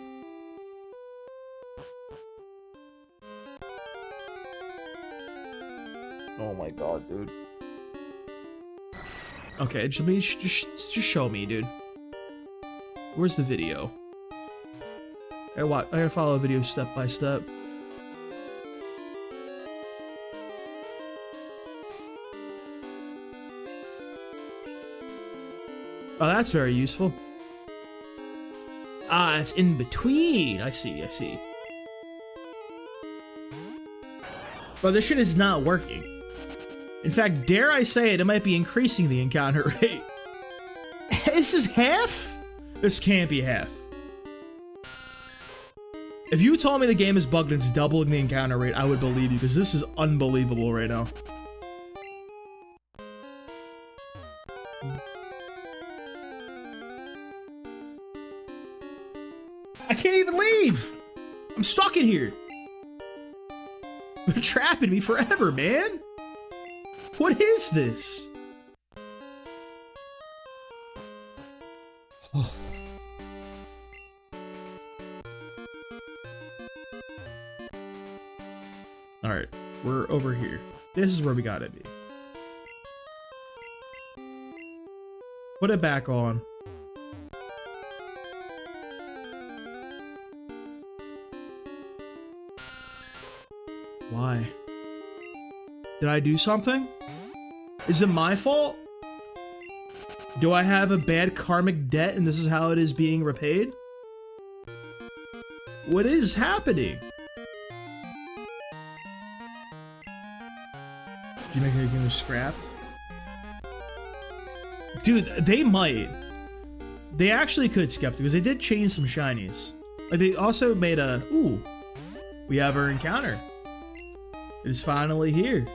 Speaker 1: Oh my god, dude. Okay, just show me, dude. Where's the video? I gotta follow a video step by step. Oh, that's very useful. Ah, it's in between. I see, I see. But this shit is not working. In fact, dare I say it, it might be increasing the encounter rate. This is half? This can't be half. If you told me the game is bugged and it's doubling the encounter rate, I would believe you, because this is unbelievable right now. I can't even leave! I'm stuck in here! They're trapping me forever, man! What is this? Oh. Alright, we're over here. This is where we gotta be. Put it back on. Why? Did I do something? Is it my fault? Do I have a bad karmic debt and this is how it is being repaid? What is happening? Did you make it again scrapped? Dude, they might. They actually could skip because they did change some shinies. Like they also made a ooh. We have our encounter. It is finally here.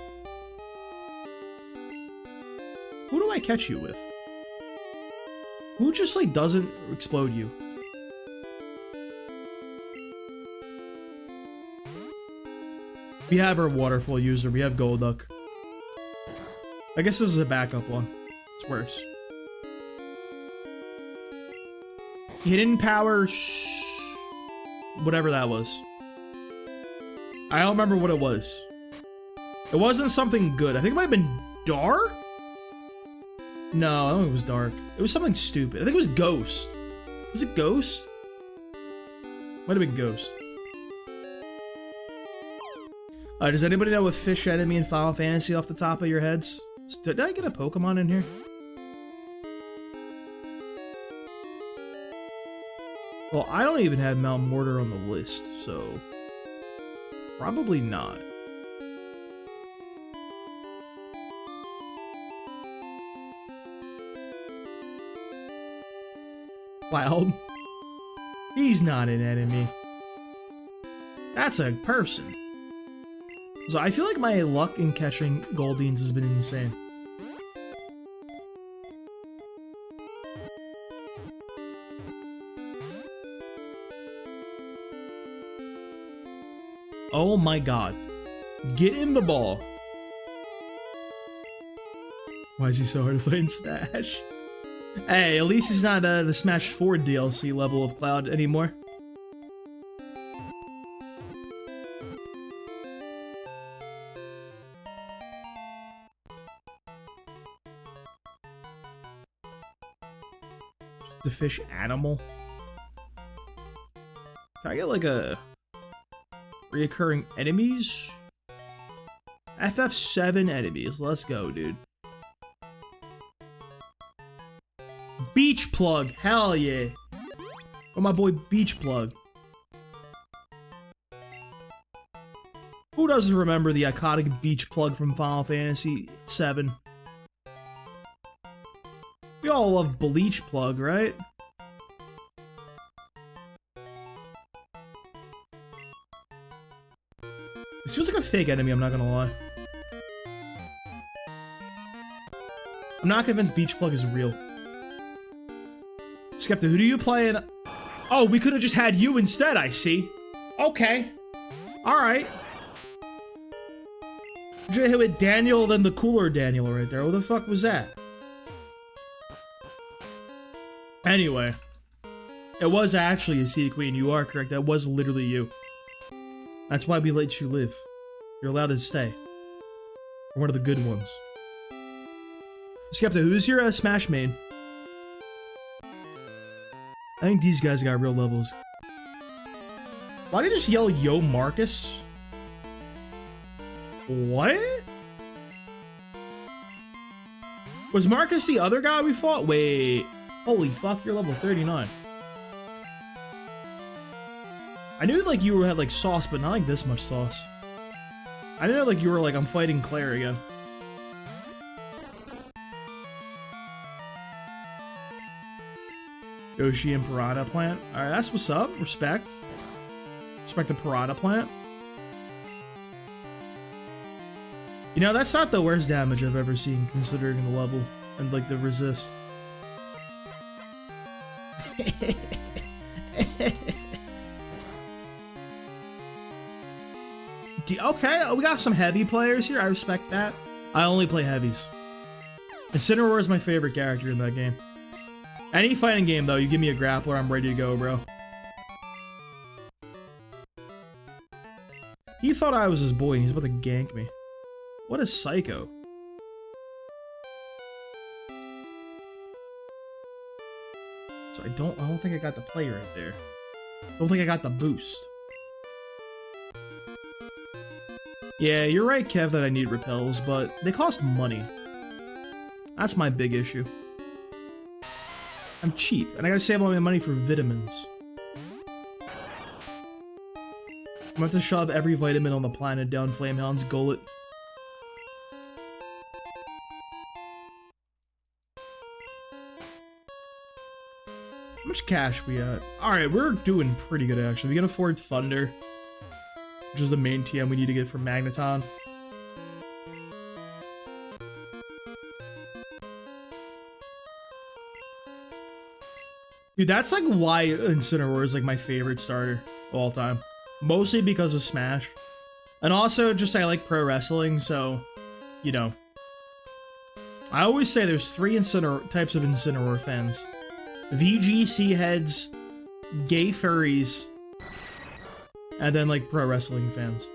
Speaker 1: Who do I catch you with? Who just like doesn't explode you? We have our waterfall user. We have Golduck. I guess this is a backup one. It's worse. Hidden power. Whatever that was. I don't remember what it was. It wasn't something good. I think it might have been dark? No, I don't think it was dark. It was something stupid. I think it was Ghost. Was it Ghost? Might have been Ghost. Does anybody know a fish enemy in Final Fantasy off the top of your heads? Did I get a Pokemon in here? Well, I don't even have Malmortar on the list, so... probably not. Cloud. He's not an enemy. That's a person. So I feel like my luck in catching Goldines has been insane. Oh my god. Get in the ball. Why is he so hard to play in Smash? Hey, at least he's not the Smash 4 DLC level of Cloud anymore. The fish animal? Can I get like a reoccurring enemies? FF7 enemies. Let's go, dude. Beach Plug. Hell yeah. Oh, my boy Beach Plug. Who doesn't remember the iconic Beach Plug from Final Fantasy VII? We all love Bleach Plug, right? This feels like a fake enemy, I'm not gonna lie. I'm not convinced Beach Plug is real. Skepta, who do you play in? Oh, we could have just had you instead, I see. Okay. Alright. Should have hit with Daniel, then the cooler Daniel right there. What the fuck was that? Anyway. It was actually a Sea Queen. You are correct. That was literally you. That's why we let you live. You're allowed to stay. You're one of the good ones. Skepta, who's your Smash main? I think these guys got real levels. Why did you just yell, yo, Marcus? What? Was Marcus the other guy we fought? Wait. Holy fuck, you're level 39. I knew like you had like sauce, but not like this much sauce. I didn't know like you were like, I'm fighting Claire again. Yoshi and Piranha Plant. Alright, that's what's up. Respect. Respect the Piranha Plant. You know, that's not the worst damage I've ever seen, considering the level and like the resist. Okay, we got some heavy players here. I respect that. I only play heavies. Incineroar is my favorite character in that game. Any fighting game, though, you give me a grappler, I'm ready to go, bro. He thought I was his boy, and he's about to gank me. What is Psycho? So I don't think I got the play right there. I don't think I got the boost. Yeah, you're right, Kev, that I need repels, but they cost money. That's my big issue. I'm cheap, and I gotta save all my money for vitamins. I'm about to shove every vitamin on the planet down Flamehound's gullet. How much cash we at? Alright, we're doing pretty good, actually. We can afford Thunder, which is the main TM we need to get for Magneton. Dude, that's like why Incineroar is like my favorite starter of all time. Mostly because of Smash. And also just I like pro wrestling, so, you know. I always say there's three types of Incineroar fans. VGC heads, gay furries, and then like pro wrestling fans.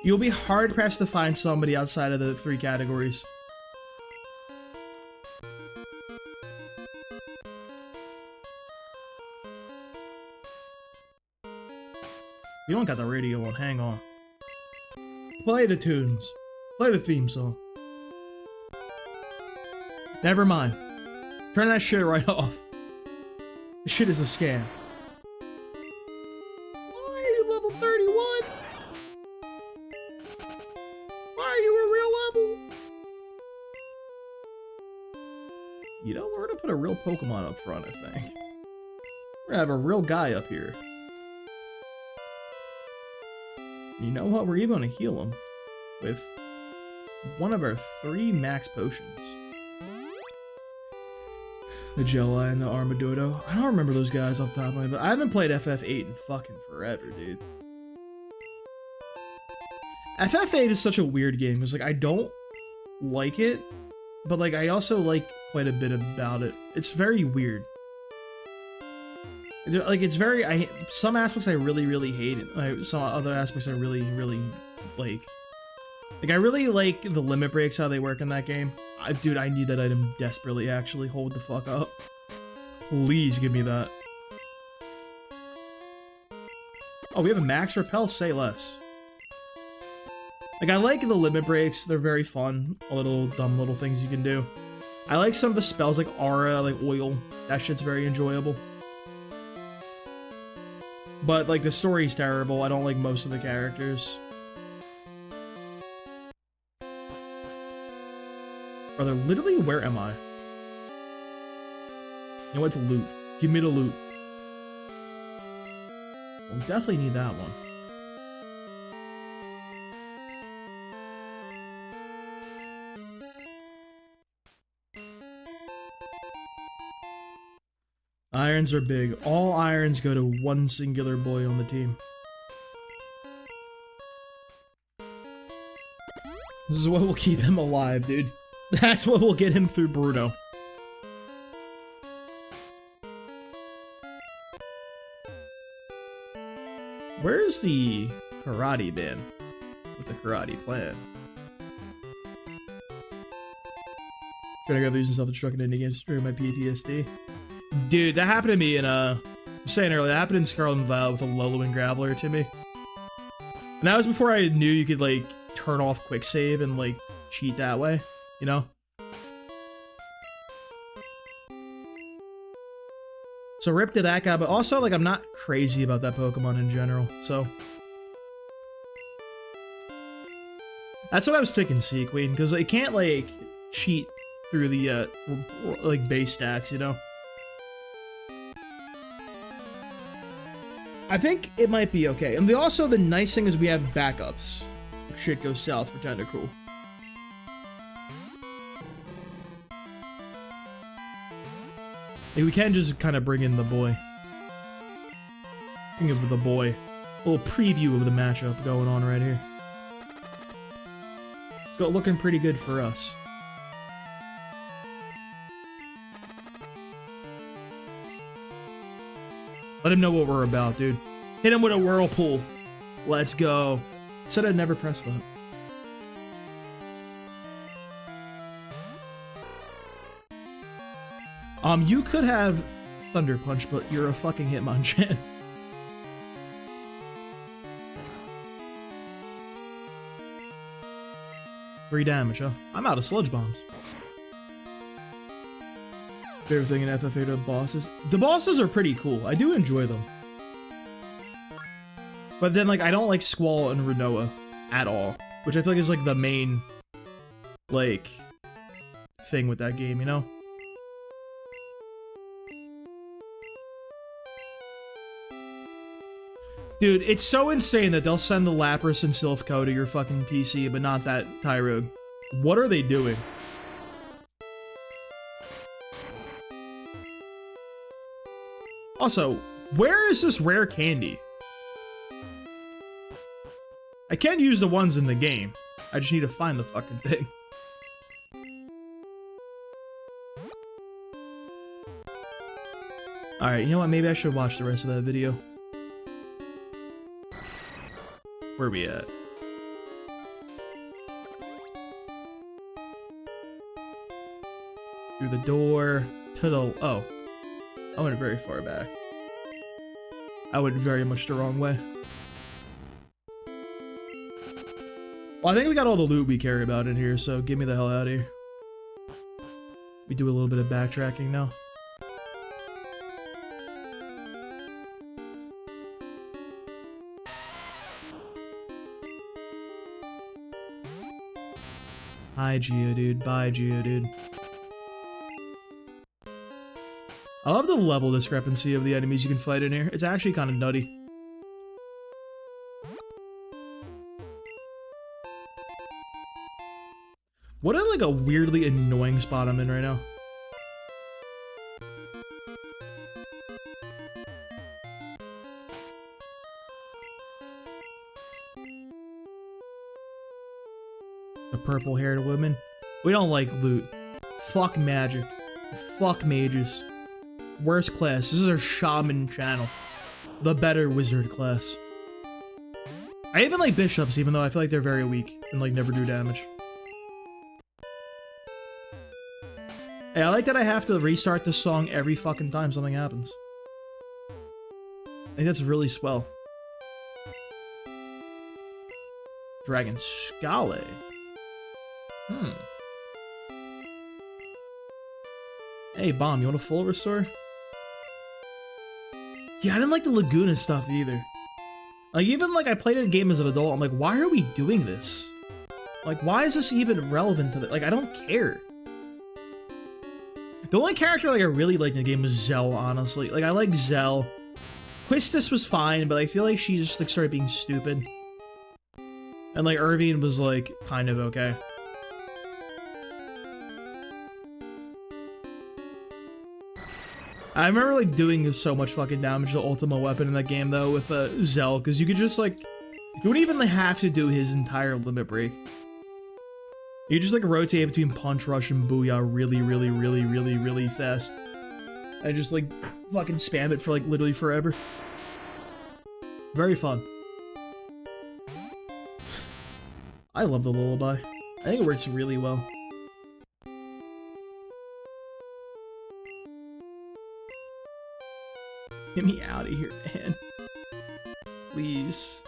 Speaker 1: You'll be hard pressed to find somebody outside of the three categories. You don't got the radio on, hang on. Play the tunes. Play the theme song. Never mind. Turn that shit right off. This shit is a scam. Why are you level 31? Why are you a real level? You know, we're gonna put a real Pokemon up front, I think. We're gonna have a real guy up here. You know what? We're even gonna heal him with one of our 3 max potions. The Jelly and the Armadodo. I don't remember those guys off the top of my head, but I haven't played FF8 in fucking forever, dude. FF8 is such a weird game, because like I don't like it, but like I also like quite a bit about it. It's very weird. Like it's very, some aspects I really, really hate it. Some other aspects I really, really like. Like I really like the limit breaks, how they work in that game. Dude, I need that item desperately, actually. Hold the fuck up. Please give me that. Oh, we have a max repel? Say less. Like, I like the limit breaks. They're very fun. Little, dumb little things you can do. I like some of the spells, like Aura, like Oil. That shit's very enjoyable. But, like, the story's terrible. I don't like most of the characters. Brother, literally, where am I? You know what's loot? Give me the loot. We'll definitely need that one. Irons are big. All irons go to one singular boy on the team. This is what will keep him alive, dude. That's what will get him through Bruno. Where's the karate band with the karate plan? Trying to grab using self-destruct in indie games to trigger my PTSD. Dude, that happened to me in, I was saying earlier, that happened in Scarlet and Violet with a Loloing Graveler to me. And that was before I knew you could, like, turn off quick save and, like, cheat that way, you know? So rip to that guy, but also, like, I'm not crazy about that Pokemon in general, so. That's what I was thinking, Sequeen, because it can't, like, cheat through the, like, base stats, you know? I think it might be okay. And also, the nice thing is we have backups. If shit goes south for Tentacool. Like, we can just kind of bring in the boy. Think of the boy. A little preview of the matchup going on right here. It's looking pretty good for us. Let him know what we're about, dude. Hit him with a whirlpool. Let's go. Said I'd never press that. You could have Thunder Punch, but you're a fucking Hitmonchan. 3 damage, huh? I'm out of Sludge Bombs. Favorite thing in FFA to bosses? The bosses are pretty cool. I do enjoy them. But then, like, I don't like Squall and Renoa at all. Which I feel like is, like, the main, like, thing with that game, you know? Dude, it's so insane that they'll send the Lapras and Silphco to your fucking PC, but not that Tyrogue. What are they doing? Also, where is this rare candy? I can use the ones in the game. I just need to find the fucking thing. Alright, you know what? Maybe I should watch the rest of that video. Where are we at? Through the door to the... Oh. I went very far back. I went very much the wrong way. Well, I think we got all the loot we care about in here, so get me the hell out of here. We do a little bit of backtracking now. Hi, Geodude. Bye, Geodude. I love the level discrepancy of the enemies you can fight in here. It's actually kind of nutty. What a, like, a weirdly annoying spot I'm in right now. The purple-haired woman. We don't like loot. Fuck magic. Fuck mages. Worst class. This is our shaman channel. The better wizard class. I even like bishops, even though I feel like they're very weak and like never do damage. Hey, I like that I have to restart this song every fucking time something happens. I think that's really swell. Dragon Scale. Hey, Bomb, you want a full restore? Yeah, I didn't like the Laguna stuff either. Like, even, like, I played a game as an adult, I'm like, why are we doing this? Like, why is this even relevant to the- like, I don't care. The only character, like, I really liked in the game was Zell, honestly. Like, I like Zell. Quistis was fine, but I feel like she just, like, started being stupid. And, like, Irvine was, like, kind of okay. I remember, like, doing so much fucking damage to the Ultima weapon in that game, though, with Zell, because you could just, like, you wouldn't even have to do his entire limit break. You just, like, rotate between Punch, Rush, and Booyah really fast. And just, like, fucking spam it for, like, literally forever. Very fun. I love the lullaby. I think it works really well. Get me out of here, man. Please.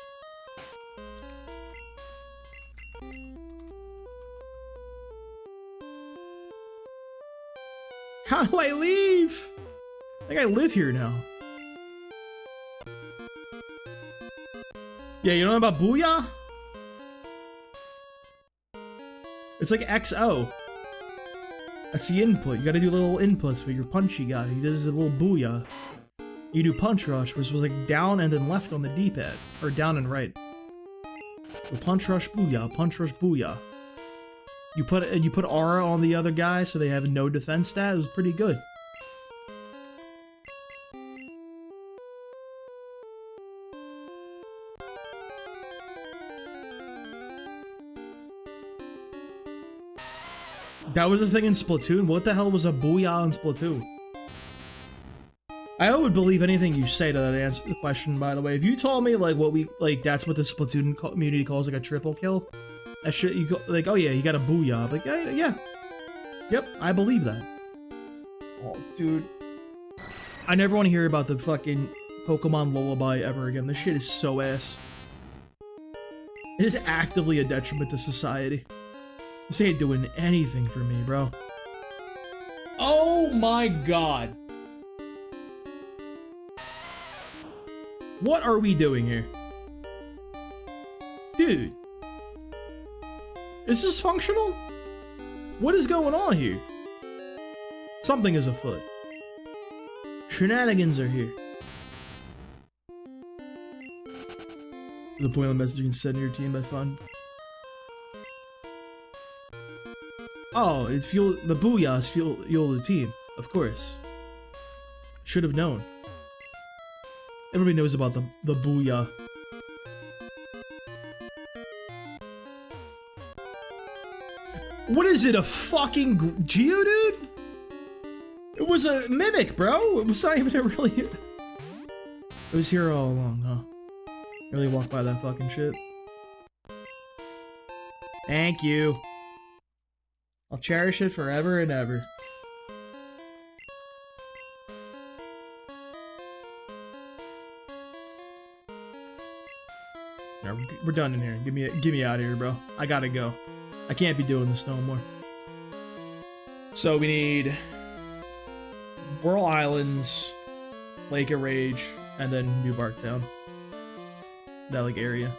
Speaker 1: How do I leave? think I live here now. Yeah, you know about Booyah? It's like XO. That's the input. You gotta do little inputs with your punchy guy. He does a little Booyah. You do Punch Rush, which was like down and then left on the D-pad. Or down and right. So Punch Rush Booyah, Punch Rush Booyah. You put aura on the other guy so they have no defense stat. It was pretty good. That was the thing in Splatoon? What the hell was a Booyah in Splatoon? I would believe anything you say to that answer the question, by the way. If you told me, like, that's what the Splatoon community calls, like, a triple kill, that shit, you go, like, oh yeah, you got a Booyah. Like, yeah. Yep, I believe that. Oh, dude. I never want to hear about the fucking Pokemon lullaby ever again. This shit is so ass. It is actively a detriment to society. This ain't doing anything for me, bro. Oh my god. What are we doing here? Dude. Is this functional? What is going on here? Something is afoot. Shenanigans are here. The point of the message you can send to your team by fun. Oh, it's fuel. The Booyahs fuel the team, of course. Should have known. Everybody knows about the Booyah. What is it? A fucking Geodude? It was a mimic, bro. It was not even a really. It was here all along, huh? Really walked by that fucking shit. Thank you. I'll cherish it forever and ever. No, we're done in here. Get me out of here, bro. I gotta go. I can't be doing this no more. So we need Whirl Islands, Lake of Rage, and then New Barktown. That like area.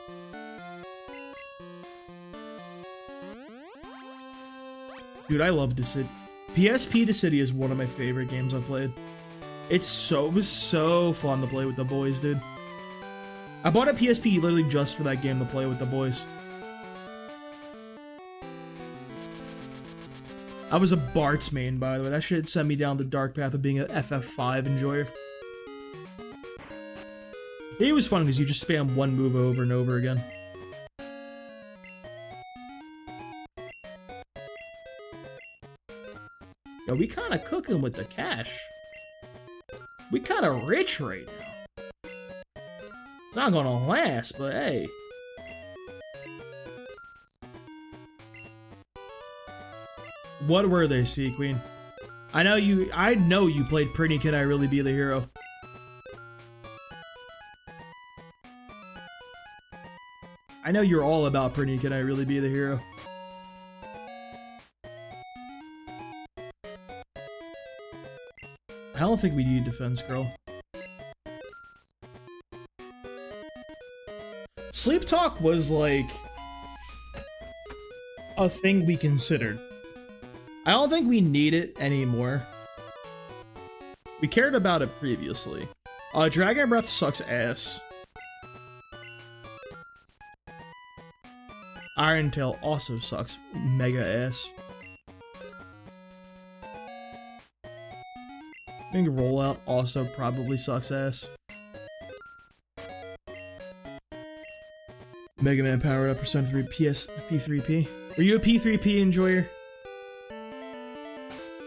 Speaker 1: Dude, I love Decid. PSP Decidi is one of my favorite games I've played. It was so fun to play with the boys, dude. I bought a PSP literally just for that game to play with the boys. I was a Bart's main, by the way. That shit sent me down the dark path of being an FF5 enjoyer. It was fun because you just spam one move over and over again. Yo, we kind of cooking with the cash. We kind of rich right now. It's not gonna last, but hey. What were they, Sea Queen? I know you played Pretty Can I Really Be the Hero? I know you're all about Pretty Can I Really Be the Hero? I don't think we need defense, girl. Sleep Talk was like a thing we considered. I don't think we need it anymore. We cared about it previously. Dragon Breath sucks ass. Iron Tail also sucks mega ass. I think Rollout also probably sucks ass. Mega Man powered up Persona 3 P3P. Were you a P3P enjoyer?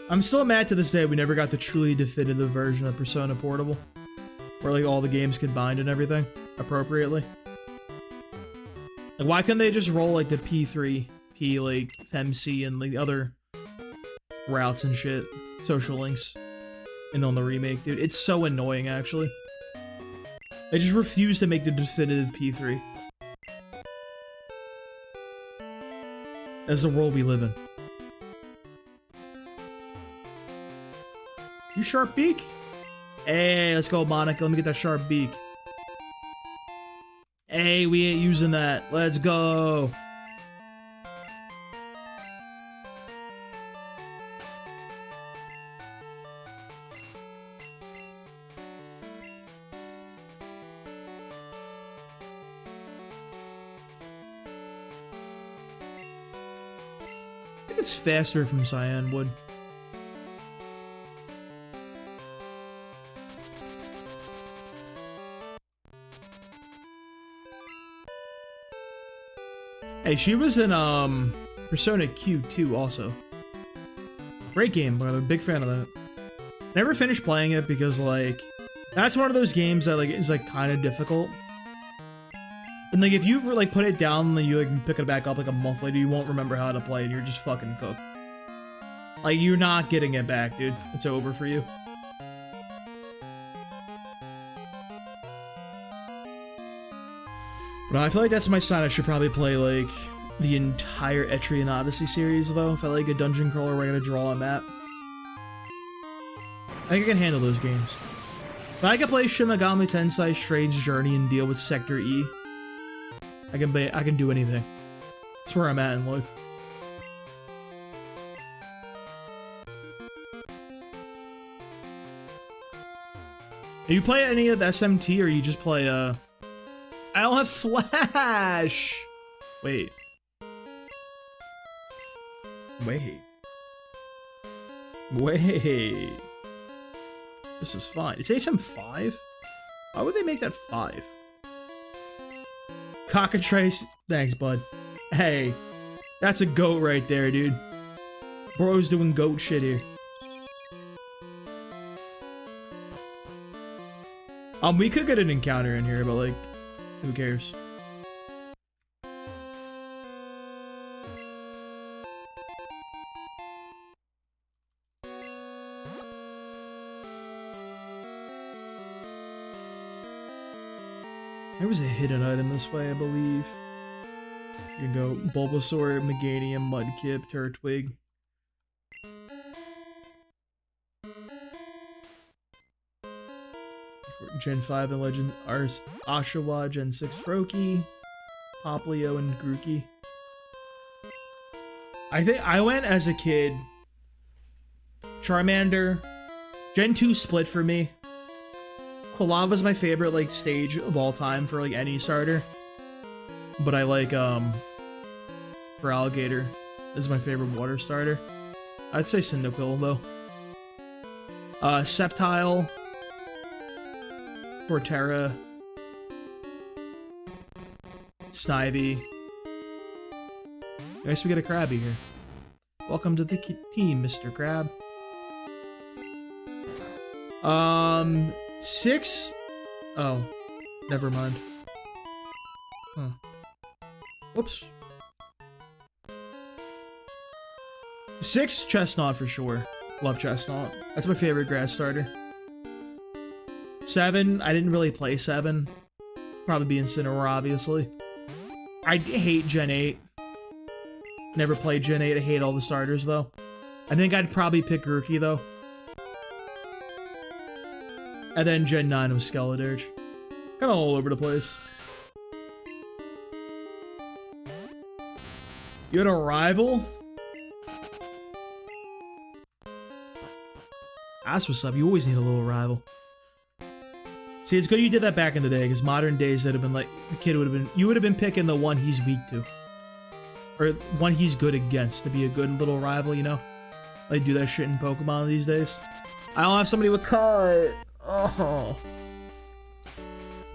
Speaker 1: I'm still mad to this day we never got the truly definitive version of Persona Portable. Where like all the games combined and everything appropriately. Like why couldn't they just roll like the P3P like FemC and like the other routes and shit, social links, and on the remake, dude? It's so annoying actually. They just refuse to make the definitive P3. That's the world we live in. You Sharp Beak? Hey, let's go, Monica. Let me get that sharp beak. Hey, we ain't using that. Let's go. I think it's faster from cyan wood. Hey, she was in Persona Q2 also. Great game, I'm a big fan of that. Never finished playing it because like that's one of those games that like is like kind of difficult. And like if you like put it down and you like pick it back up like a month later, you won't remember how to play and you're just fucking cooked. Like you're not getting it back, dude. It's over for you. But I feel like that's my sign. I should probably play like the entire Etrian Odyssey series though. If I like a dungeon crawler where I gotta draw a map. I think I can handle those games. But I can play Shin Megami Tensei Strange Journey and deal with Sector E. I can do anything. That's where I'm at in life. Do you play any of SMT or you just play I don't have Flash! Wait. This is fine. It's HM5? Why would they make that 5? Cockatrice. Thanks, bud. Hey. That's a goat right there, dude. Bro's doing goat shit here. We could get an encounter in here, but like, who cares? There was a hidden item this way, I believe. You can go Bulbasaur, Meganium, Mudkip, Turtwig. Gen 5 and Legend Ars Oshawa, Gen 6 Froakie, Poplio, and Grookey. I think I went as a kid. Charmander. Gen 2 split for me. Quilava's my favorite like stage of all time for like any starter. But I like for Alligator. This is my favorite water starter. I'd say Cyndaquil though. Sceptile. Torterra, Snivy. Nice we get a Krabby here. Welcome to the team, Mr. Crab. 6? Oh, never mind. Huh. Whoops. 6 Chestnut for sure. Love Chestnut. That's my favorite grass starter. 7, I didn't really play 7. Probably be Incineroar, obviously. I hate Gen 8. Never played Gen 8. I hate all the starters, though. I think I'd probably pick Grookey, though. And then Gen 9 was Skeledirge. Kind of all over the place. You had a rival? That's what's up. You always need a little rival. See, it's good you did that back in the day, because modern days that have been like, the kid would have been, you would have been picking the one he's weak to. Or one he's good against, to be a good little rival, you know? They do that shit in Pokemon these days. I don't have somebody with cut. Oh.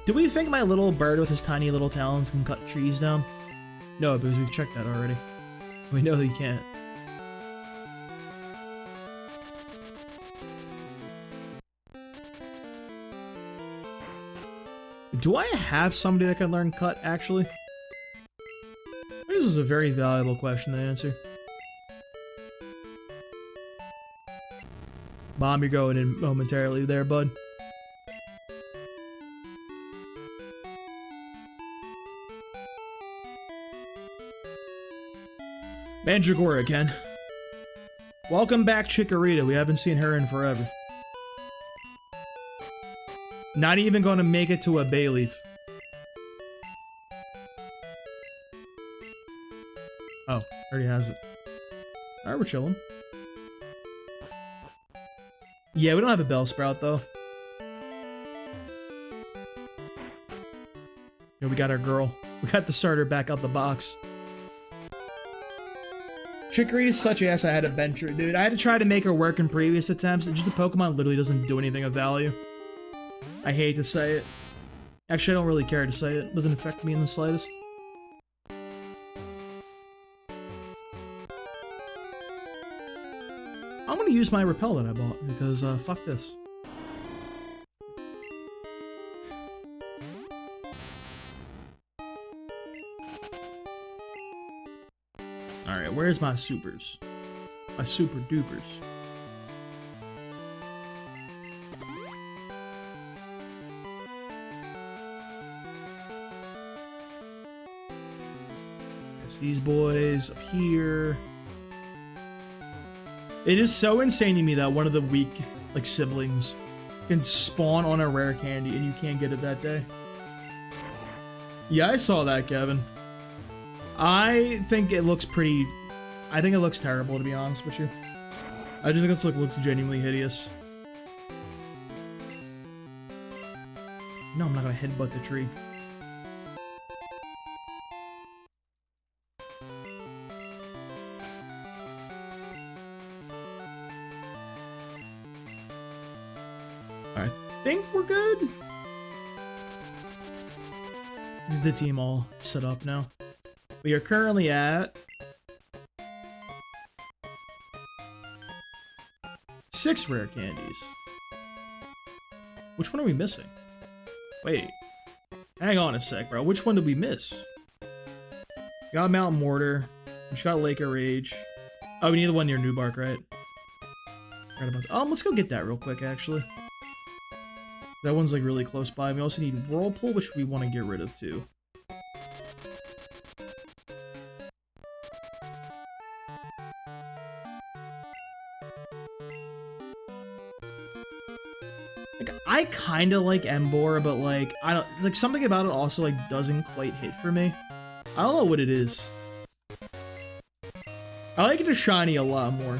Speaker 1: Do we think my little bird with his tiny little talons can cut trees down? No, because we've checked that already. We know that he can't. Do I have somebody that can learn cut, actually? This is a very valuable question to answer. Bomb, you're going in momentarily there, bud. Mandragora, Ken. Welcome back, Chikorita. We haven't seen her in forever. Not even going to make it to a Bayleaf. Oh, already has it. Alright, we're chilling. Yeah, we don't have a Bellsprout, though. Yeah, we got our girl. We got the starter back out the box. Chikorita is such ass I had to venture, dude. I had to try to make her work in previous attempts, and just the Pokemon literally doesn't do anything of value. I hate to say it. Actually, I don't really care to say it. It doesn't affect me in the slightest. I'm gonna use my repel that I bought, because, fuck this. Alright, where's my supers? My super dupers. Yes, these boys up here. It is so insane to me that one of the weak, like, siblings can spawn on a rare candy and you can't get it that day. Yeah, I saw that, Kevin. I think it looks pretty... I think it looks terrible, to be honest with you. I just think it looks genuinely hideous. No, I'm not gonna headbutt the tree. I think we're good. Is the team all set up now? We are currently at 6 rare candies. Which one are we missing? Wait. Hang on a sec, bro. Which one did we miss? We got Mountain Mortar. We got Lake of Rage. Oh, we need the one near Newbark, right? Let's go get that real quick, actually. That one's, like, really close by. We also need Whirlpool, which we want to get rid of, too. I kind of like Emboar, but like I don't like something about it also like doesn't quite hit for me. I don't know what it is. I like it to shiny a lot more.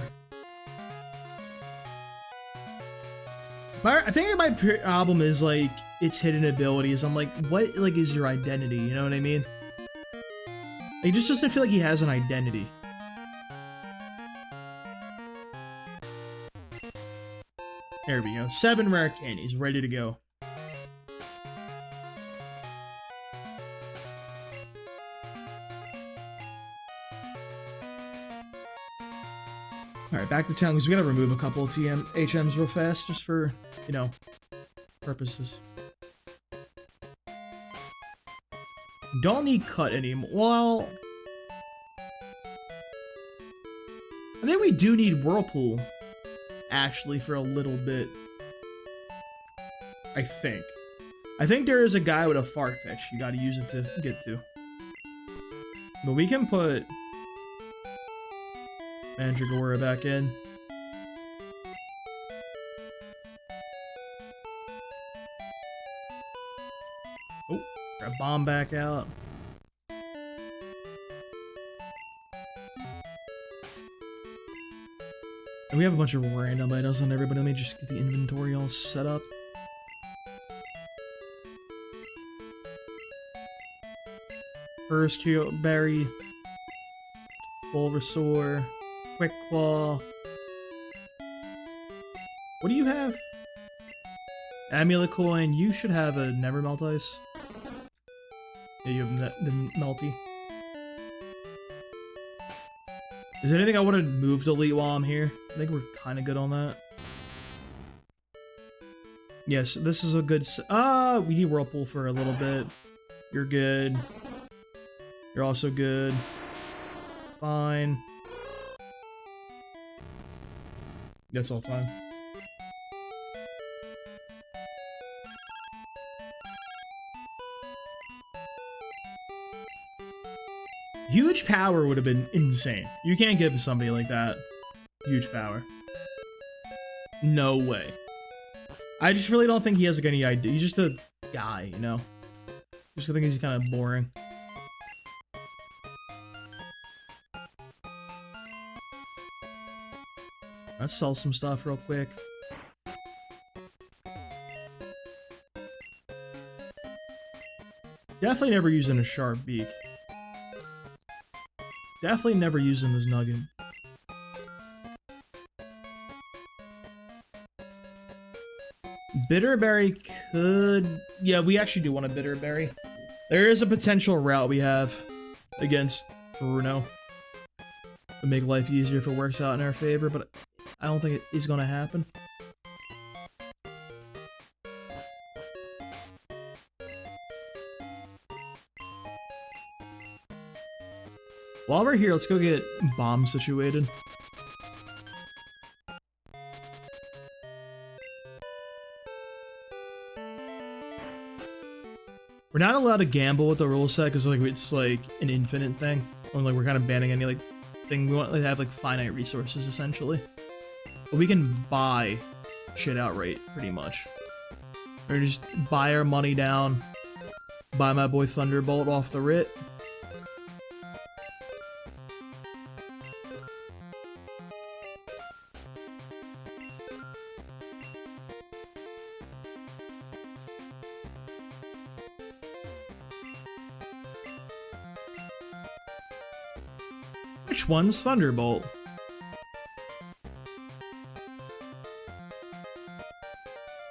Speaker 1: I think my problem is like its hidden abilities. I'm like, what like is your identity? You know what I mean? Like, it just doesn't feel like he has an identity. There we go. 7 rare candies, ready to go. Alright, back to town, because we gotta remove a couple of HMs real fast, just for, you know, purposes. Don't need cut anymore. Well... I think we do need Whirlpool. Actually, for a little bit. I think there is a guy with a Farfetch. You gotta use it to get to. But we can put Mandragora back in. Oh, grab Bomb back out. And we have a bunch of random items on everybody. Let me just get the inventory all set up. First Berry, Bulbasaur, Quick Claw. What do you have? Amulet Coin. You should have a Never Melt Ice. Yeah, you have the Melty. Is there anything I want to move to Elite while I'm here? I think we're kind of good on that. Yes, this is a good... we need Whirlpool for a little bit. You're good. You're also good. Fine. That's all fine. Huge power would have been insane. You can't give somebody like that huge power. No way. I just really don't think he has like any idea. He's just a guy, you know? Just think he's kind of boring. Let's sell some stuff real quick. Definitely never using a sharp beak. Definitely never using this nugget. Bitterberry could... Yeah, we actually do want a Bitterberry. There is a potential route we have against Bruno to make life easier if it works out in our favor, but I don't think it is going to happen. While we're here, let's go get bomb situated. We're not allowed to gamble with the rule set because like it's like an infinite thing. Or like we're kind of banning any like thing. We want to have like finite resources essentially. But we can buy shit outright pretty much. Or just buy our money down. Buy my boy Thunderbolt off the rip. Which one's Thunderbolt?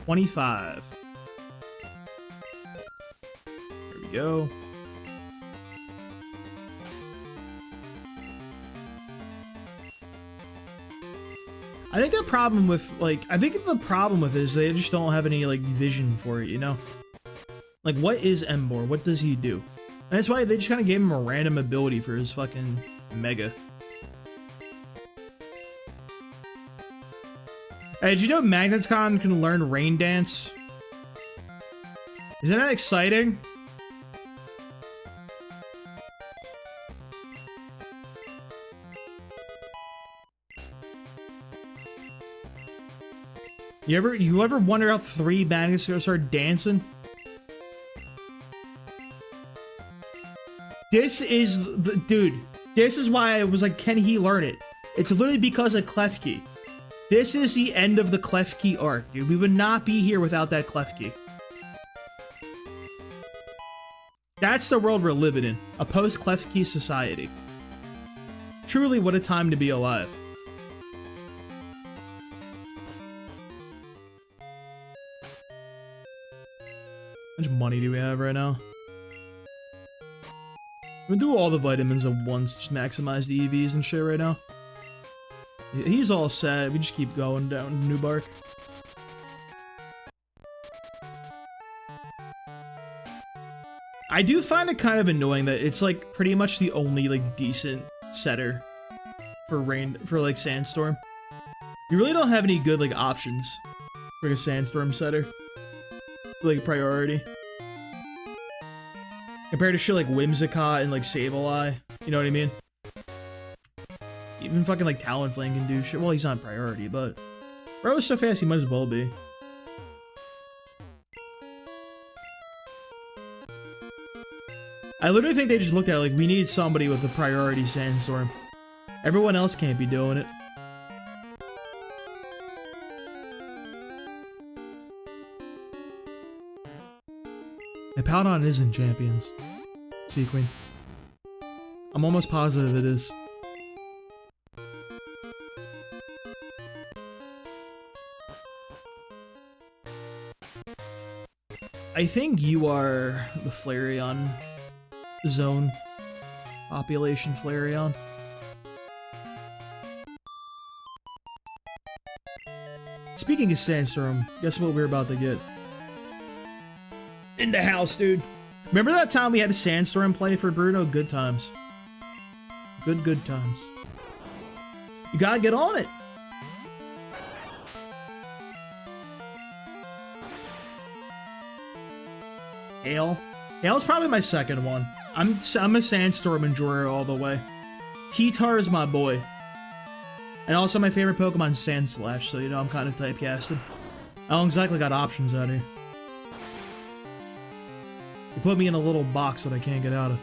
Speaker 1: $25. There we go. I think the problem with, like, it is they just don't have any, like, vision for it, you know? Like, what is Embor? What does he do? And that's why they just kind of gave him a random ability for his fucking Mega. Hey, did you know Magnetcon can learn Rain Dance? Isn't that exciting? You ever wonder how 3 magnets are gonna start dancing? This is the dude. This is why I was like, can he learn it? It's literally because of Klefki. This is the end of the Klefki arc, dude. We would not be here without that Klefki. That's the world we're living in. A post-Klefki society. Truly, what a time to be alive. How much money do we have right now? I'm gonna do all the vitamins at once, just maximize the EVs and shit right now. He's all set, we just keep going down New Bark. I do find it kind of annoying that it's like pretty much the only like decent setter for like Sandstorm. You really don't have any good like options for like a Sandstorm setter. Like priority. Compared to shit like Whimsicott and like Sableye, you know what I mean? Even fucking like Talonflame can do shit. Well, he's not priority, but bro is so fast he might as well be. I literally think they just looked at it like, we need somebody with a priority Sandstorm. Everyone else can't be doing it. Hippowdon isn't Champions. Sequin. I'm almost positive it is. I think you are the Flareon zone. Population Flareon. Speaking of Sandstorm, guess what we're about to get? In the house, dude. Remember that time we had a Sandstorm play for Bruno? Good times. Good times. You gotta get on it. Hail. Hail's probably my second one. I'm a Sandstorm enjoyer all the way. T-Tar is my boy. And also my favorite Pokemon, Sandslash, so you know I'm kind of typecasted. I don't exactly got options out here. You put me in a little box that I can't get out of.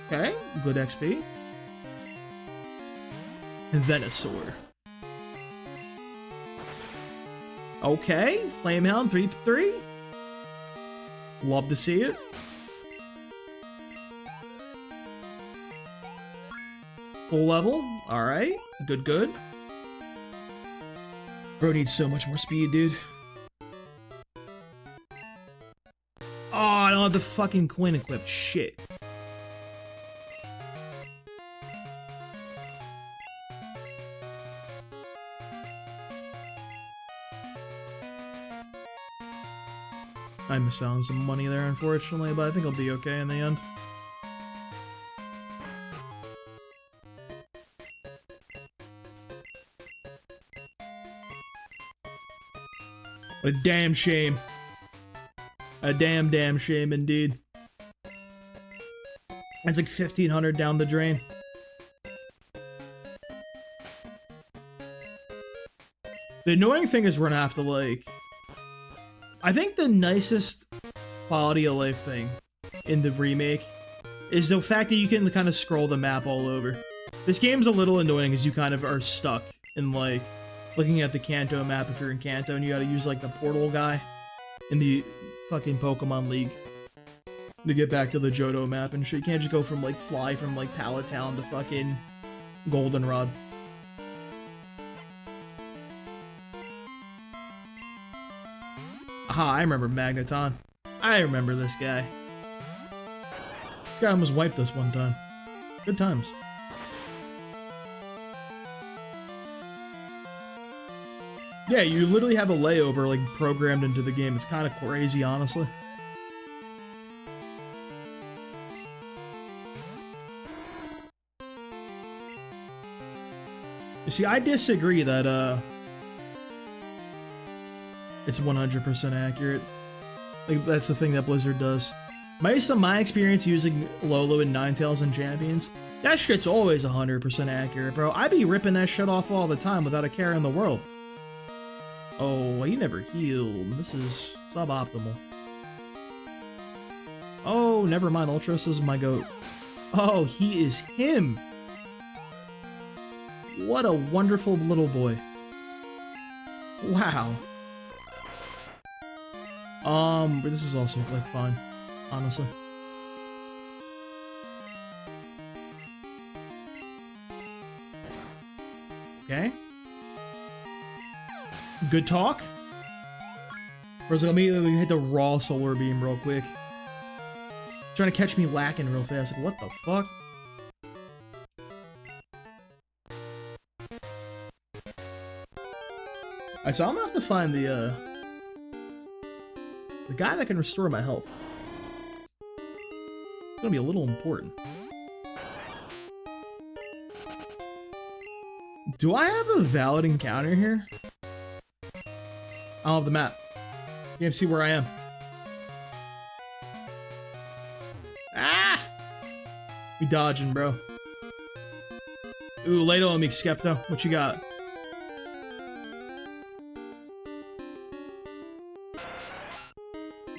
Speaker 1: Okay, good XP. Venusaur. Okay, Flamehound 3 for 3. Love to see it. Full level. Alright. Good, good. Bro needs so much more speed, dude. Oh, I don't have the fucking coin equipped. Shit. I missed out on some money there, unfortunately, but I think I'll be okay in the end. What a damn shame. A damn shame indeed. That's like 1,500 down the drain. The annoying thing is we're gonna have to, like... I think the nicest quality of life thing in the remake is the fact that you can kind of scroll the map all over. This game's a little annoying as you kind of are stuck in, like, looking at the Kanto map if you're in Kanto and you gotta use, like, the portal guy in the fucking Pokemon League to get back to the Johto map and shit. You can't just go from, like, fly from, like, Pallet Town to fucking Goldenrod. Aha, I remember Magneton. I remember this guy. This guy almost wiped us one time. Good times. Yeah, you literally have a layover, like, programmed into the game. It's kind of crazy, honestly. You see, I disagree that, it's 100% accurate. Like, that's the thing that Blizzard does. Based on my experience using Lolo and Ninetales and Champions, that shit's always 100% accurate, bro. I be ripping that shit off all the time without a care in the world. Oh, he never healed. This is suboptimal. Oh, never mind. Ultros is my goat. Oh, he is him. What a wonderful little boy. Wow. But this is also, like, fine, honestly. Okay. Good talk. Or is it immediately hit the raw solar beam real quick? Trying to catch me lacking real fast. Like, what the fuck? Alright, so I'm gonna have to find the guy that can restore my health. It's gonna be a little important. Do I have a valid encounter here? I don't have the map. You can't see where I am. Ah! We dodging, bro. Ooh, Lato and me, Skepto. What you got?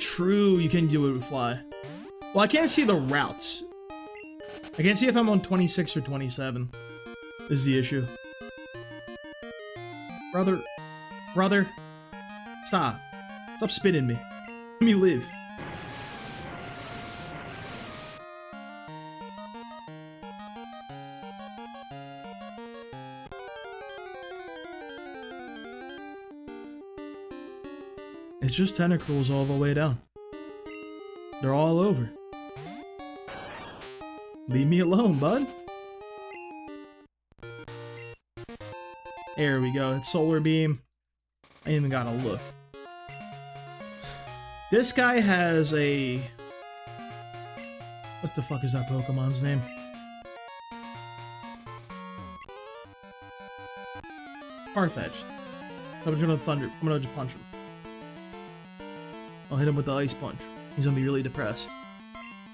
Speaker 1: True, you can do it with fly. Well, I can't see the routes. I can't see if I'm on 26 or 27. Is the issue. Brother. Brother. Stop. Stop spitting me. Let me live. It's just tentacles all the way down. They're all over. Leave me alone, bud. There we go. It's solar beam. I ain't even gotta look. This guy has a... What the fuck is that Pokemon's name? Farfetch'd. I'm gonna thunder. I'm gonna just punch him. I'll hit him with the ice punch. He's gonna be really depressed.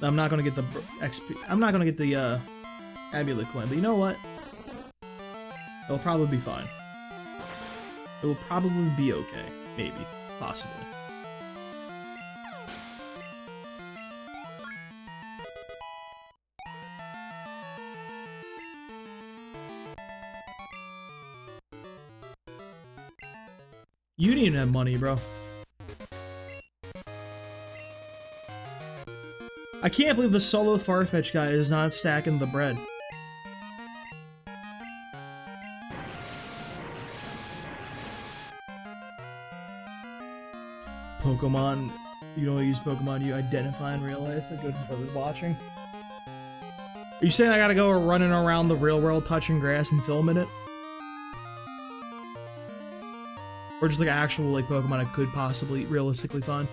Speaker 1: I'm not gonna get the XP. I'm not gonna get the amulet coin. But you know what? It'll probably be fine. It will probably be okay. Maybe. Possibly. You didn't even have money, bro. I can't believe the solo Farfetch guy is not stacking the bread. Pokemon, you don't use Pokemon you identify in real life, a good brother watching. Are you saying I gotta go running around the real world touching grass and filming it? Or just like actual like Pokemon I could possibly realistically find?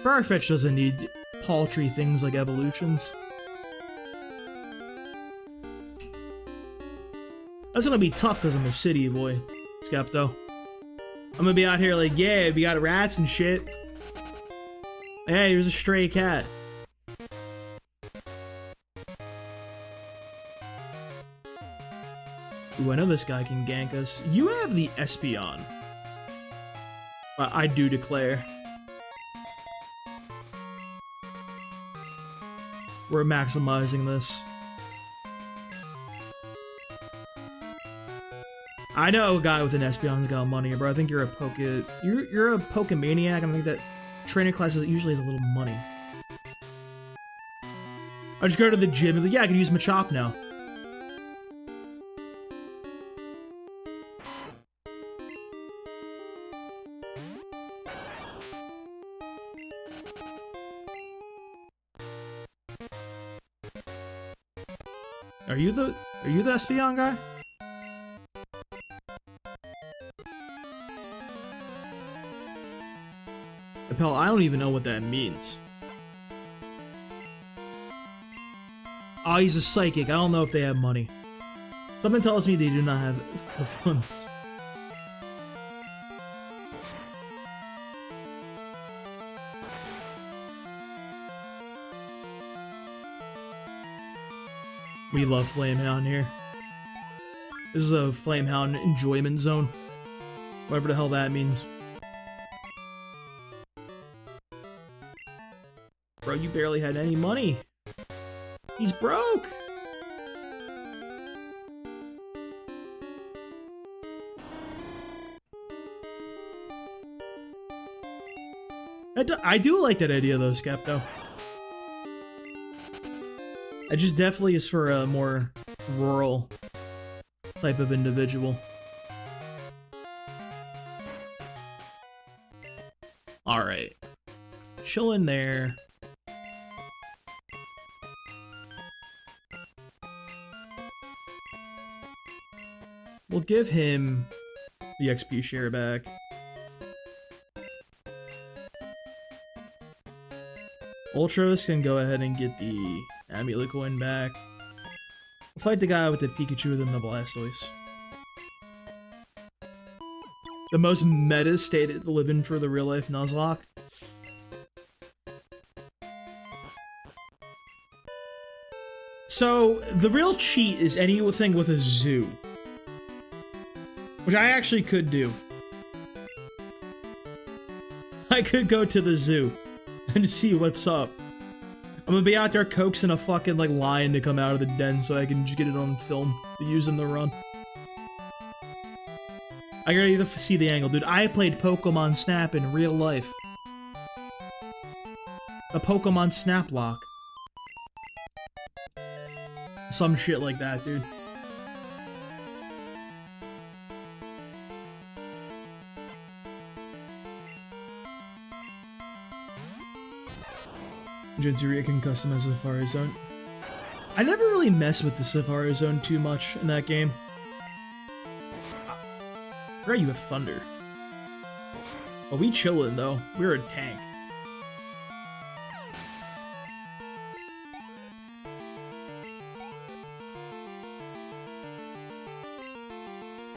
Speaker 1: Farfetch doesn't need paltry things like evolutions. That's gonna be tough because I'm a city boy, Skepto. I'm gonna be out here like, yeah, we got rats and shit. Hey, here's a stray cat. Ooh, I know this guy can gank us. You have the Espeon. I do declare. We're maximizing this. I know a guy with an Espeon's got money, bro. I think you're a you're a Pokemaniac, and I think that trainer class usually has a little money. I just go to the gym and be like, yeah, I can use Machop now. Are you the Espeon guy? Appel, I don't even know what that means. Oh, he's a psychic. I don't know if they have money. Something tells me they do not have the funds. We love Flamehound here. This is a Flamehound enjoyment zone. Whatever the hell that means. Bro, you barely had any money. He's broke. I do like that idea though, Skepto. It just definitely is for a more rural type of individual. Alright. Chill in there. We'll give him the XP share back. Ultros can go ahead and get the Amulet coin back. We'll fight the guy with the Pikachu and the Blastoise. The most meta state to live in for the real life Nuzlocke. So, the real cheat is anything with a zoo. Which I actually could do. I could go to the zoo and see what's up. I'm gonna be out there coaxing a fucking like lion to come out of the den so I can just get it on film to use in the run. I gotta see the angle, dude. I played Pokemon Snap in real life. A Pokemon Snap lock. Some shit like that, dude. Jinzuria can customize the Safari Zone. I never really messed with the Safari Zone too much in that game. Right, you have Thunder. Well, we chillin' though. We're a tank.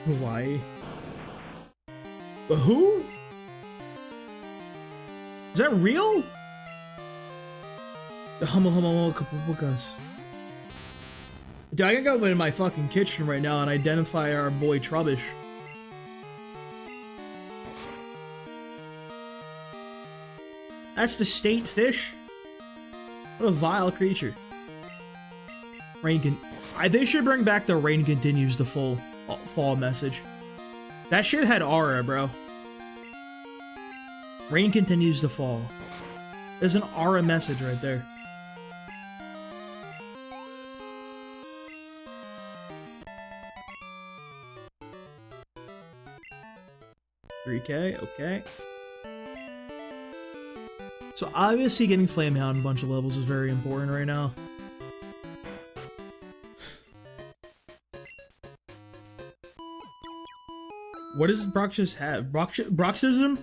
Speaker 1: Hawaii. But who? Is that real? The humble couple of guns. Dude, I can go in my fucking kitchen right now and identify our boy Trubbish. That's the state fish? What a vile creature. They should bring back the rain continues to fall message. That shit had aura, bro. Rain continues to fall. There's an aura message right there. $3K, okay. So obviously getting Flamehound in a bunch of levels is very important right now. What does Broxus have? Broxism?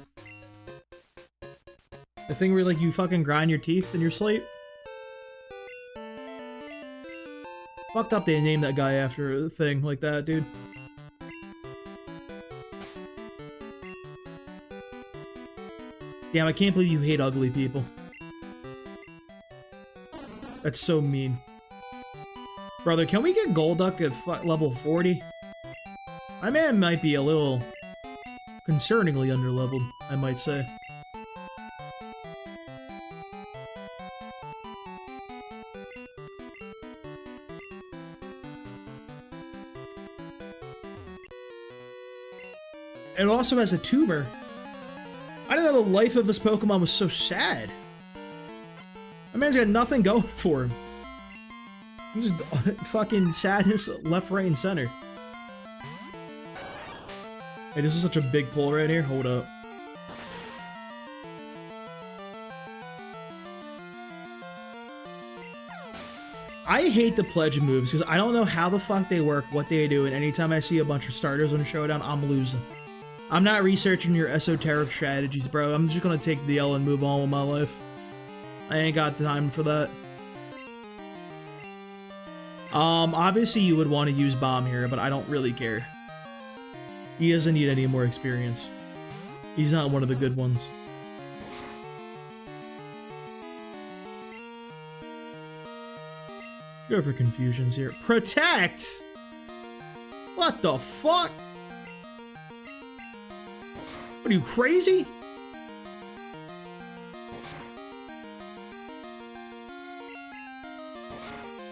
Speaker 1: The thing where like you fucking grind your teeth in your sleep? Fucked up they named that guy after a thing like that, dude. Damn, I can't believe you hate ugly people. That's so mean. Brother, can we get Golduck at level 40? My man might be a little concerningly underleveled, I might say. It also has a tumor. I didn't know the life of this Pokemon was so sad. My man's got nothing going for him. He's just fucking sadness left, right, and center. Hey, this is such a big pull right here. Hold up. I hate the pledge moves because I don't know how the fuck they work, what they do, and anytime I see a bunch of starters on Showdown, I'm losing. I'm not researching your esoteric strategies, bro. I'm just gonna take the L and move on with my life. I ain't got the time for that. Obviously you would want to use Bomb here, but I don't really care. He doesn't need any more experience. He's not one of the good ones. Go for confusions here. Protect! What the fuck? What are you, crazy?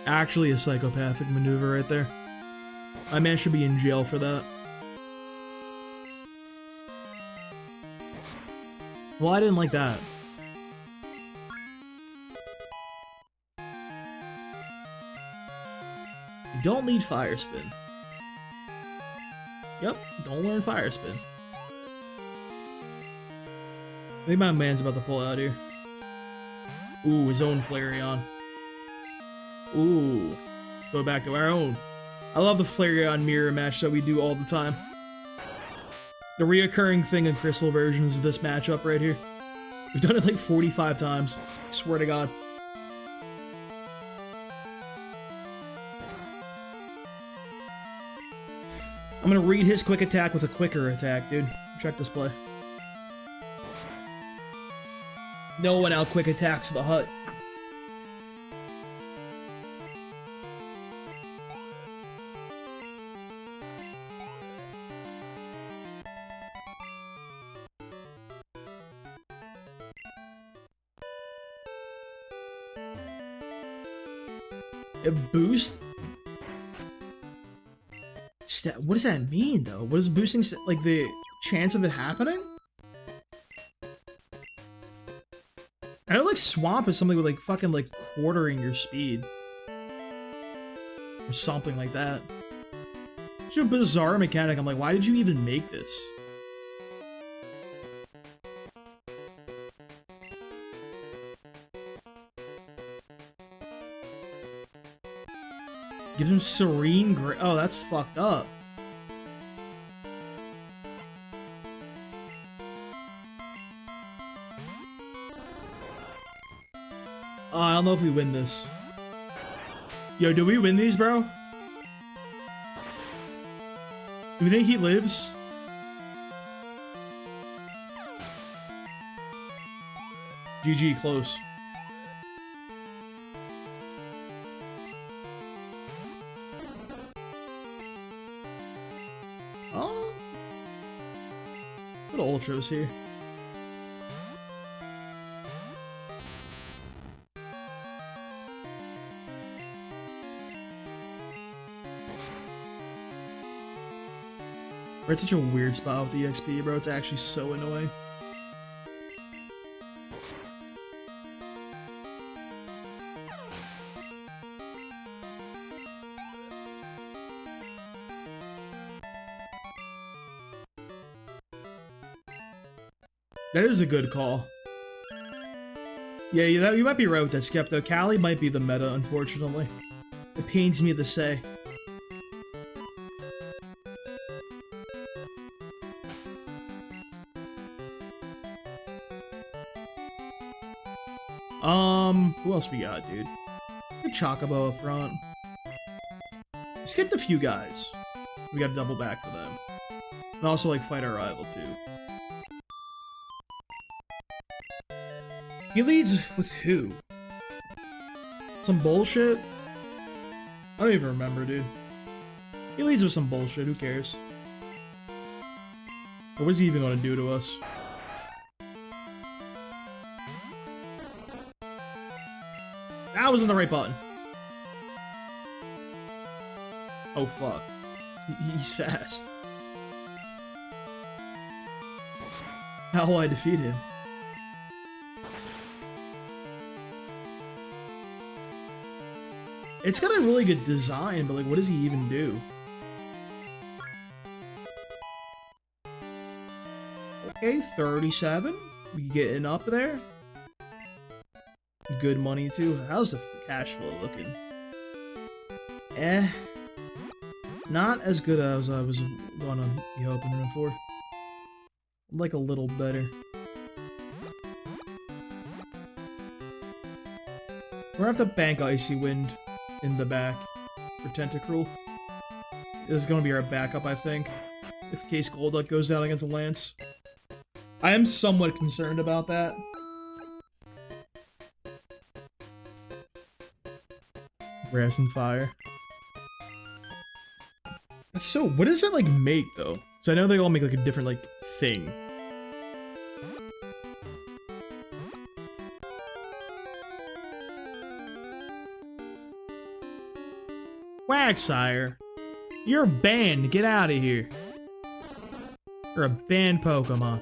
Speaker 1: Actually a psychopathic maneuver right there. My man should be in jail for that. Well, I didn't like that. You don't need Fire Spin. Yep, don't learn Fire Spin. I think my man's about to pull out here. Ooh, his own Flareon. Ooh, let's go back to our own. I love the Flareon mirror match that we do all the time. The reoccurring thing in Crystal versions of this matchup right here. We've done it like 45 times. I swear to God. I'm gonna read his quick attack with a quicker attack, dude. Check this play. No one out quick attacks the hut. It boosts? What does that mean, though? What is boosting, like, the chance of it happening? I know, like, Swamp is something with, like, fucking, like, quartering your speed. Or something like that. It's a bizarre mechanic. I'm like, why did you even make this? Gives him Serene Grace. Oh, that's fucked up. I don't know if we win this. Yo, do we win these, bro? Do we think he lives? GG, close. Ultros here. We're at such a weird spot with the EXP, bro. It's actually so annoying. That is a good call. Yeah, you might be right with that, Skepto. Callie might be the meta, unfortunately. It pains me to say. Who else we got, dude? Good Chocobo up front. Skipped a few guys. We gotta double back for them. And also, like, fight our rival, too. He leads with who? Some bullshit? I don't even remember, dude. He leads with some bullshit, who cares? Or what is he even gonna do to us? That wasn't the right button. Oh fuck. He's fast. How will I defeat him? It's got a really good design, but like, what does he even do? Okay, 37. We getting up there. Good money too. How's the cash flow looking? Not as good as I was gonna be hoping for. Like a little better. We're gonna have to bank Icy Wind in the back for Tentacruel. This is gonna be our backup, I think, if Case Golduck goes down against a Lance. I am somewhat concerned about that. Grass and Fire. That's so... What does it, like, make, though? So I know they all make, like, a different, like, thing. Quagsire, you're banned. Get out of here. You're a banned Pokemon.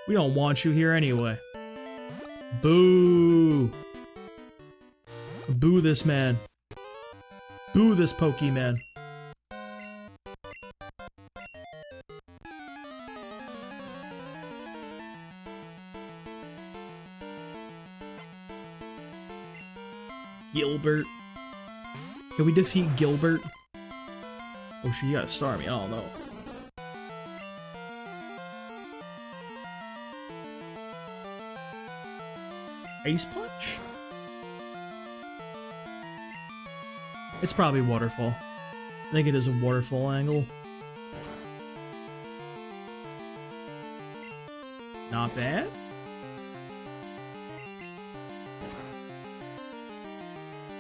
Speaker 1: We don't want you here anyway. Boo. Boo this man. Boo this Pokemon. Gilbert. Can we defeat Gilbert? Oh shit, you gotta star me. I don't know. Ice Punch? It's probably Waterfall. I think it is a Waterfall angle. Not bad.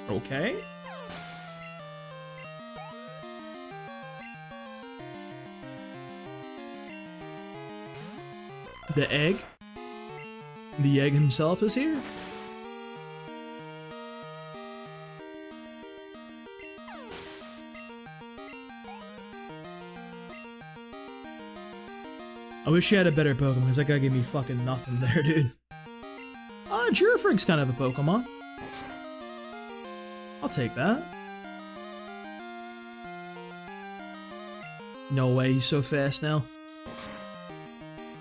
Speaker 1: Okay. The egg? The egg himself is here? I wish you had a better Pokemon, because that guy gave me fucking nothing there, dude. Girafrig's kind of a Pokemon. I'll take that. No way, he's so fast now.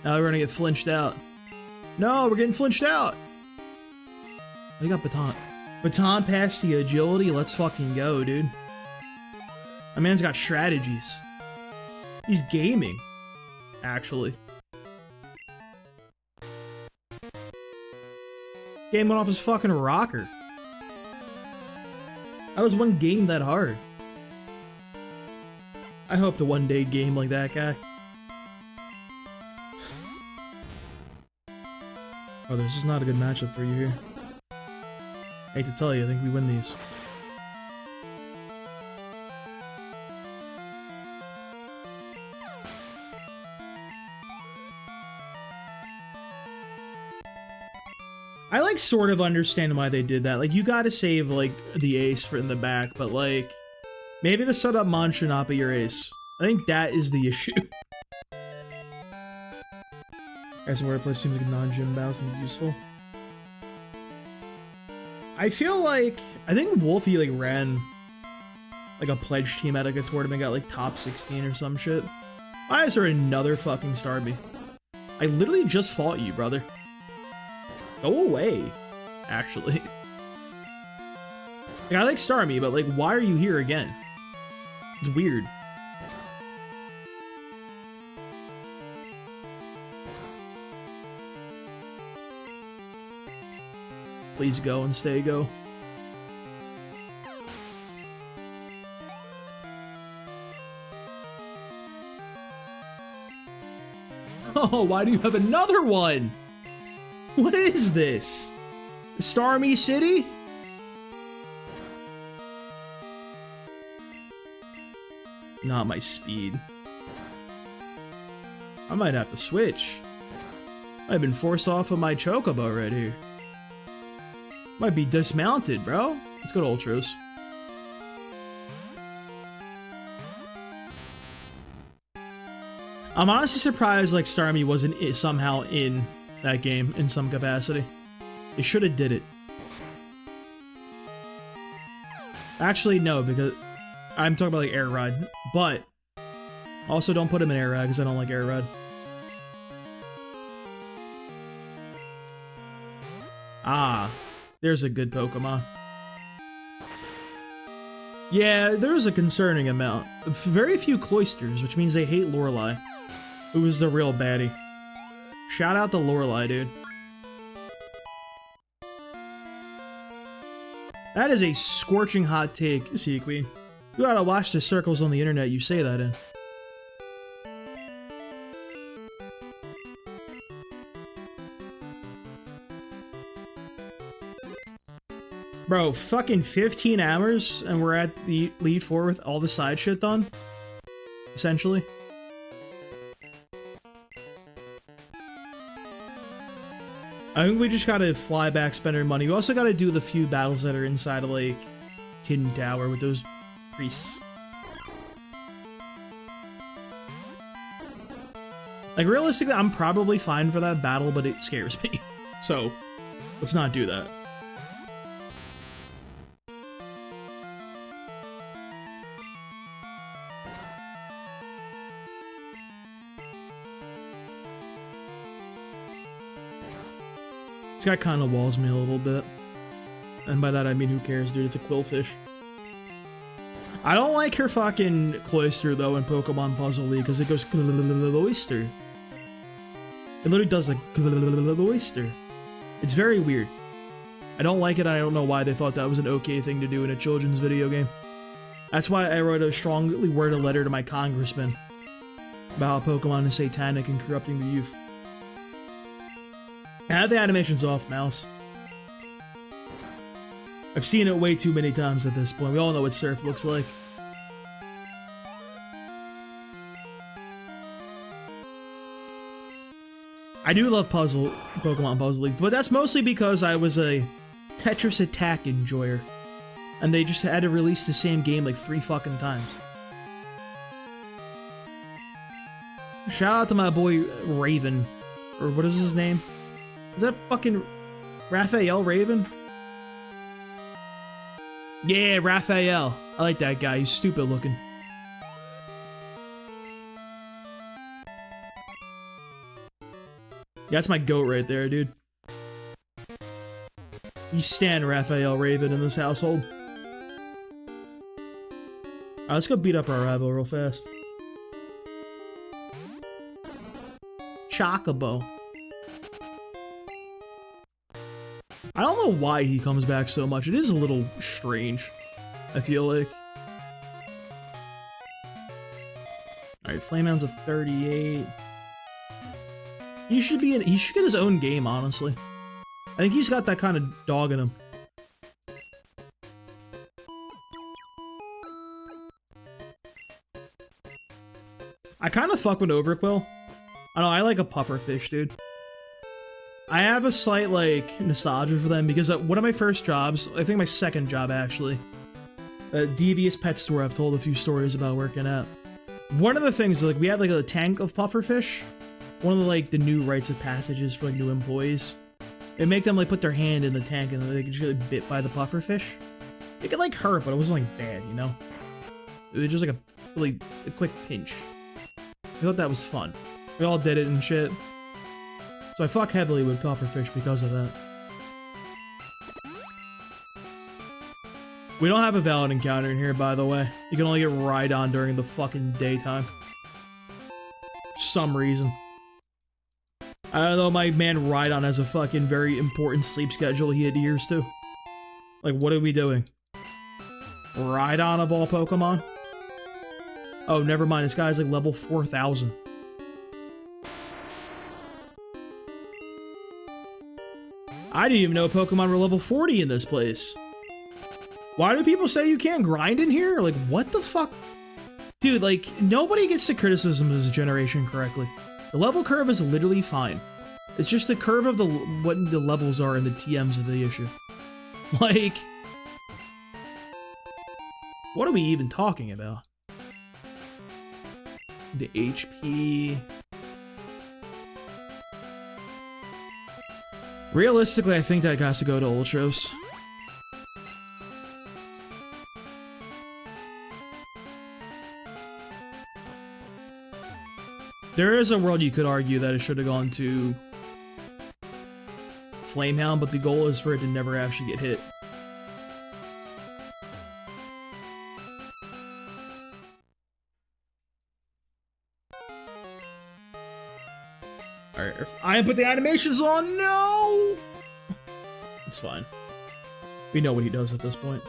Speaker 1: Now we're gonna get flinched out. No, we're getting flinched out! We got Baton. Baton past the agility, let's fucking go, dude. My man's got strategies. He's gaming. Actually. Game went off his fucking rocker. I was one game that hard. I hope to one day game like that guy. Oh, this is not a good matchup for you here. I hate to tell you, I think we win these. I like sort of understand why they did that. Like, you gotta save like the ace for in the back, but like maybe the setup mon should not be your ace. I think that is the issue. As a wordplay seems like a non-gym bounce and useful. I feel like I think Wolfie like ran like a pledge team at like a tournament, got like top 16 or some shit. Why is there another fucking Starmie? I literally just fought you, brother. Go away, actually. Like, I like Starmie, but like, why are you here again? It's weird. Please go and stay go. Oh, why do you have another one? What is this? Starmie City? Not my speed. I might have to switch. I've been forced off of my chocobo right here. Might be dismounted, bro. Let's go to Ultros. I'm honestly surprised like Starmie wasn't somehow in that game in some capacity. They should have did it. Actually, no, because I'm talking about like Air Ride, but also don't put him in Air Ride because I don't like Air Ride. Ah, there's a good Pokemon. Yeah, there's a concerning amount. Very few Cloisters, which means they hate Lorelei, who is the real baddie. Shout out to Lorelei, dude. That is a scorching hot take, Sea Queen. You gotta watch the circles on the internet you say that in. Bro, fucking 15 hours and we're at the Elite Four with all the side shit done? Essentially. I think we just gotta fly back, spend our money. We also gotta do the few battles that are inside of, like, Hidden Tower with those priests. Like, realistically, I'm probably fine for that battle, but it scares me. So, let's not do that. This guy kind of walls me a little bit. And by that I mean, who cares, dude? It's a Quillfish. I don't like her fucking Cloister, though, in Pokemon Puzzle League, because it goes Cloister. It literally does like Cloister. It's very weird. I don't like it, I don't know why they thought that was an okay thing to do in a children's video game. That's why I wrote a strongly worded letter to my congressman about how Pokemon is satanic and corrupting the youth. Have the animations off, mouse. I've seen it way too many times at this point. We all know what Surf looks like. I do love Pokemon Puzzle League, but that's mostly because I was a Tetris Attack enjoyer. And they just had to release the same game like 3 fucking times. Shout out to my boy Raven. Or what is his name? Is that fucking Raphael Raven? Yeah, Raphael. I like that guy. He's stupid looking. Yeah, that's my goat right there, dude. You stand Raphael Raven in this household. Alright, let's go beat up our rival real fast. Chocobo. I don't know why he comes back so much. It is a little strange, I feel like. Alright, Flamehound's a 38. He should get his own game, honestly. I think he's got that kind of dog in him. I kind of fuck with Overquill. I don't know, I like a pufferfish, dude. I have a slight, like, nostalgia for them because one of my first jobs, I think my second job actually, a devious pet store I've told a few stories about working at. One of the things, like, we had, like, a tank of pufferfish. One of the, like, the new rites of passages for, like, new employees. They make them, like, put their hand in the tank and they get really bit by the pufferfish. It could, like, hurt, but it wasn't, like, bad, you know? It was just, like, a quick pinch. I thought that was fun. We all did it and shit. So I fuck heavily with pufferfish because of that. We don't have a valid encounter in here, by the way. You can only get Rhydon during the fucking daytime. For some reason. I don't know, my man Rhydon has a fucking very important sleep schedule he adheres to. Like, what are we doing? Rhydon of all Pokemon? Oh, never mind, this guy's like level 4,000. I didn't even know Pokemon were level 40 in this place. Why do people say you can't grind in here? Like, what the fuck? Dude, like, nobody gets the criticism of this generation correctly. The level curve is literally fine. It's just the curve of what the levels are and the TMs of the issue. Like, what are we even talking about? The HP... Realistically, I think that has to go to Ultros. There is a world you could argue that it should have gone to Flamehound, but the goal is for it to never actually get hit. Alright, I put the animations on, no! It's fine. We know what he does at this point.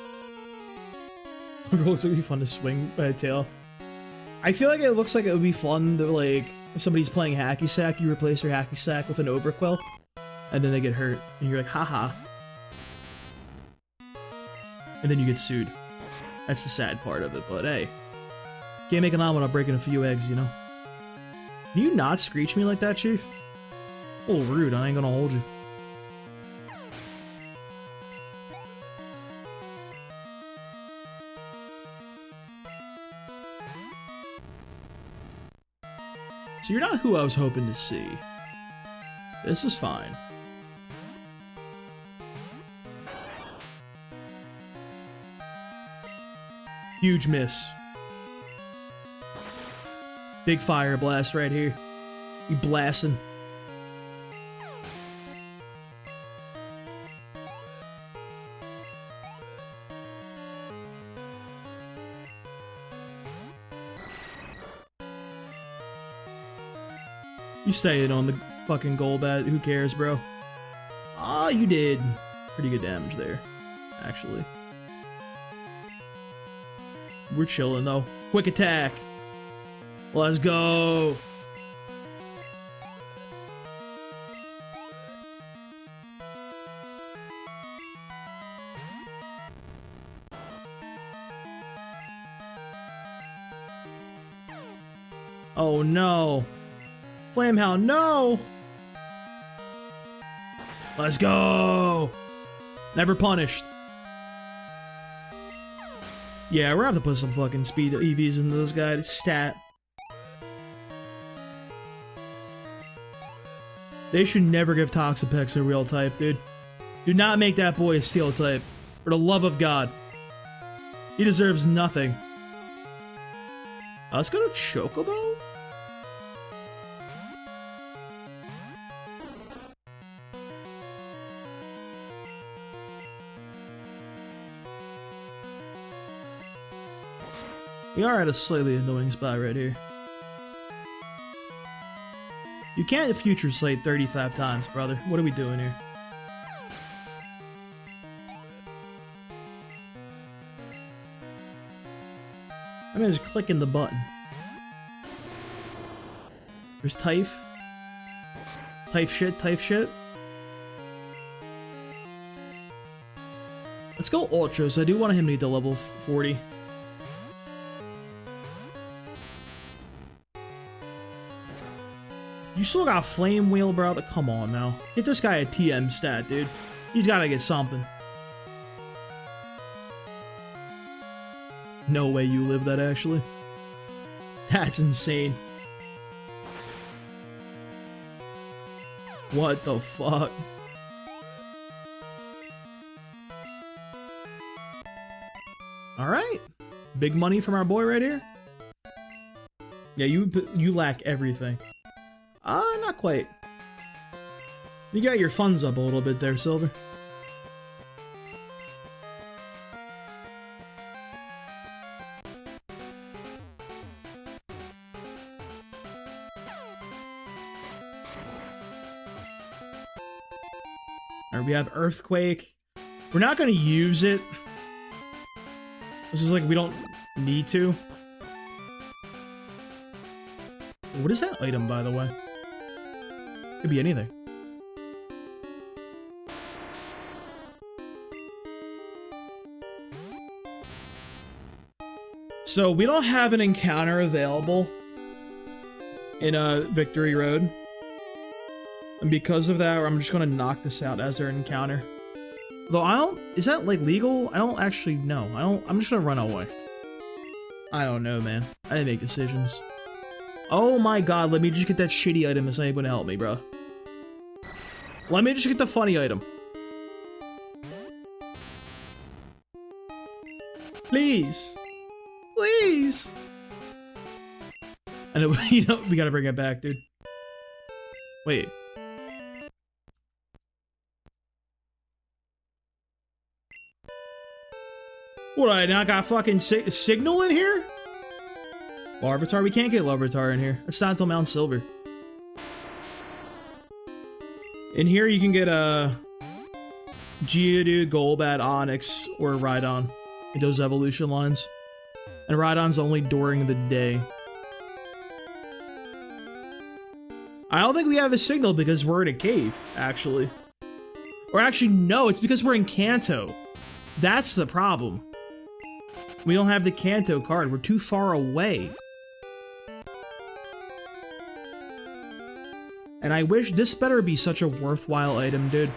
Speaker 1: It looks like it'd be fun to swing by a tail. I feel like it looks like it would be fun to, like, if somebody's playing hacky sack, you replace their hacky sack with an overquill, and then they get hurt, and you're like, haha. And then you get sued. That's the sad part of it, but hey. Can't make an omelet without breaking a few eggs, you know? Do you not screech me like that, Chief? A little rude, I ain't gonna hold you. So you're not who I was hoping to see. This is fine. Huge miss. Big fire blast right here. You blasting. You stayed on the fucking Golbat, who cares, bro? Ah, you did. Pretty good damage there, actually. We're chilling, though. Quick attack! Let's go! Oh no! Flamehound, no! Let's go! Never punished. Yeah, we're gonna have to put some fucking speed EVs into this guy. Stat. They should never give Toxapex a real type, dude. Do not make that boy a steel type. For the love of God. He deserves nothing. Let's go to Chocobo? We are at a slightly annoying spot right here. You can't future sight 35 times, brother. What are we doing here? I'm just clicking the button. There's Typh. Typh shit, Typh shit. Let's go Ultros. I do want him to get to level 40. You You still got Flame Wheel, bro? Come on now. Get this guy a TM stat, dude. He's gotta get something. No way you live that, actually. That's insane. What the fuck? Alright. Big money from our boy right here. Yeah, you lack everything. Not quite. You got your funds up a little bit there, Silver. Alright, we have Earthquake. We're not gonna use it. This is like, we don't need to. What is that item, by the way? Could be anything. So we don't have an encounter available in Victory Road. And because of that, I'm just gonna knock this out as their encounter. Though I don't, is that like legal? I don't actually know. I'm just gonna run away. I don't know, man. I didn't make decisions. Oh my god, let me just get that shitty item that's not even gonna help me, bro. Let me just get the funny item. Please. Please. I know, you know, we gotta bring it back, dude. Wait. What, I not got fucking signal in here? Larvitar? We can't get Larvitar in here. It's not until Mount Silver. In here, you can get a Geodude, Golbat, Onix, or Rhydon. Those evolution lines. And Rhydon's only during the day. I don't think we have a signal because we're in a cave, actually. Or actually, no, it's because we're in Kanto. That's the problem. We don't have the Kanto card. We're too far away. And I wish this better be such a worthwhile item, dude.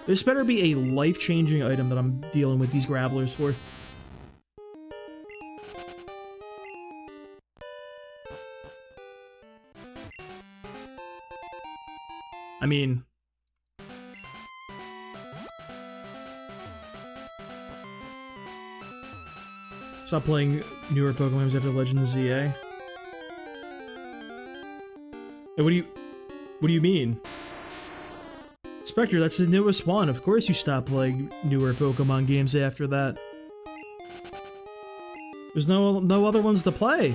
Speaker 1: This better be a life-changing item that I'm dealing with these Gravelers for. I mean... Stop playing newer Pokemon games after Legend of ZA. Hey, what do you mean? Spectre, that's the newest one. Of course you stop playing newer Pokemon games after that. There's no other ones to play.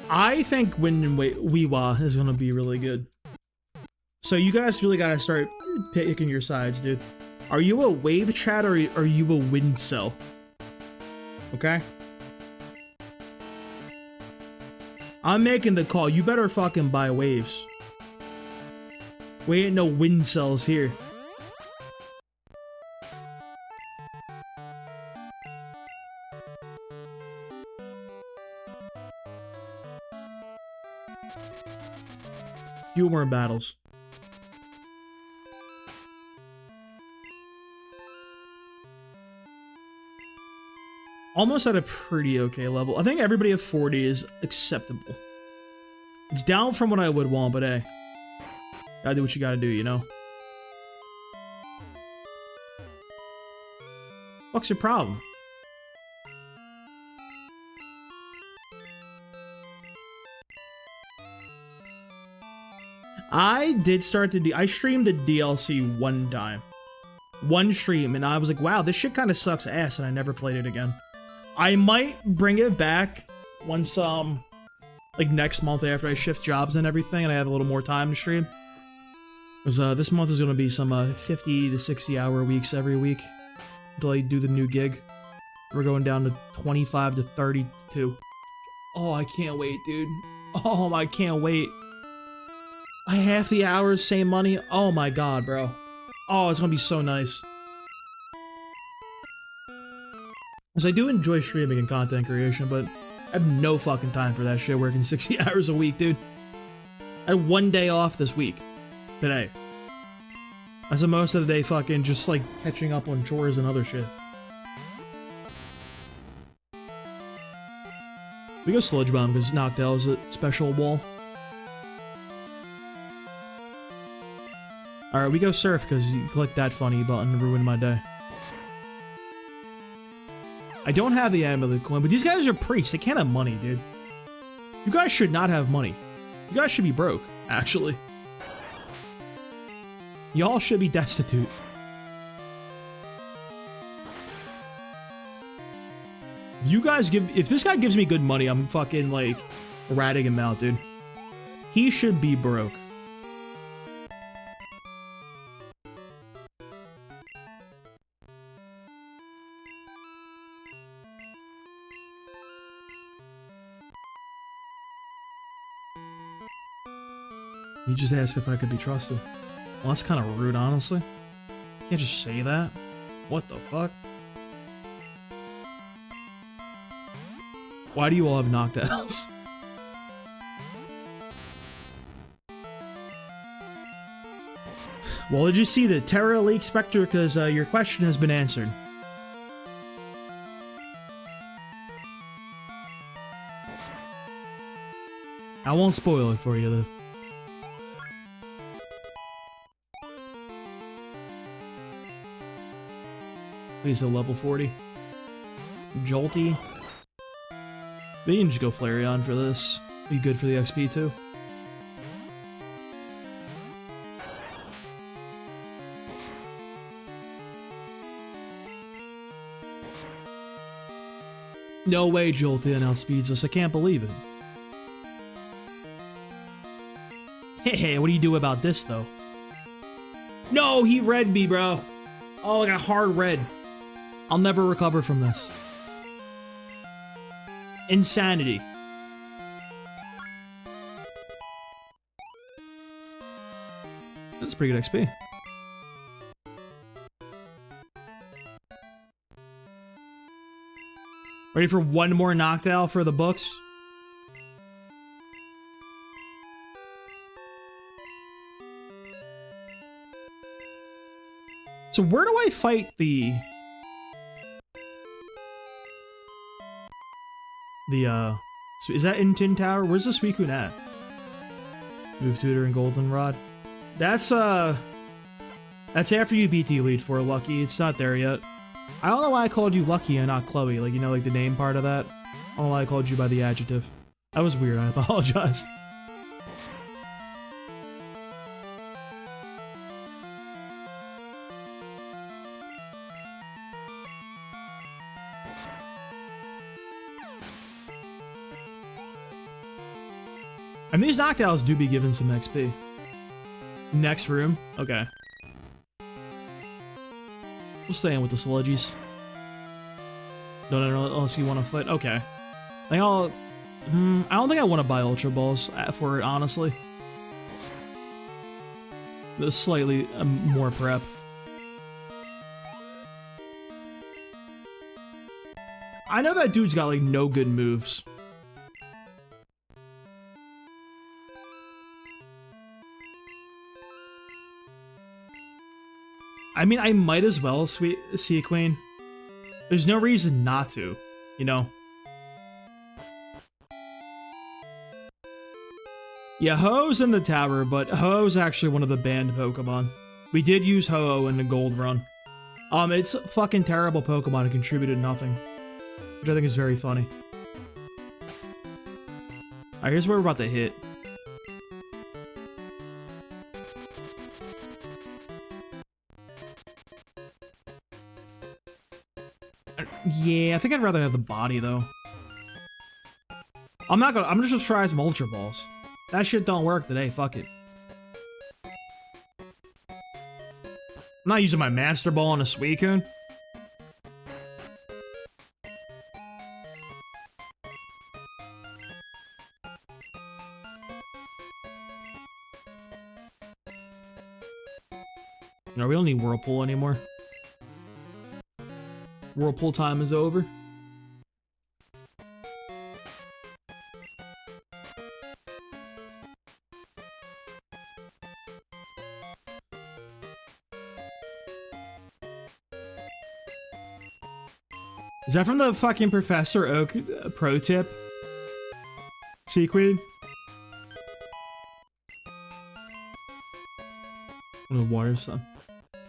Speaker 1: I think Weewa is gonna be really good. So you guys really gotta start picking your sides, dude. Are you a wave chat or are you a wind cell? Okay? I'm making the call. You better fucking buy waves. We ain't no wind cells here. Few more battles. Almost at a pretty okay level. I think everybody at 40 is acceptable. It's down from what I would want, but hey. Gotta do what you gotta do, you know? What's your problem? I did start I streamed the DLC one time. One stream, and I was like, wow, this shit kind of sucks ass, and I never played it again. I might bring it back once, like next month after I shift jobs and everything, and I have a little more time to stream. Because, this month is going to be some, 50 to 60 hour weeks every week. Until I do the new gig. We're going down to 25 to 32. Oh, I can't wait, dude. Oh, I can't wait. Half the hours, same money. Oh my god, bro. Oh, it's gonna be so nice. Because I do enjoy streaming and content creation, but I have no fucking time for that shit working 60 hours a week, dude. I had 1 day off this week. Today. I spent most of the day fucking just like catching up on chores and other shit. We go Sludge Bomb because Noctowl is a special wall. Alright, we go Surf because you click that funny button to ruin my day. I don't have the amulet coin, but these guys are priests. They can't have money, dude. You guys should not have money. You guys should be broke, actually. Y'all should be destitute. You guys if this guy gives me good money, I'm fucking like ratting him out, dude. He should be broke. He just asked if I could be trusted. Well, that's kind of rude, honestly. You can't just say that. What the fuck? Why do you all have Noctowls? Well, did you see the Terra Leak Spectre? Because your question has been answered. I won't spoil it for you, though. Please, a level 40. Jolty. We can just go Flareon for this. Be good for the XP too. No way Jolteon outspeeds us. I can't believe it. Hey, what do you do about this though? No, he read me, bro. Oh, I got hard red. I'll never recover from this. Insanity. That's pretty good XP. Ready for one more Noctowl for the books? So where do I fight the so is that in Tin Tower? Where's the Suicune at? Move Tutor and Goldenrod. That's after you beat the Elite Four, Lucky. It's not there yet. I don't know why I called you Lucky and not Chloe. Like, you know, like the name part of that. I don't know why I called you by the adjective. That was weird. I apologize. I mean, these Noctowls do be given some XP. Next room? Okay. We'll stay in with the Sludgies. No, unless you want to fight. Okay. I think I don't think I want to buy Ultra Balls for it, honestly. There's slightly more prep. I know that dude's got, like, no good moves. I mean, I might as well see a Queen. There's no reason not to, you know? Yeah, Ho-Oh's in the tower, but Ho-Oh's actually one of the banned Pokemon. We did use Ho-Oh in the Gold run. It's a fucking terrible Pokemon and contributed nothing. Which I think is very funny. Alright, here's where we're about to hit. Yeah, I think I'd rather have the body, though. I'm just try some Ultra Balls. That shit don't work today, fuck it. I'm not using my Master Ball on a Suicune. No, we don't need Whirlpool anymore. Whirlpool time is over. Is that from the fucking Professor Oak pro tip? Sea Queen? The water stuff.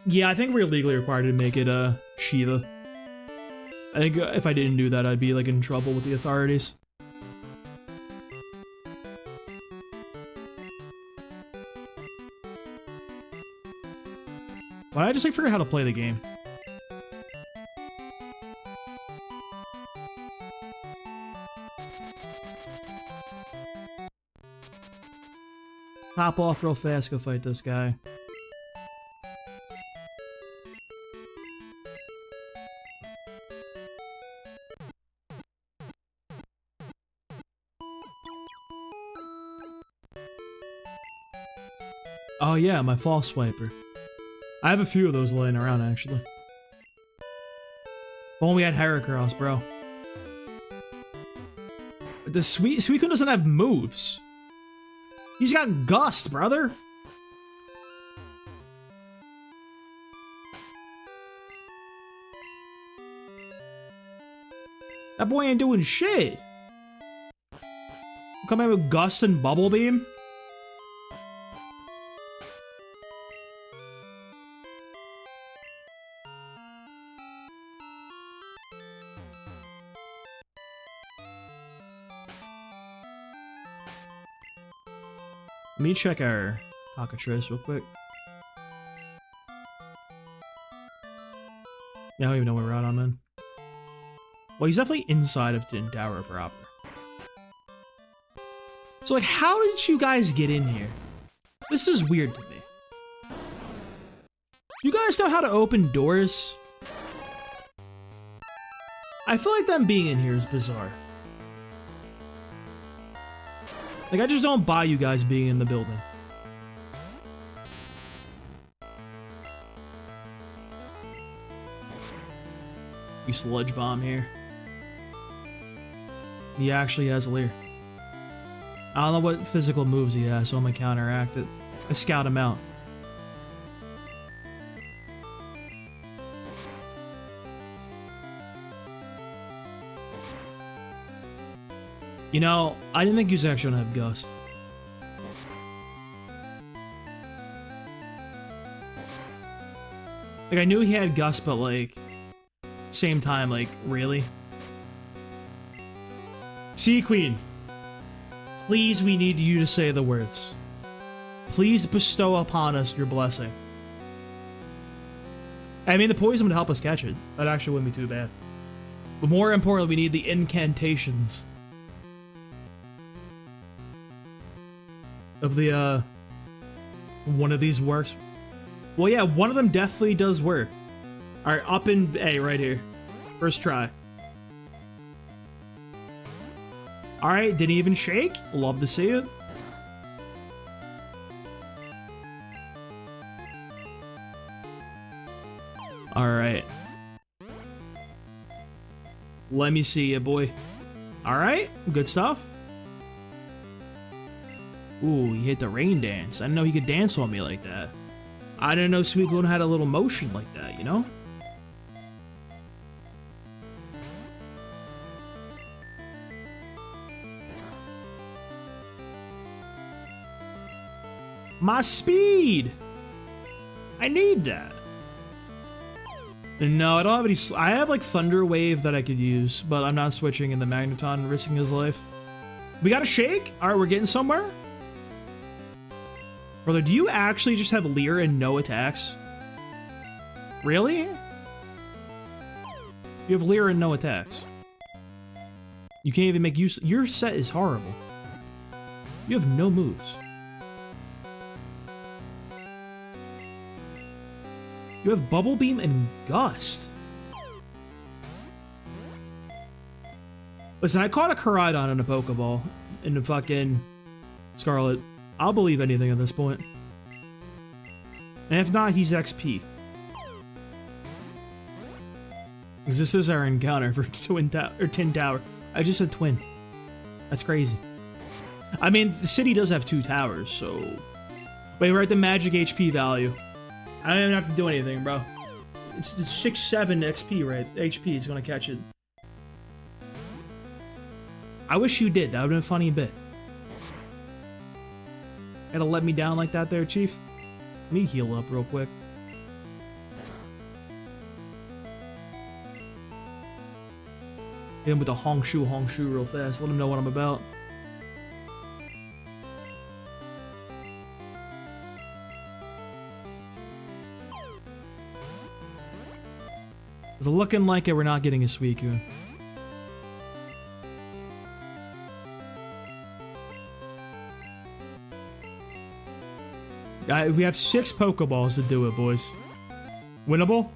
Speaker 1: Yeah, I think we're legally required to make it Shiva. I think if I didn't do that, I'd be like in trouble with the authorities. Why I just like figure out how to play the game? Hop off real fast, go fight this guy. Oh yeah, my false swiper. I have a few of those laying around actually. If only we had Heracross, bro. But the Suicune doesn't have moves. He's got Gust, brother. That boy ain't doing shit. Come in with Gust and Bubble Beam. Let me check our Cockatrice real quick. Yeah, I don't even know where we're at on, man. Well, he's definitely inside of Tin Tower proper. So, like, how did you guys get in here? This is weird to me. You guys know how to open doors? I feel like them being in here is bizarre. Like, I just don't buy you guys being in the building. We Sludge Bomb here. He actually has Leer. I don't know what physical moves he has, so I'm gonna counteract it. I scout him out. You know, I didn't think he was actually gonna have Gust. Like, I knew he had Gust, but like, same time, like, really? Sea Queen, please, we need you to say the words. Please bestow upon us your blessing. I mean, the poison would help us catch it. That actually wouldn't be too bad. But more importantly, we need the incantations of the, one of these works. Well, yeah, one of them definitely does work. Alright, up in A right here. First try. Alright, didn't even shake. Love to see it. Alright. Let me see you, boy. Alright, good stuff. Ooh, he hit the rain dance. I didn't know he could dance on me like that. I didn't know Suicune had a little motion like that, you know? My speed! I need that. No, I don't have any... I have, like, Thunder Wave that I could use, but I'm not switching into Magneton, risking his life. We got a Shake? Alright, we're getting somewhere. Brother, do you actually just have Leer and no attacks? Really? You have Leer and no attacks. You can't even make use... Your set is horrible. You have no moves. You have Bubble Beam and Gust. Listen, I caught a Chikorita in a Pokeball in the fucking Scarlet. I'll believe anything at this point. And if not, he's XP. Because this is our encounter for Tin Tower. I just said Twin. That's crazy. I mean, the city does have 2 towers, so... Wait, we're at the magic HP value. I don't even have to do anything, bro. It's 6-7 XP, right? HP is gonna catch it. I wish you did. That would have been a funny bit. Gotta let me down like that there, Chief. Let me heal up real quick. Hit him with a Hongshu real fast. Let him know what I'm about. It's looking like it, we're not getting a Suicune. We have 6 Pokeballs to do it, boys. Winnable?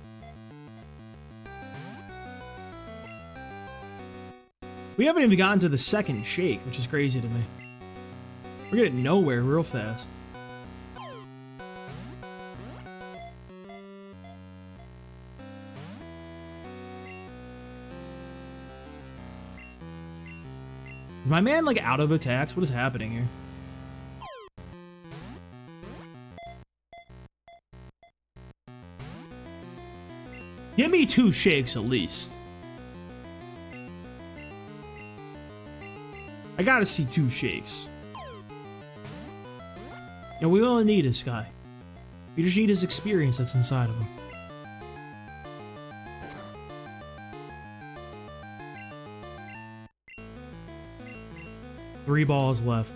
Speaker 1: We haven't even gotten to the second shake, which is crazy to me. We're getting nowhere real fast. Is my man, like, out of attacks? What is happening here? Give me 2 shakes at least. I gotta see 2 shakes. And we only need this guy. We just need his experience that's inside of him. Three balls left.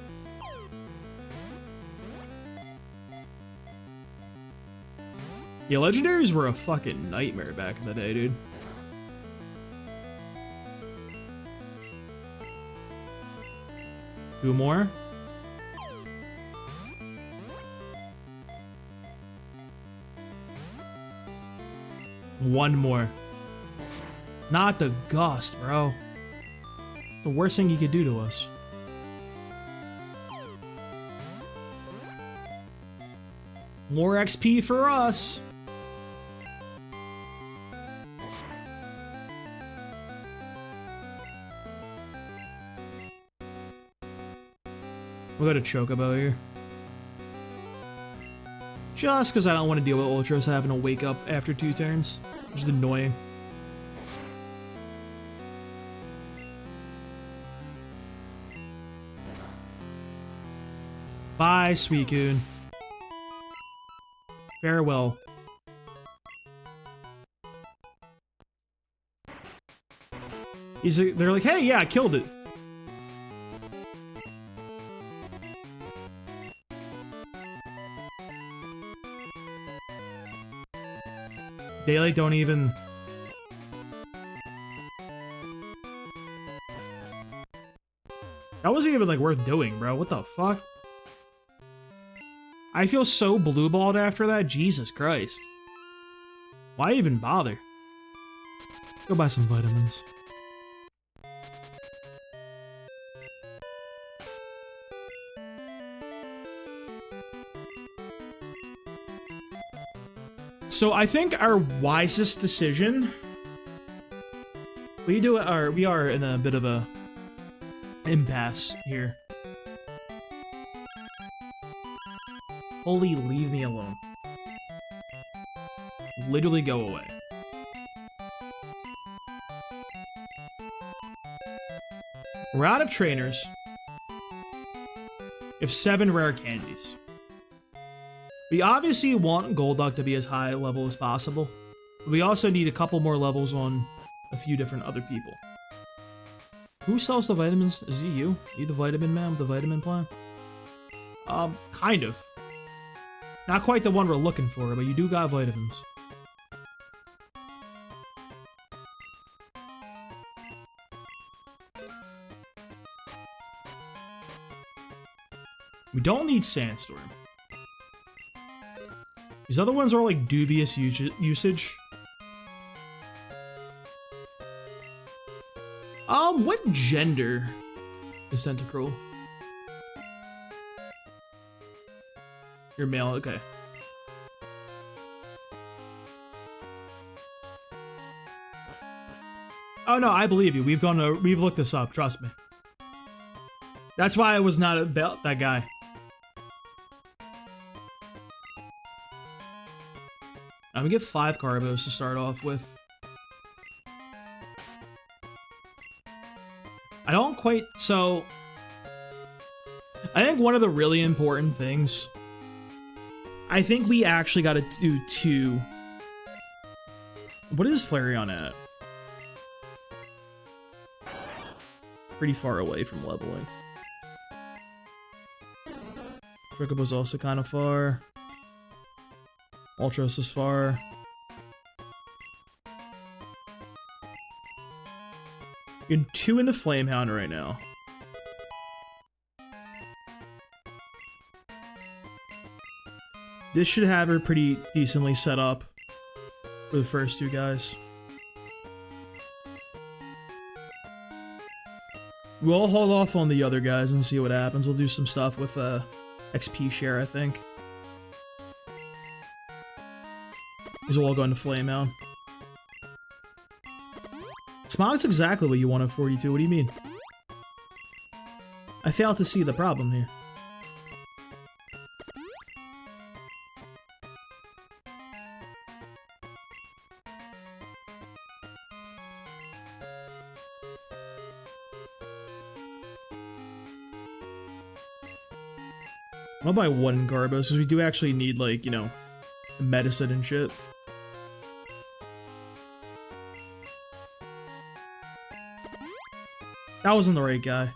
Speaker 1: Yeah, legendaries were a fucking nightmare back in the day, dude. Two more. One more. Not the gust, bro. It's the worst thing you could do to us. More XP for us. We'll go to Chocobo here. Just because I don't want to deal with Ultras having to wake up after 2 turns. Which is annoying. Bye, Suicune. Farewell. They're like, hey, yeah, I killed it. They like don't even. That wasn't even like worth doing, bro. What the fuck? I feel so blue-balled after that. Jesus Christ. Why even bother? Go buy some vitamins. So I think our wisest decision. We are in a bit of a impasse here. Holy, leave me alone. Literally go away. We're out of trainers. We have 7 rare candies. We obviously want Golduck to be as high level as possible. But we also need a couple more levels on a few different other people. Who sells the vitamins? Is it you? Are you the vitamin man with the vitamin plan? Kind of. Not quite the one we're looking for, but you do got vitamins. We don't need Sandstorm. These other ones are like dubious usage. What gender is Tentacruel? You're male, okay. Oh no, I believe you. We've looked this up, trust me. That's why I was not about that guy. I'm gonna get 5 Carbos to start off with. I don't quite... So... I think one of the really important things... I think we actually got to do 2... What is Flareon at? Pretty far away from leveling. Chocobo's also kind of far. Ultros is far. You're 2 in the Flamehound right now. This should have her pretty decently set up for the first 2 guys. We'll hold off on the other guys and see what happens. We'll do some stuff with XP share, I think. These are all going to Flamehound. Smog's exactly what you want at 42. What do you mean? I fail to see the problem here. I'll buy 1 Garbos, because we do actually need, like, you know, medicine and shit. That wasn't the right guy.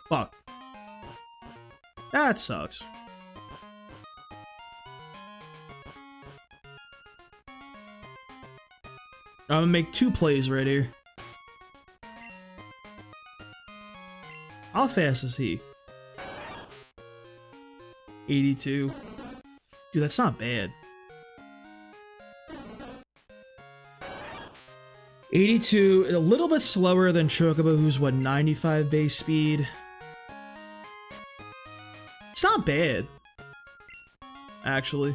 Speaker 1: Fuck. That sucks. I'm gonna make 2 plays right here. How fast is he? 82. Dude, that's not bad. 82, a little bit slower than Chocobo, who's what, 95 base speed? It's not bad, actually.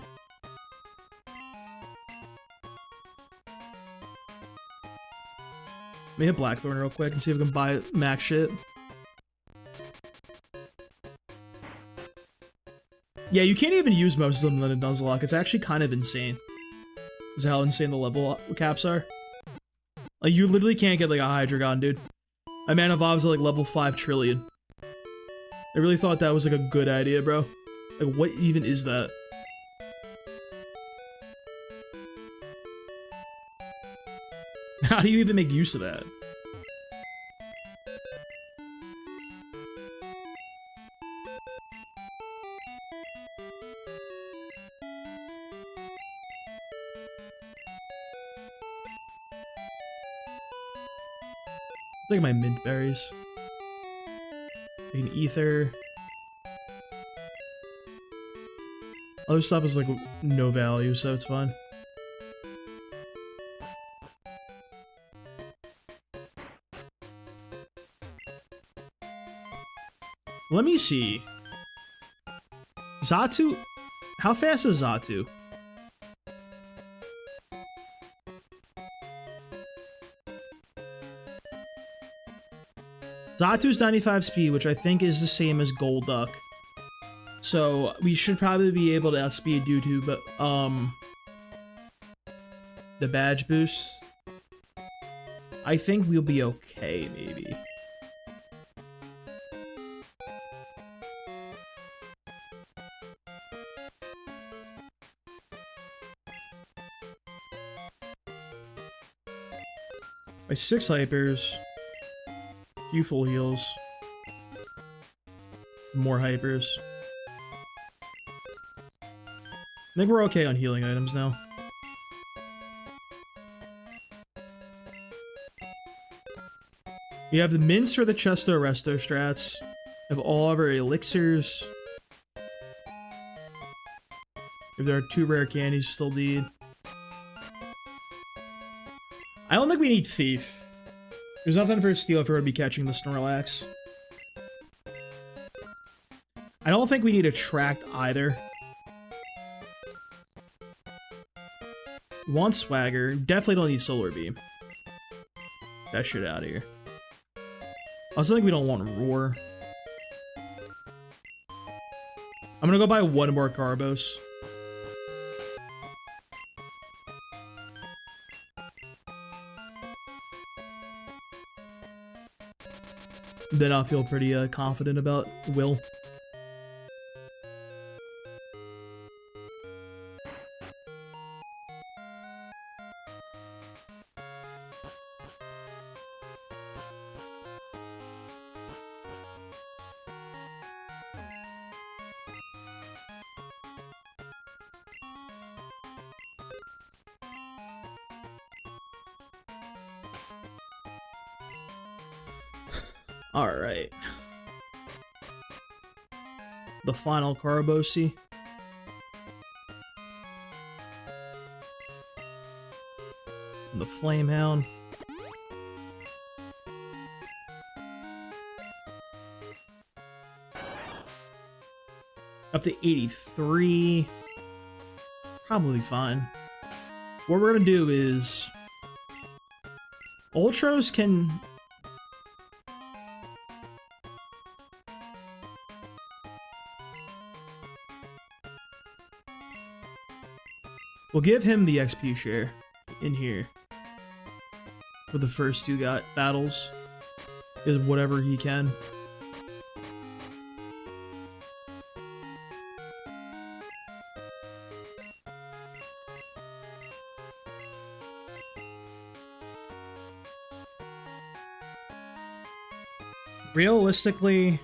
Speaker 1: Let me hit Blackthorn real quick and see if we can buy max shit. Yeah, you can't even use most of them in the Nuzlocke. It's actually kind of insane. Is how insane the level caps are. Like, you literally can't get, like, a Hydreigon, dude. My man evolves at, like, level 5 trillion. I really thought that was, like, a good idea, bro. Like, what even is that? How do you even make use of that? Look at my mint berries. An ether. Other stuff is like no value, so it's fine. Let me see. Xatu? How fast is Xatu? Zatu's 95 speed, which I think is the same as Golduck. So we should probably be able to outspeed due to the badge boost. I think we'll be okay, maybe. By 6 hypers. Few full heals. More hypers. I think we're okay on healing items now. We have the mints for the Chesto Resto strats. We have all of our elixirs. If there are 2 rare candies, still need. I don't think we need Thief. There's nothing for Steel if we're going to be catching the Snorlax. I don't think we need Attract either. We want Swagger. Definitely don't need Solar Beam. That shit out of here. I also think we don't want Roar. I'm gonna go buy 1 more Carbos. then I'll feel pretty confident about Will. All right. The final Carabosi. The Flamehound. Up to 83. Probably fine. What we're gonna do is Ultros can we'll give him the XP share in here for the first two battles, is whatever he can. Realistically,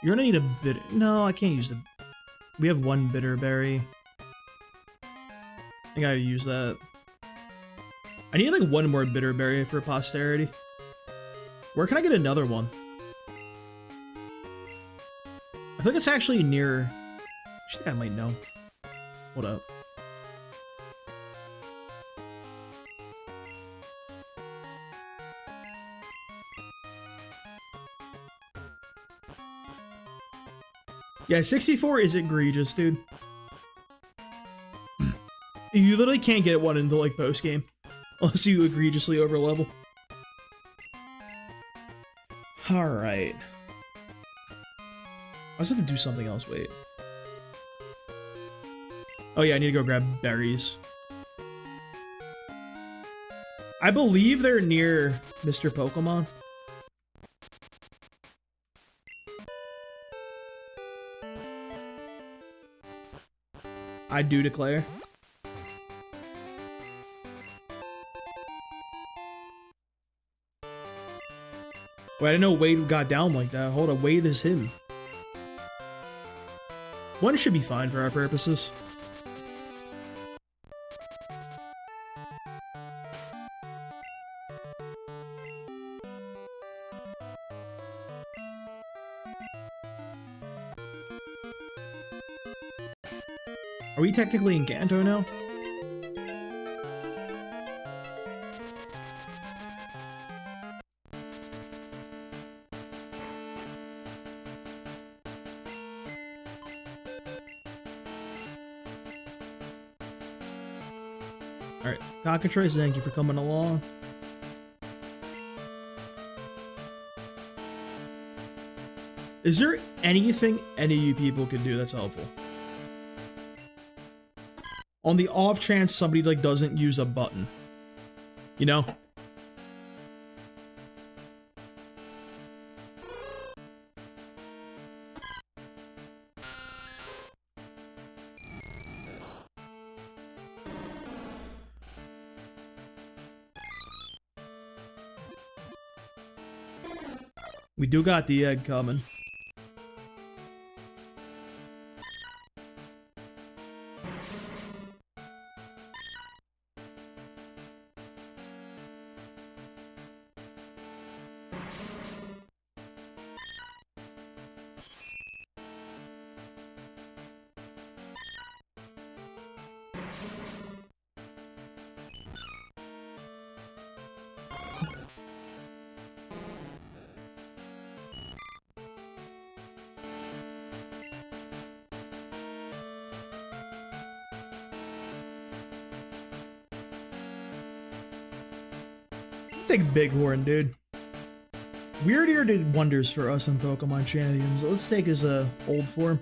Speaker 1: you're gonna need a bit. No, I can't use the. We have one bitter berry. I gotta use that. I need like one more bitter berry for posterity. Where can I get another one? I think it's actually near. I think I might know. Hold up. Yeah, 64 is egregious, dude. You literally can't get one into like post game unless you egregiously over level. All right. I was about to do something else. Wait. Oh yeah, I need to go grab berries. I believe they're near Mr. Pokemon. I do declare. Wait, I didn't know Wade got down like that. Hold on, Wade is him. One should be fine for our purposes. Are we technically in Kanto now? Alright, Cockatrice, thank you for coming along. Is there anything any of you people can do that's helpful? On the off chance somebody like doesn't use a button, you know? We do got the egg coming. Take Bighorn, dude. Weirdier did wonders for us on Pokemon Champions. Let's take his old form.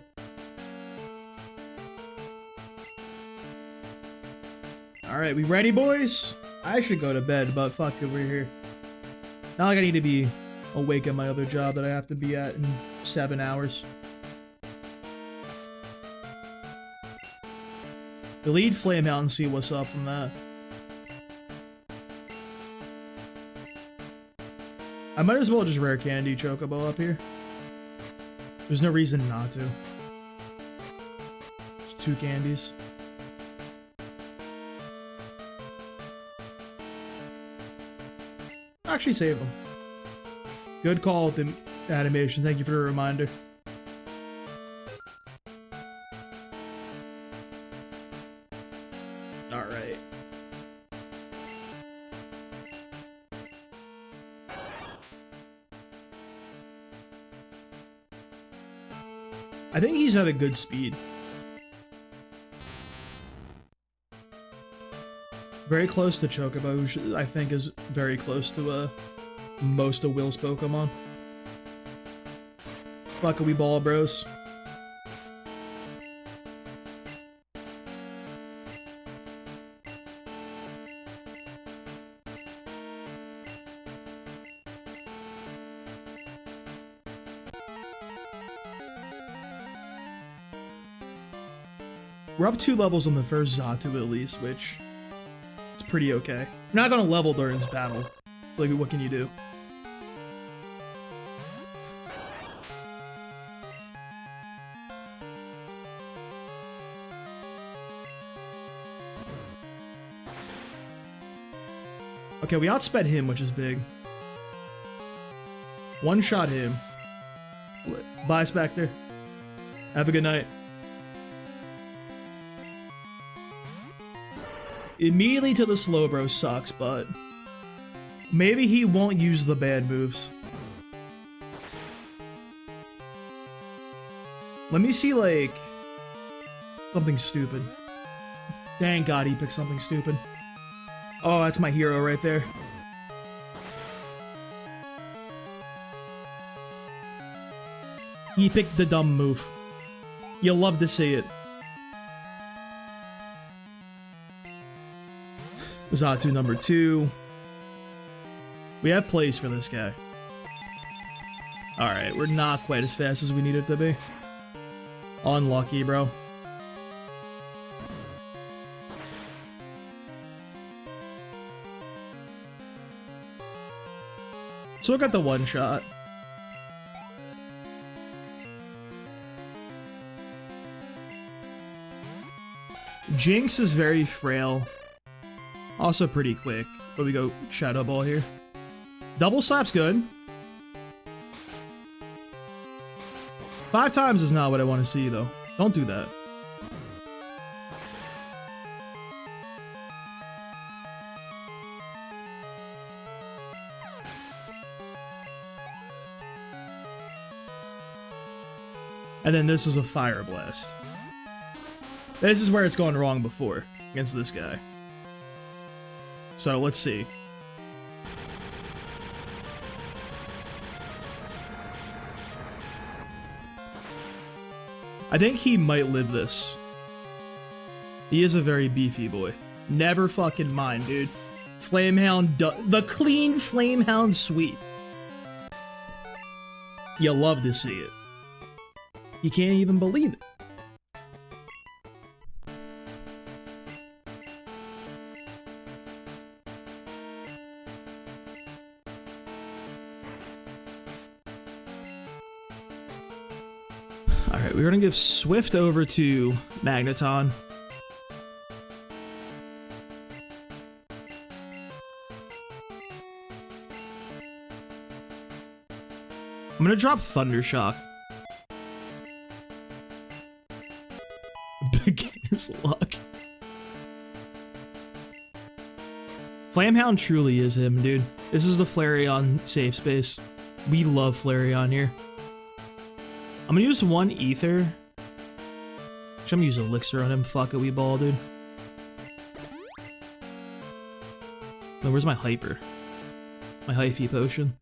Speaker 1: Alright, we ready, boys? I should go to bed, but fuck it, we're here. Not like I need to be awake at my other job that I have to be at in 7 hours. Delete Flameout and see what's up from that. I might as well just rare candy Chocobo up here. There's no reason not to. Just 2 candies. Actually save them. Good call with the animation. Thank you for the reminder. Alright. I think he's at a good speed. Very close to Chocobo, which I think is very close to most of Will's Pokemon. Fuck a wee ball, bros. We're up 2 levels on the first Xatu at least, which is pretty okay. You're not gonna level during this battle. So, like, what can you do? Okay, we outsped him, which is big. One-shot him. Bye, Spectre. Have a good night. Immediately to the Slowbro sucks, but maybe he won't use the bad moves. Let me see, like, something stupid. Thank God he picked something stupid. Oh, that's my hero right there. He picked the dumb move. You'll love to see it. Xatu number 2. We have plays for this guy. Alright, we're not quite as fast as we need it to be. Unlucky, bro. So look at the one shot. Jinx is very frail. Also pretty quick, but we go Shadow Ball here. Double Slap's good. 5 times is not what I want to see, though. Don't do that. And then this is a Fire Blast. This is where it's gone wrong before, against this guy. So, let's see. I think he might live this. He is a very beefy boy. Never fucking mind, dude. Flamehound, the clean Flamehound sweep. You love to see it. You can't even believe it. Alright, we're gonna give Swift over to Magneton. I'm gonna drop Thundershock. Beginner's luck. Flamehound truly is him, dude. This is the Flareon safe space. We love Flareon here. I'm gonna use 1 Ether. Actually, I'm gonna use Elixir on him. Fuck it, we ball, dude. No, where's my Hyper? My Hyphy potion.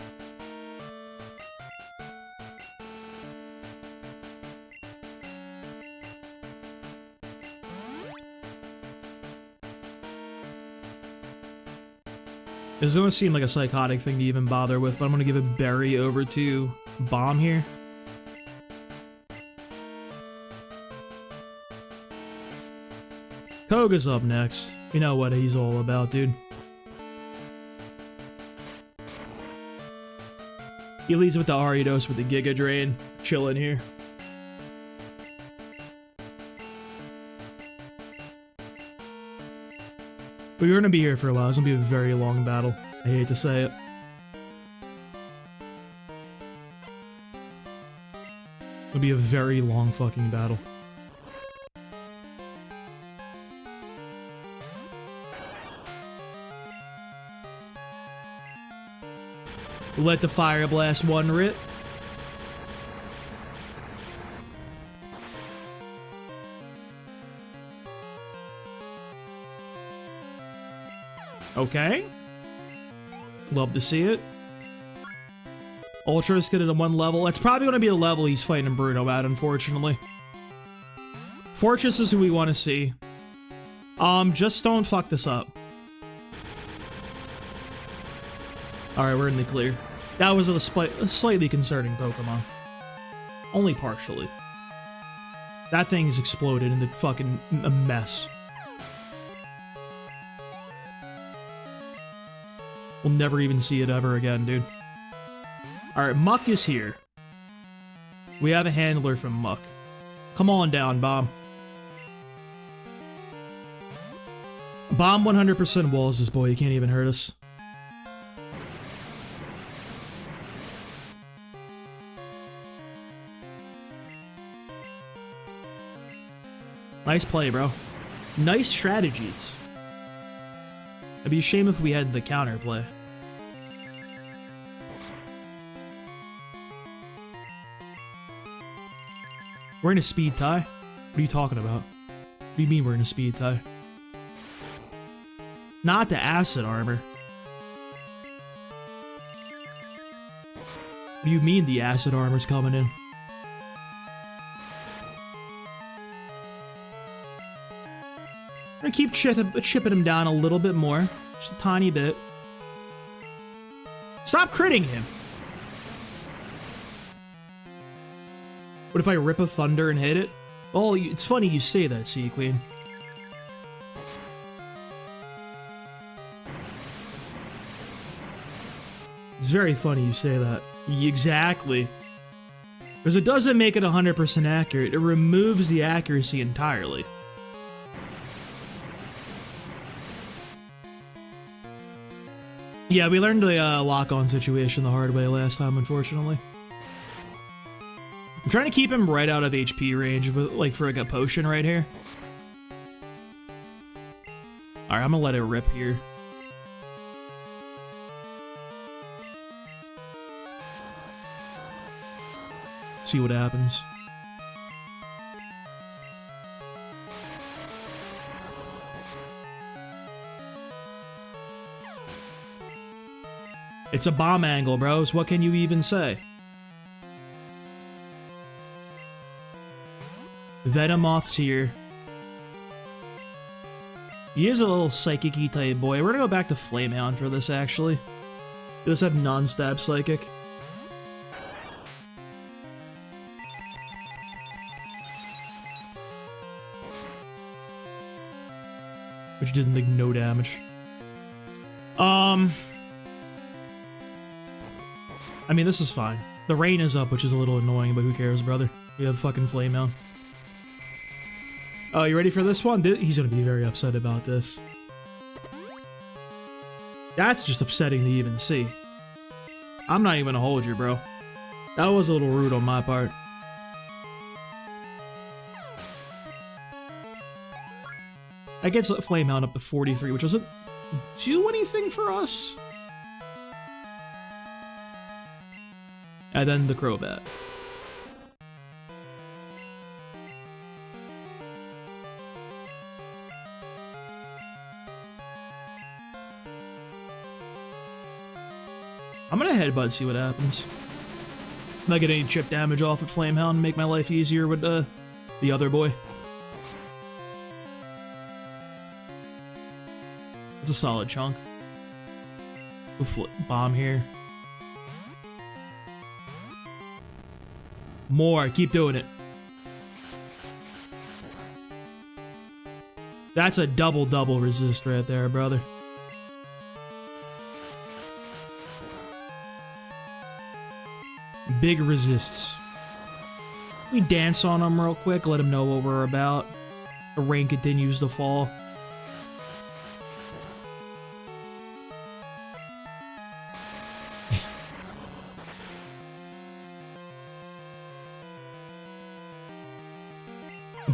Speaker 1: This doesn't seem like a psychotic thing to even bother with, but I'm gonna give a berry over to Bomb here. Koga's up next. You know what he's all about, dude. He leads with the Ariados with the Giga Drain. Chilling here. But you're gonna be here for a while. It's gonna be a very long battle. I hate to say it. It'll be a very long fucking battle. Let the Fire Blast one rip. Okay. Love to see it. Ultra's good at a 1 level. That's probably going to be the level he's fighting Bruno at, unfortunately. Fortress is who we want to see. Just don't fuck this up. Alright, we're in the clear. That was a slightly concerning Pokemon. Only partially. That thing's exploded into fucking a mess. We'll never even see it ever again, dude. Alright, Muck is here. We have a handler from Muck. Come on down, Bomb. Bomb 100% walls this boy, he can't even hurt us. Nice play, bro. Nice strategies. It'd be a shame if we had the counter play. We're in a speed tie? What are you talking about? What do you mean we're in a speed tie? Not the acid armor. What do you mean the acid armor's coming in? I'm gonna keep chipping him down a little bit more. Just a tiny bit. Stop critting him! What if I rip a thunder and hit it? Oh, it's funny you say that, Sea Queen. It's very funny you say that. Exactly. Because it doesn't make it 100% accurate, it removes the accuracy entirely. Yeah, we learned the lock-on situation the hard way last time, unfortunately. I'm trying to keep him right out of HP range, but like for like a potion right here. Alright, I'm gonna let it rip here. See what happens. It's a bomb angle, bros. What can you even say? Venomoth's here. He is a little psychic-y type boy. We're gonna go back to Flamehound for this, actually. He does have non-stab psychic. Which didn't like no damage. I mean, this is fine. The rain is up, which is a little annoying, but who cares, brother? We have fucking Flamehound. Oh, you ready for this one? He's gonna be very upset about this. That's just upsetting to even see. I'm not even gonna hold you, bro. That was a little rude on my part. That gets Flamehound up to 43, which doesn't do anything for us. And then the Crobat. I'm gonna headbutt, see what happens. Not get any chip damage off with Flamehound, make my life easier with the other boy. It's a solid chunk. Bomb here. More. Keep doing it. That's a double resist right there, brother. Big resists. We dance on them real quick, let them know what we're about. The rain continues to fall.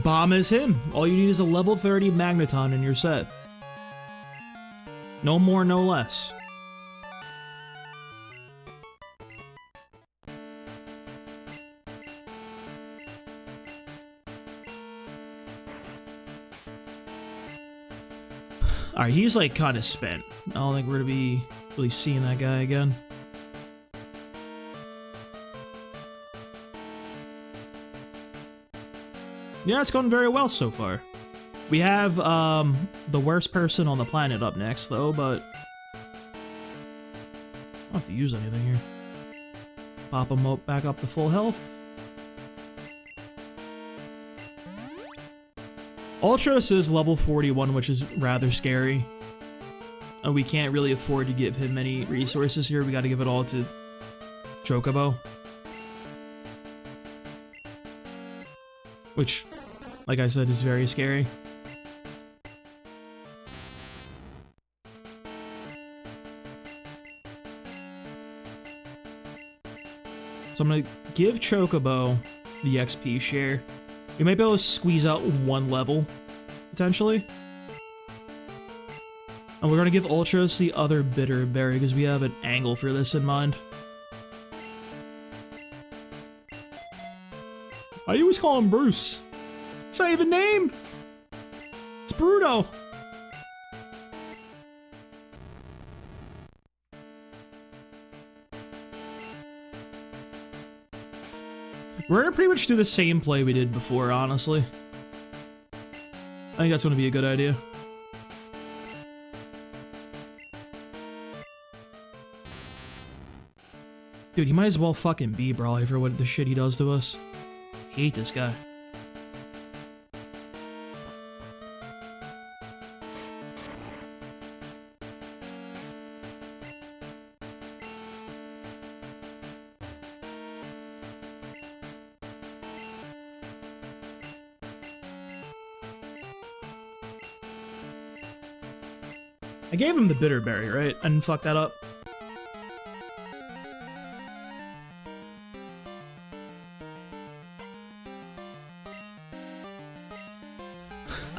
Speaker 1: Bomb is him. All you need is a level 30 Magneton and you're set. No more, no less. Alright, he's like kind of spent. I don't think we're gonna be really seeing that guy again. Yeah, it's going very well so far. We have the worst person on the planet up next, though, but I don't have to use anything here. Pop him up, back up to full health. Ultros is level 41, which is rather scary. And we can't really afford to give him many resources here. We gotta give it all to Chocobo. Which, like I said, is very scary. So I'm gonna give Chocobo the XP share. We might be able to squeeze out one level, potentially. And we're gonna give Ultros the other Bitter Berry, because we have an angle for this in mind. I always call him Bruce. It's not even a name! It's Bruno! We're gonna pretty much do the same play we did before, honestly. I think that's gonna be a good idea. Dude, he might as well fucking be Brawly for what the shit he does to us. Hate this guy. I gave him the Bitter Berry, right? I didn't fuck that up.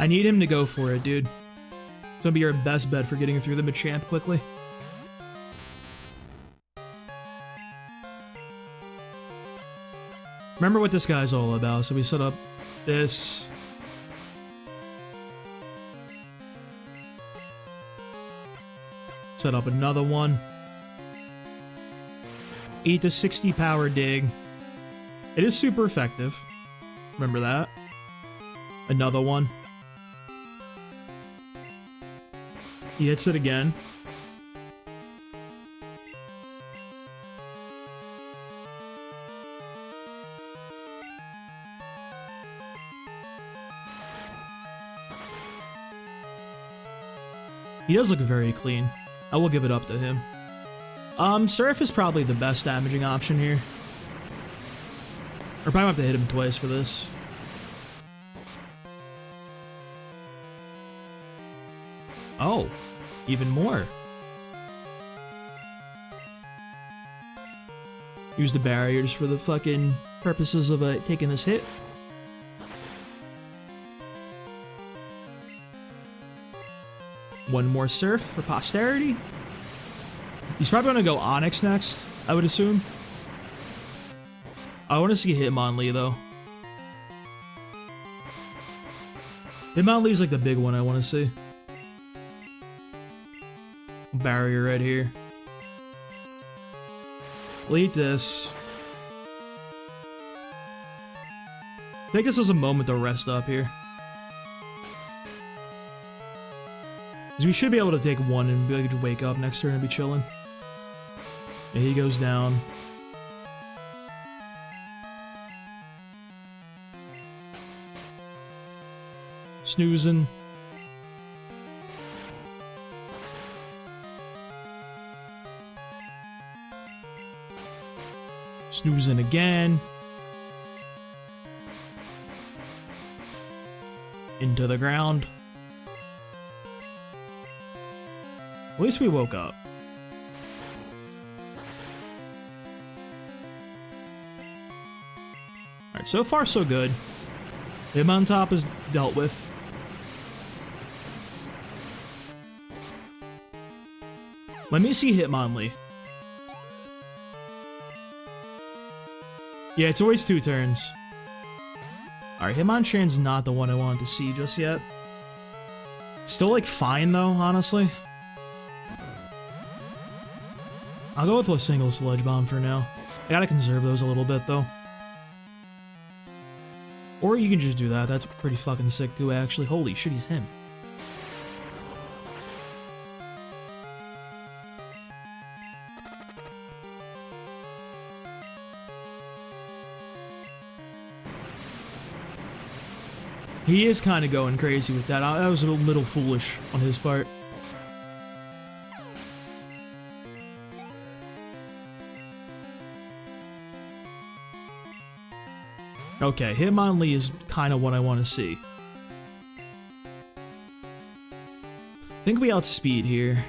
Speaker 1: I need him to go for it, dude. It's gonna be your best bet for getting through the Machamp quickly. Remember what this guy's all about, so we set up this. Set up another one. Eat the 60 power dig. It is super effective. Remember that. Another one. He hits it again. He does look very clean. I will give it up to him. Surf is probably the best damaging option here. Or probably have to hit him twice for this. Oh, even more. Use the barriers for the fucking purposes of taking this hit. One more Surf for posterity. He's probably gonna go Onyx next, I would assume. I want to see Hitmonlee though. Hitmonlee's like the big one I want to see. Barrier right here. We'll eat this. Take this as a moment to rest up here. Because we should be able to take one and be like, just wake up next turn and be chilling. Yeah, he goes down. Snoozing. Snoozing again. Into the ground. At least we woke up. Alright, so far so good. Him on top is dealt with. Let me see Hitmonlee. Yeah, it's always 2 turns. Alright, Hitmonchan's not the one I wanted to see just yet. Still, like, fine, though, honestly. I'll go with a single Sludge Bomb for now. I gotta conserve those a little bit, though. Or you can just do that. That's pretty fucking sick, too, actually. Holy shit, he's him. He is kind of going crazy with that. That was a little foolish on his part. Okay, Hitmonlee is kind of what I want to see. I think we outspeed here.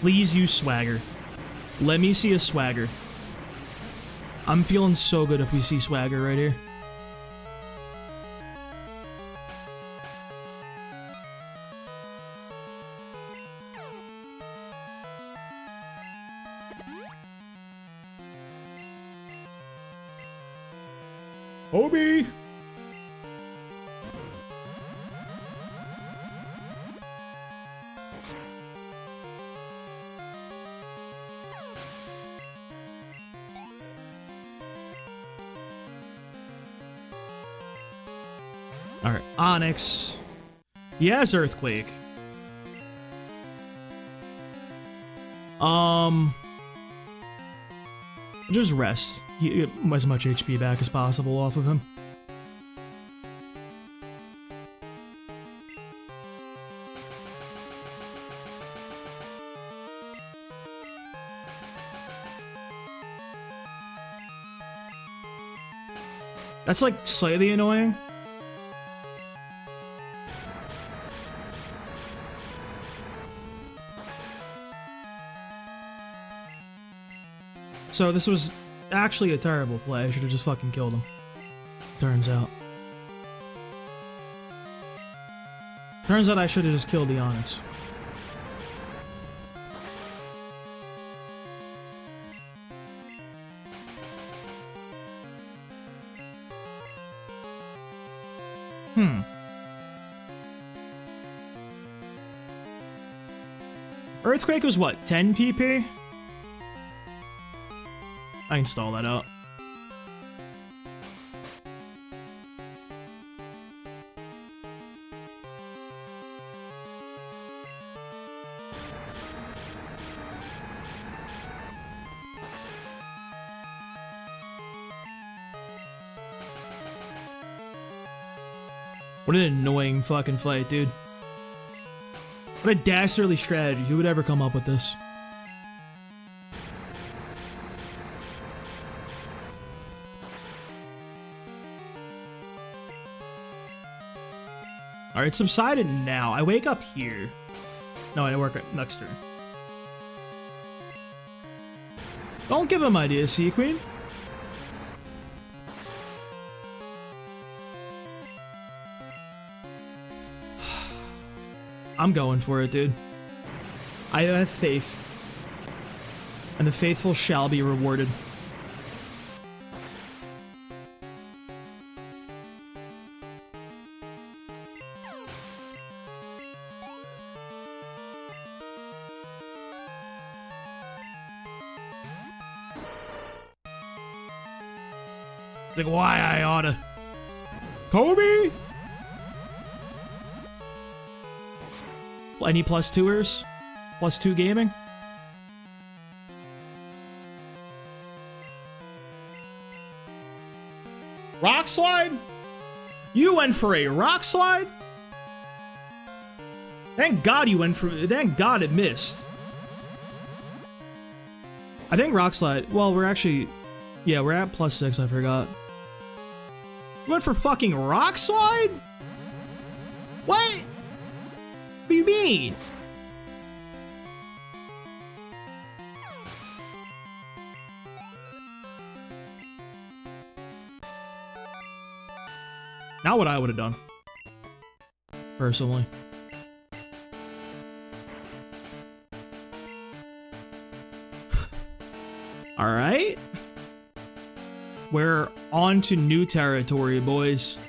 Speaker 1: Please use Swagger. Let me see a Swagger. I'm feeling so good if we see Swagger right here. Obi! Alright, Onyx. He has Earthquake. Just rest. Get as much HP back as possible off of him. That's like slightly annoying. So this was actually a terrible play. I should have just fucking killed him. Turns out. Turns out I should have just killed the Onyx. Earthquake was what, 10 PP? I can stall that out. What an annoying fucking fight, dude. What a dastardly strategy. Who would ever come up with this? Alright, it's subsided now. I wake up here. No, I work next turn. Don't give him ideas, Sea Queen. I'm going for it, dude. I have faith. And the faithful shall be rewarded. Like, why I oughta. Kobe? Any plus 2ers? +2 gaming. Rock slide? You went for a rock slide? Thank God you went for. Thank God it missed. I think rock slide. Well, we're actually. Yeah, we're at +6. I forgot. You went for fucking rock slide? What? What do you mean? Not what I would have done. Personally. Alright. We're on to new territory, boys.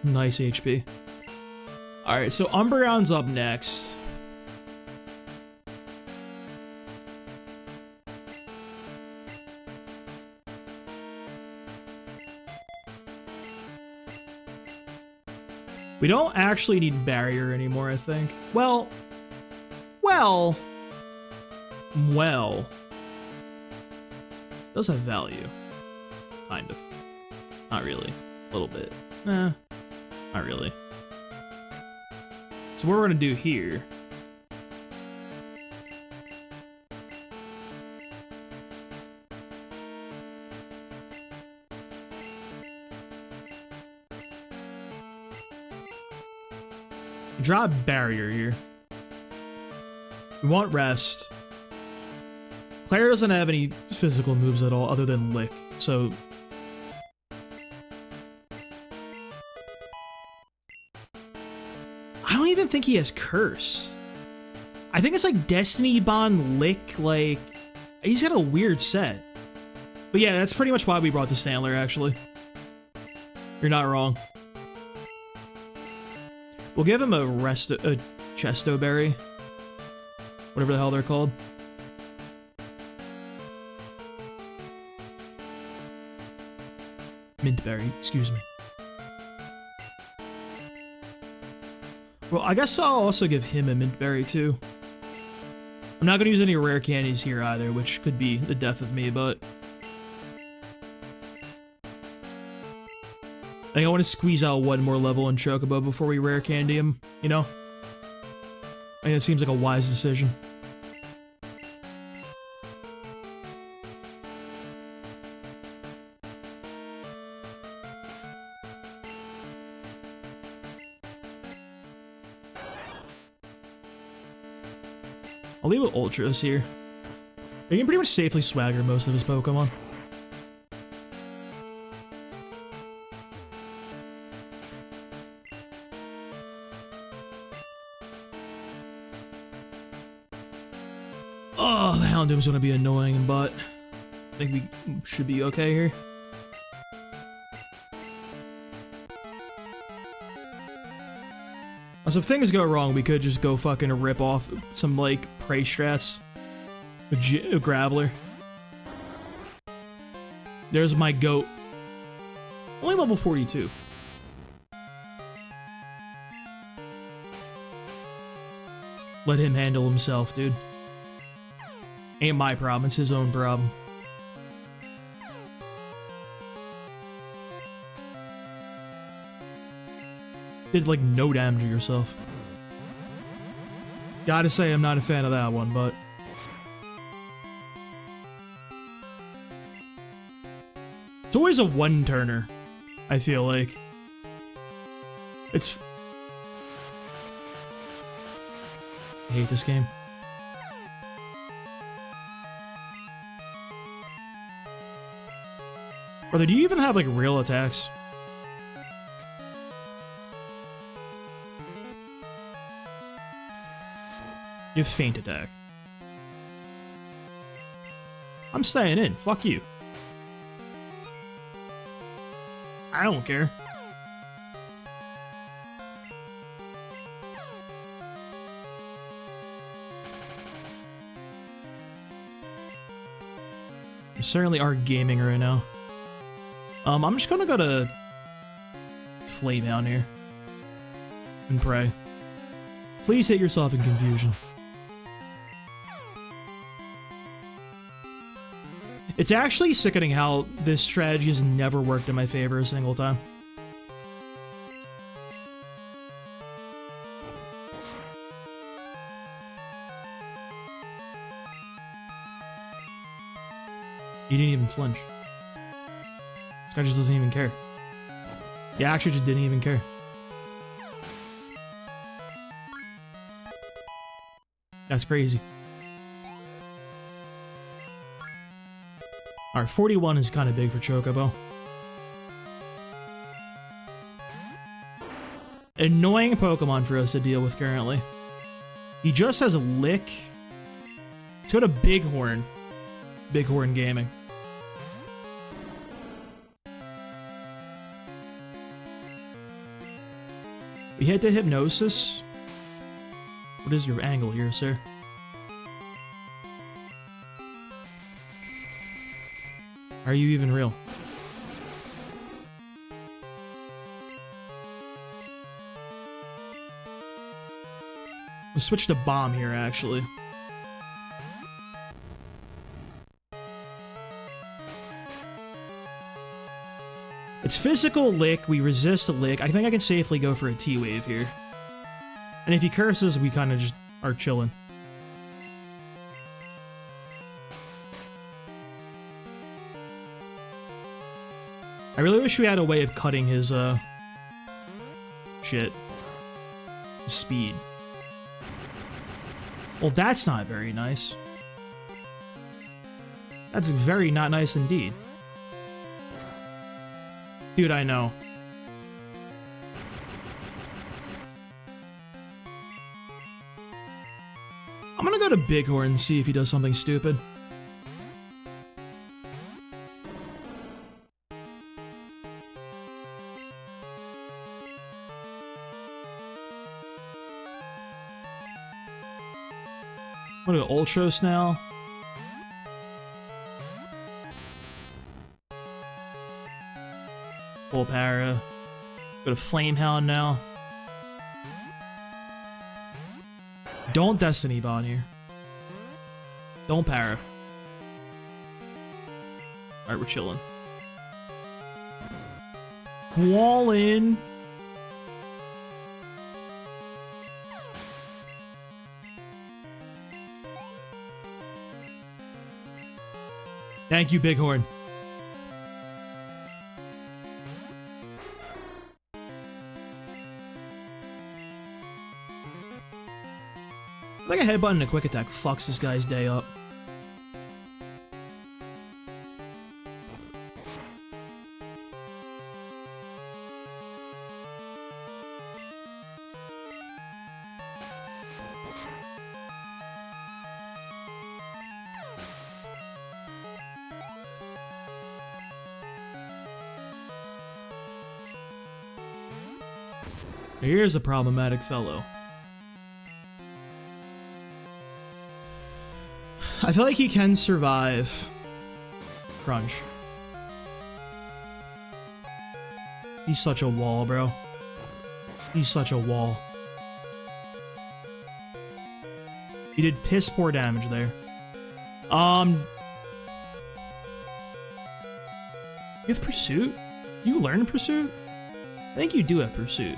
Speaker 1: Nice HP. Alright, so Umbreon's up next. We don't actually need barrier anymore, I think. Well. Does have value. Kind of. Not really. A little bit. Nah. Not really. So what we're gonna do here. Drop barrier here. We want rest. Claire doesn't have any physical moves at all other than lick, so I don't even think he has curse. I think it's like Destiny Bond, lick, like he's got a weird set. But yeah, that's pretty much why we brought the Stantler, actually. You're not wrong. We'll give him a Chesto Berry. Whatever the hell they're called. Mint Berry, excuse me. Well, I guess I'll also give him a Mint Berry too. I'm not gonna use any rare candies here either, which could be the death of me, but I think I want to squeeze out one more level in Chocobo before we rare candy him, you know? I think it seems like a wise decision. I'll leave with Ultras here. He can pretty much safely swagger most of his Pokemon. Oh, the Houndoom's gonna be annoying, but I think we should be okay here. So if things go wrong, we could just go fucking rip off some, like, prey strats with Graveler. There's my goat. Only level 42. Let him handle himself, dude. Ain't my problem, it's his own problem. Did like no damage to yourself. Gotta say I'm not a fan of that one, but it's always a one-turner, I feel like. It's... I hate this game. Brother, do you even have, like, real attacks? You have feint attack. I'm staying in. Fuck you. I don't care. We certainly are gaming right now. I'm just gonna go to Flame down here and pray. Please hit yourself in confusion. It's actually sickening how this strategy has never worked in my favor a single time. He didn't even flinch. This guy just doesn't even care. He actually just didn't even care. That's crazy. Alright, 41 is kind of big for Chocobo. Annoying Pokemon for us to deal with currently. He just has a Lick. Let's go to Bighorn. Bighorn Gaming. We hit the Hypnosis. What is your angle here, sir? Are you even real? We'll switch to Bomb here, actually. It's physical Lick, we resist a Lick. I think I can safely go for a T-Wave here. And if he curses, we kind of just are chilling. I really wish we had a way of cutting his, shit. His speed. Well, that's not very nice. That's very not nice indeed. Dude, I know. I'm gonna go to Bighorn and see if he does something stupid. I'm gonna go Ultros now. Full Para. Go to Flamehound now. Don't Destiny Bond here. Don't Para. Alright, we're chilling. Wall in. Thank you, Bighorn. Like a headbutt and a quick attack fucks this guy's day up. Here's a problematic fellow. I feel like he can survive Crunch. He's such a wall, bro. He's such a wall. He did piss poor damage there. You have Pursuit? You learn Pursuit? I think you do have Pursuit.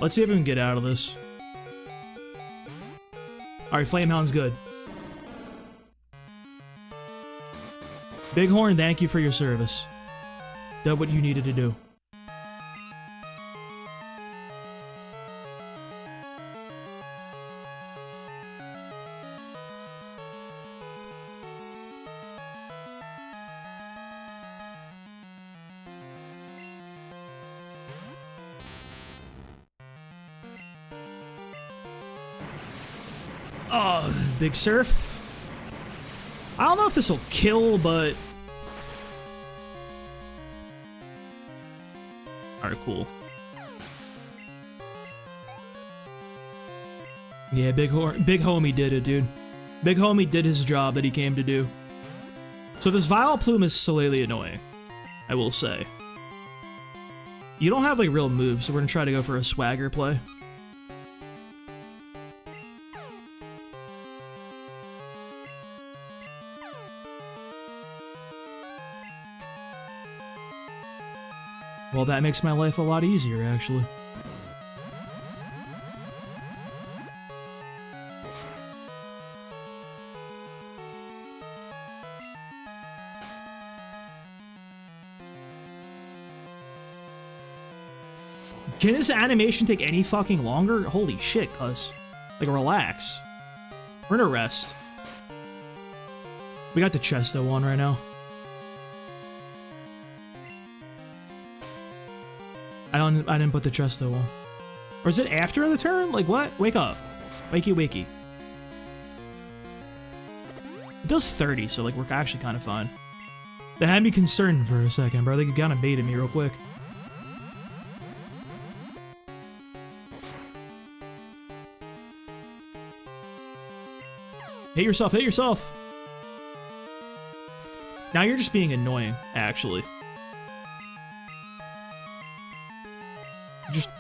Speaker 1: Let's see if we can get out of this. Alright, Flamehound's good. Bighorn, thank you for your service. Did what you needed to do. Oh, Big Surf. I don't know if this will kill, but... Alright, cool. Yeah, Big Homie did it, dude. Big homie did his job that he came to do. So this Vileplume is slightly annoying, I will say. You don't have like real moves, so we're gonna try to go for a swagger play. Well, that makes my life a lot easier, actually. Can this animation take any fucking longer? Holy shit, cuz. Like, relax. We're in a rest. We got the Chesto one right now. I didn't put the Chesto one. Or is it after the turn? Like, what? Wake up. Wakey, wakey. It does 30, so, like, we're actually kind of fine. That had me concerned for a second, bro. They kind of baited me real quick. Hit yourself, hit yourself! Now you're just being annoying, actually. Just...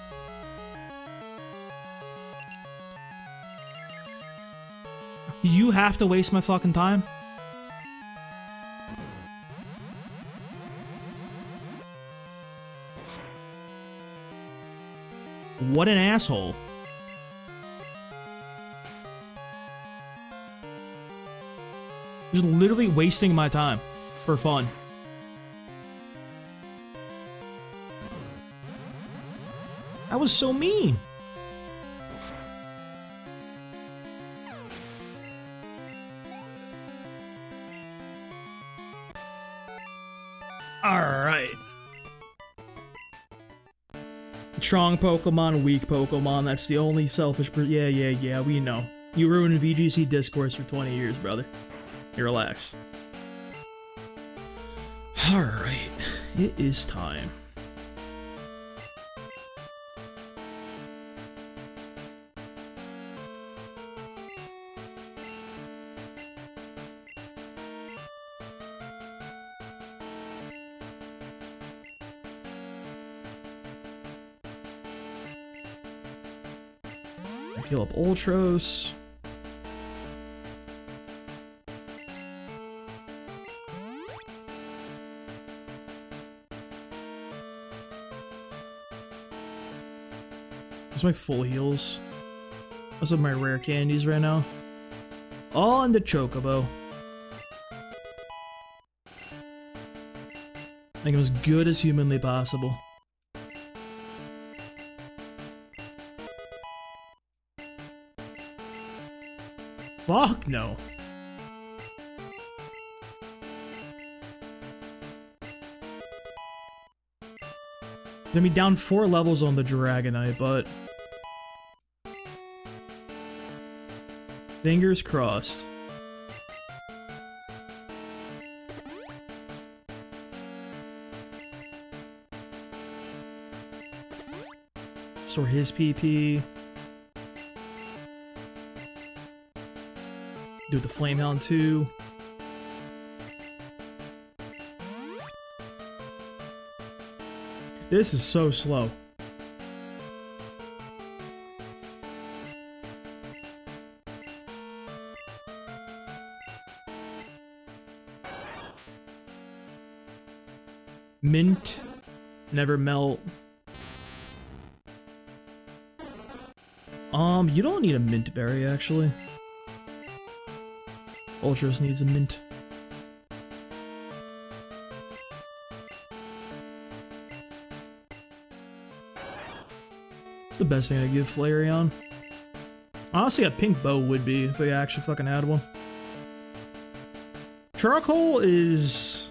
Speaker 1: You have to waste my fucking time? What an asshole. Just literally wasting my time for fun. That was so mean. Alright. Strong Pokemon, weak Pokemon. That's the only selfish yeah, we know. You ruined VGC discourse for 20 years, brother. You relax. Alright. It is time. Heal up Ultros. Where's my full heals? Those are my rare candies right now. All in the Chocobo. Make them as good as humanly possible. Fuck no. Gonna be down 4 levels on the Dragonite, but fingers crossed. Store his PP. Do the Flamehound too. This is so slow. Mint. Never melt. You don't need a mint berry, actually. Ultros needs a mint. It's the best thing I give Flareon. Honestly, a pink bow would be if I actually fucking had one. Charcoal is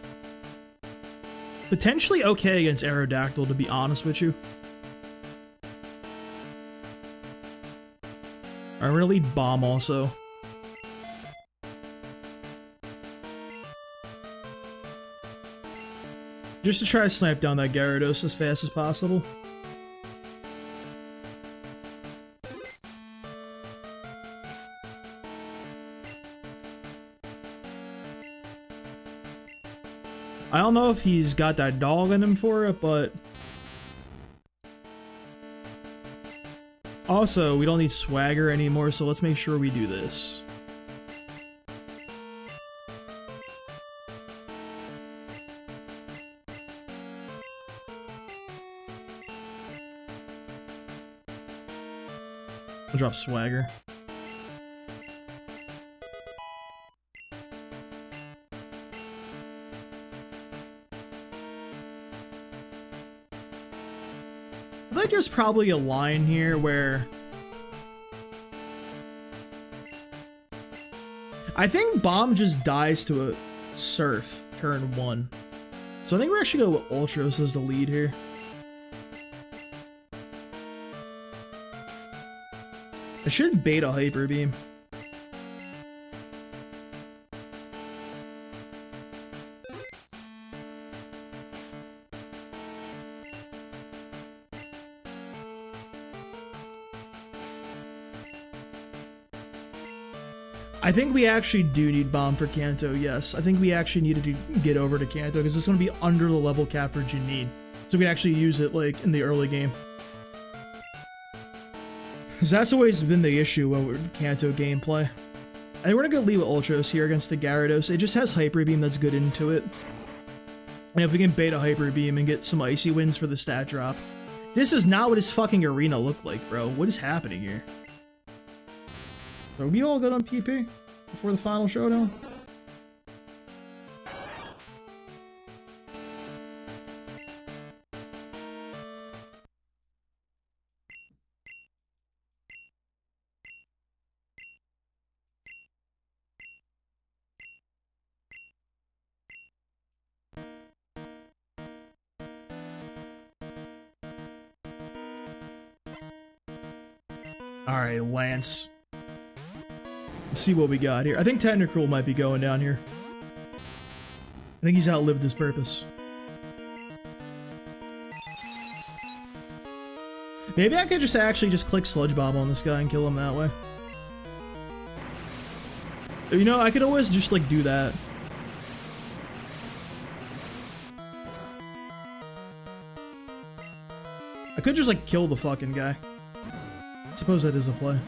Speaker 1: potentially okay against Aerodactyl, to be honest with you. I'm gonna lead Bomb also. Just to try to snipe down that Gyarados as fast as possible. I don't know if he's got that dog in him for it, but... Also, we don't need swagger anymore, so let's make sure we do this. I'll drop swagger. I think there's probably a line here where I think Bomb just dies to a Surf turn 1. So I think we're actually going to go with Ultros as the lead here. I should beta Hyper Beam. I think we actually do need Bomb for Kanto, yes. I think we actually needed to get over to Kanto because it's going to be under the level cap for Janine. So we can actually use it like in the early game. Because that's always been the issue with Kanto gameplay. I think we're going to go lead with Ultros here against the Gyarados. It just has Hyper Beam that's good into it. And if we can beta Hyper Beam and get some Icy Winds for the stat drop. This is not what his fucking arena looked like, bro. What is happening here? Are we all good on PP before the final showdown? Alright, Lance. Let's see what we got here. I think Tentacruel might be going down here. I think he's outlived his purpose. Maybe I could just actually just click Sludge Bomb on this guy and kill him that way. You know, I could always just like do that. I could just like kill the fucking guy. I suppose that is a play.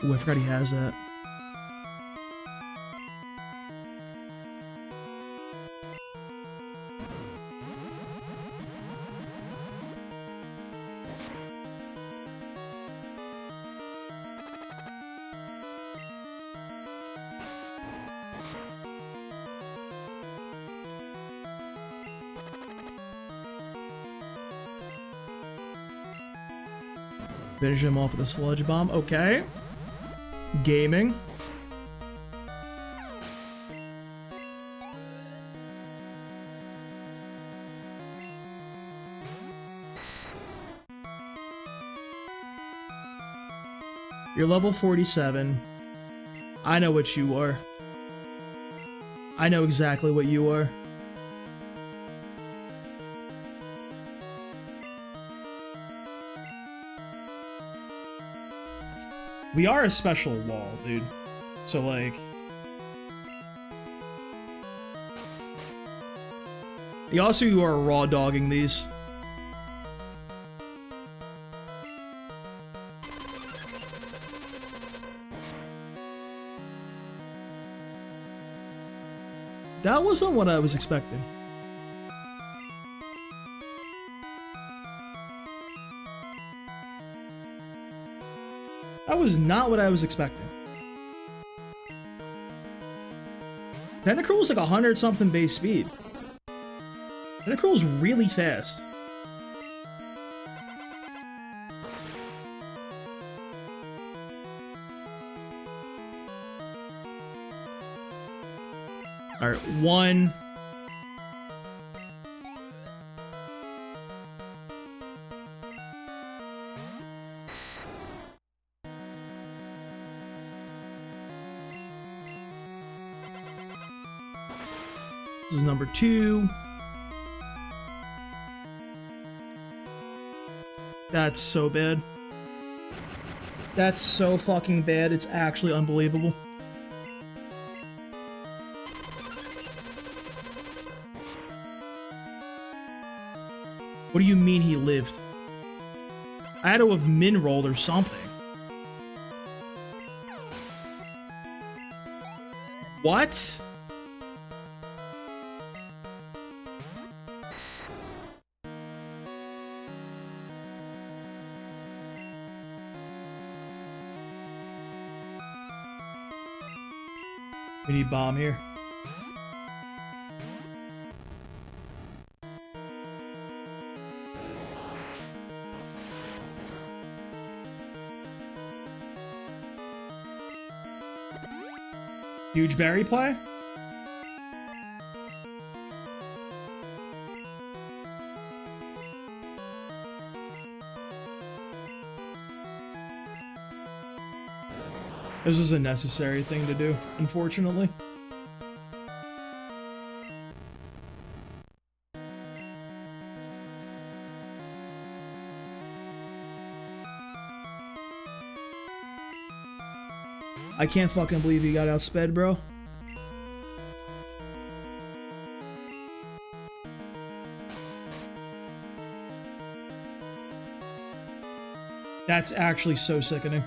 Speaker 1: Ooh, I forgot he has that. Finish him off with a Sludge Bomb. Okay. Gaming. You're level 47. I know what you are. I know exactly what you are. We are a special wall, dude. So, like... Also, you are raw dogging these. That wasn't what I was expecting. That was not what I was expecting. Tentacruel was like 100-something base speed. Tentacruel's really fast. Alright, 1. This is number 2. That's so bad. That's so fucking bad, it's actually unbelievable. What do you mean he lived? I had to have min-rolled or something. What? We need bomb here. Huge berry play? This is a necessary thing to do, unfortunately. I can't fucking believe you got outsped, bro. That's actually so sickening.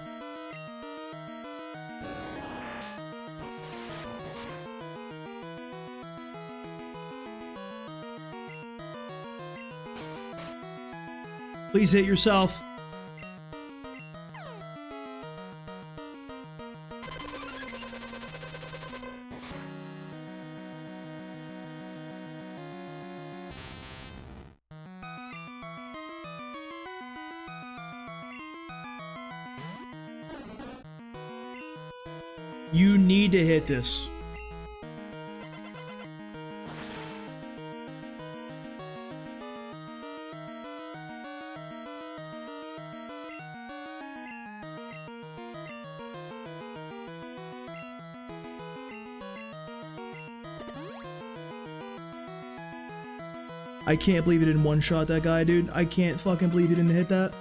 Speaker 1: Please hit yourself. You need to hit this. I can't believe he didn't one-shot that guy, dude. I can't fucking believe he didn't hit that.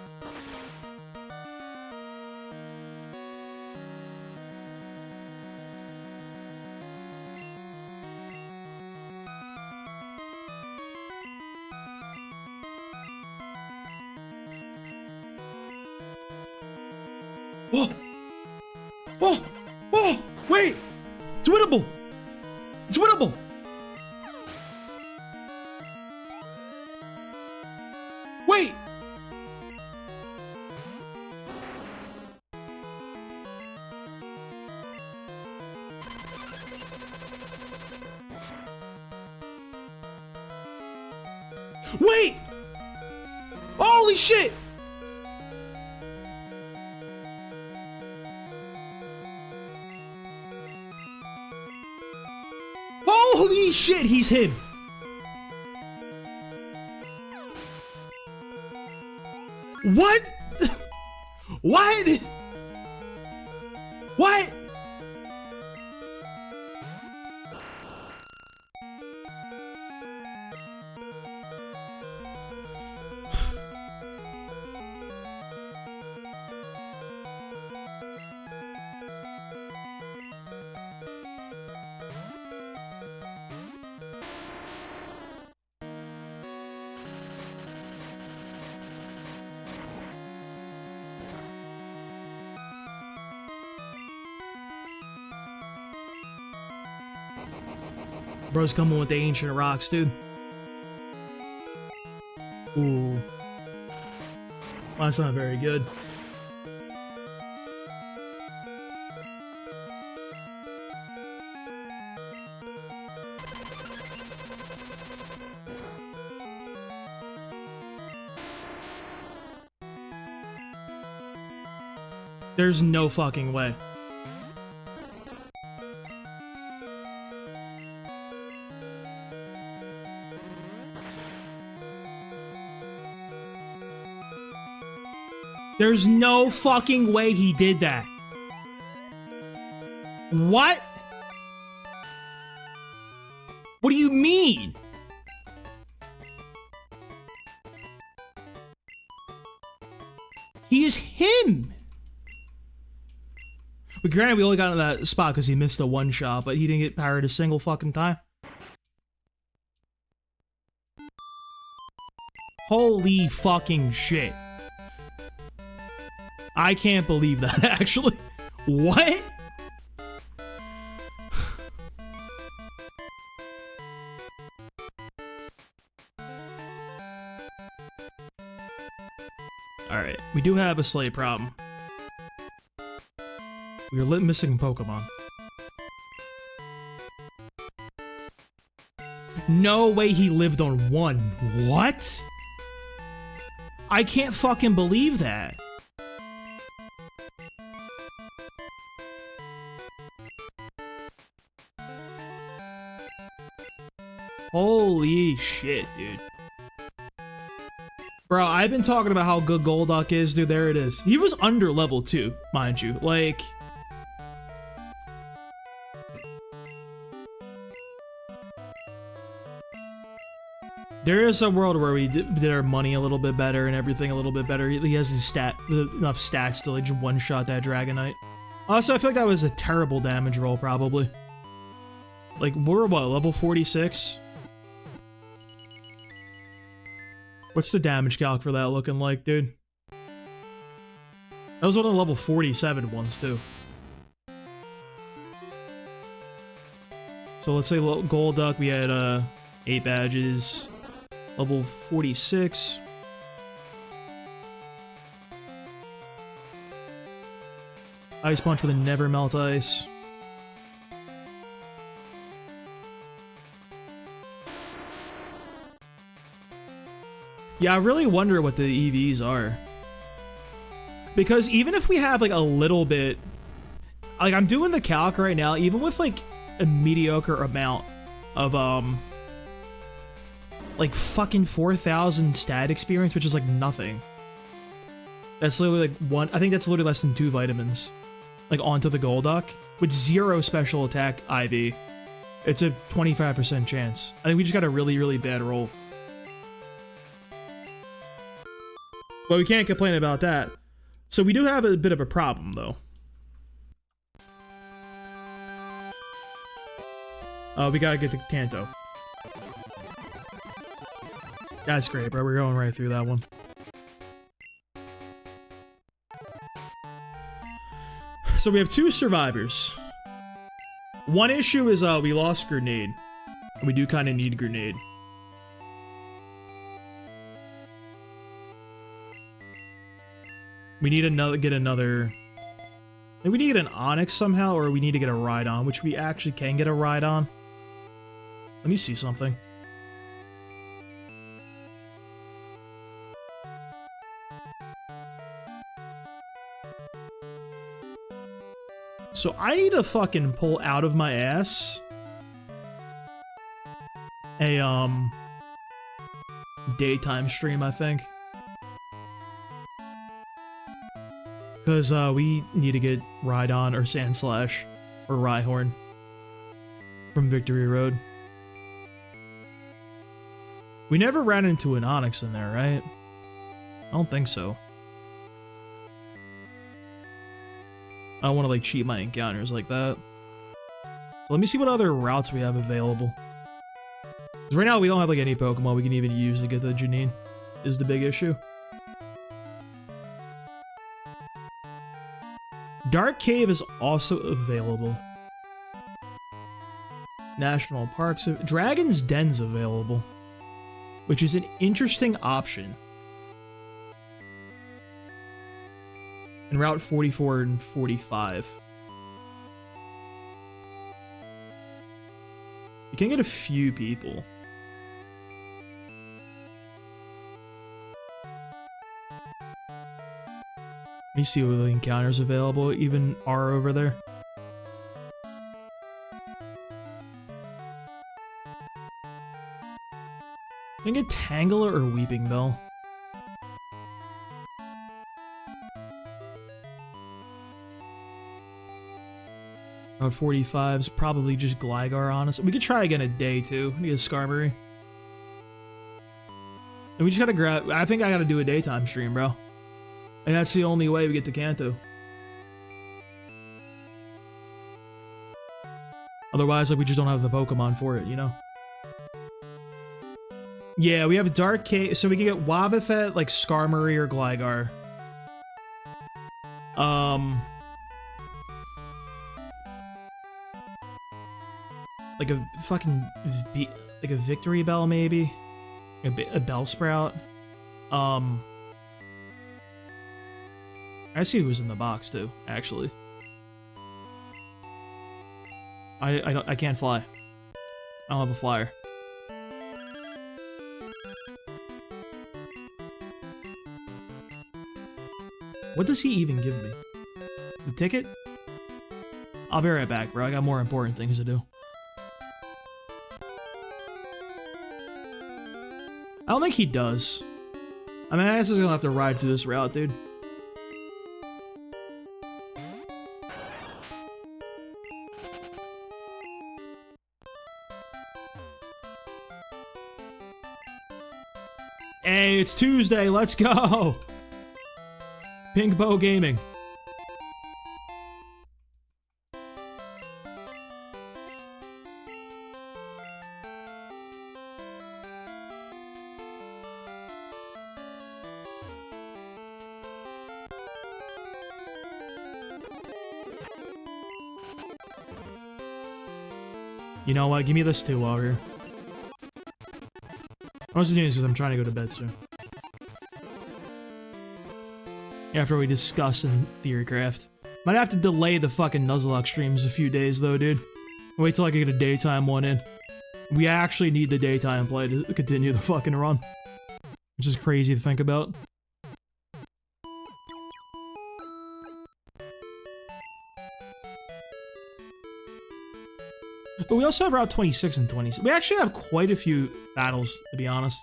Speaker 1: Whoa! Whoa! Whoa! Wait! It's winnable! It's winnable! Wait! Wait! Holy shit! Holy shit, he's him! What? What? What? Bro's coming with the ancient rocks, dude. Ooh. Well, that's not very good. There's no fucking way. There's no fucking way he did that. What? What do you mean? He is him. granted, we only got in that spot because he missed a one shot, but he didn't get powered a single fucking time. Holy fucking shit. I can't believe that, actually. What? Alright, we do have a slight problem. We are missing Pokemon. No way he lived on one. What? I can't fucking believe that. Holy shit, dude. Bro, I've been talking about how good Golduck is, dude. There it is. He was under level 2, mind you. Like... there is a world where we did our money a little bit better and everything a little bit better. He has enough stats to like one-shot that Dragonite. Also, I feel like that was a terrible damage roll, probably. Like, we're what, level 46? What's the damage calc for that looking like, dude? That was one of the level 47 ones, too. So let's say Golduck, we had 8 badges. Level 46. Ice Punch with a Never Melt Ice. Yeah, I really wonder what the EVs are. Because even if we have like a little bit... like, I'm doing the calc right now, even with like a mediocre amount of like fucking 4,000 stat experience, which is like nothing. That's literally like one, I think that's literally less than 2 vitamins. Like onto the Golduck with 0 special attack IV. It's a 25% chance. I think we just got a really, really bad roll. But we can't complain about that. So we do have a bit of a problem though. We gotta get to Kanto. That's great, bro. We're going right through that one. So we have 2 survivors. One issue is we lost Grenade. We do kind of need Grenade. We need to get another... maybe we need to get an Onix somehow, or we need to get a Rhydon, which we actually can get a Rhydon. Let me see something. So I need to fucking pull out of my ass a, daytime stream, I think. Because, we need to get Rhydon or Sandslash or Rhyhorn from Victory Road. We never ran into an Onix in there, right? I don't think so. I don't want to like cheat my encounters like that. So let me see what other routes we have available. 'Cause right now we don't have like any Pokemon we can even use to get the Janine. Is the big issue. Dark Cave is also available. National Parks. Dragon's Den's available. Which is an interesting option. And Route 44 and 45. You can get a few people. Let me see what the encounters available even are over there. Can I get Tangela or Weeping Bell? Route 45 is probably just Gligar, honestly. We could try again a day, too. We get a Skarmory. And we just gotta grab... I think I gotta do a daytime stream, bro. And that's the only way we get to Kanto. Otherwise, like, we just don't have the Pokemon for it, you know? Yeah, we have Dark Cave, so we can get Wobbuffet, like Skarmory or Gligar. Like a fucking, like a Victory Bell, maybe? A Bellsprout. I see who's in the box, too, actually. I can't fly. I don't have a flyer. What does he even give me? The ticket? I'll be right back, bro. I got more important things to do. I don't think he does. I mean, I guess he's gonna have to ride through this route, dude. Hey, it's Tuesday. Let's go. Pink Bow Gaming. You know what? Give me this too while we're here. I'm also doing this because I'm trying to go to bed soon. After we discuss in Theorycraft. Might have to delay the fucking Nuzlocke streams a few days though, dude. Wait till I can get a daytime one in. We actually need the daytime play to continue the fucking run. Which is crazy to think about. But we also have Route 26 and 27. We actually have quite a few battles, to be honest.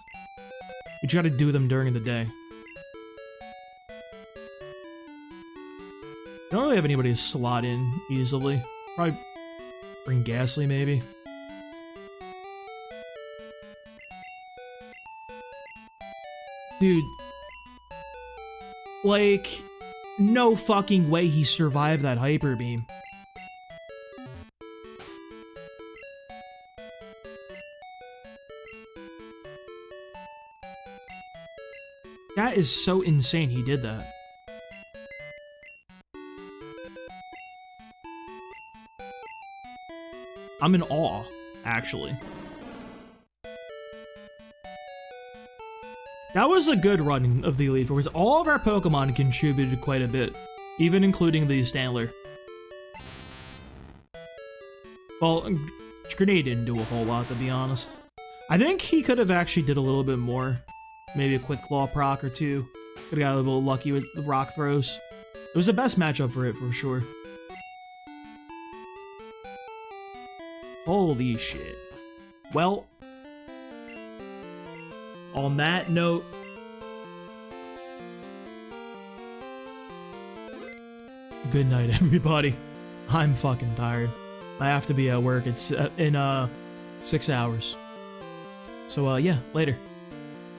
Speaker 1: We just gotta do them during the day. I don't really have anybody to slot in easily. Probably bring Ghastly, maybe. Dude. Like, no fucking way he survived that Hyper Beam. That is so insane he did that. I'm in awe, actually. That was a good run of the Elite Four, because all of our Pokemon contributed quite a bit, even including the Standler. Well, Grenade didn't do a whole lot, to be honest. I think he could have actually did a little bit more. Maybe a quick Claw proc or two. Could have got a little lucky with the rock throws. It was the best matchup for it, for sure. Holy shit. Well, on that note, good night, everybody. I'm fucking tired. I have to be at work in 6 hours. So, yeah, later.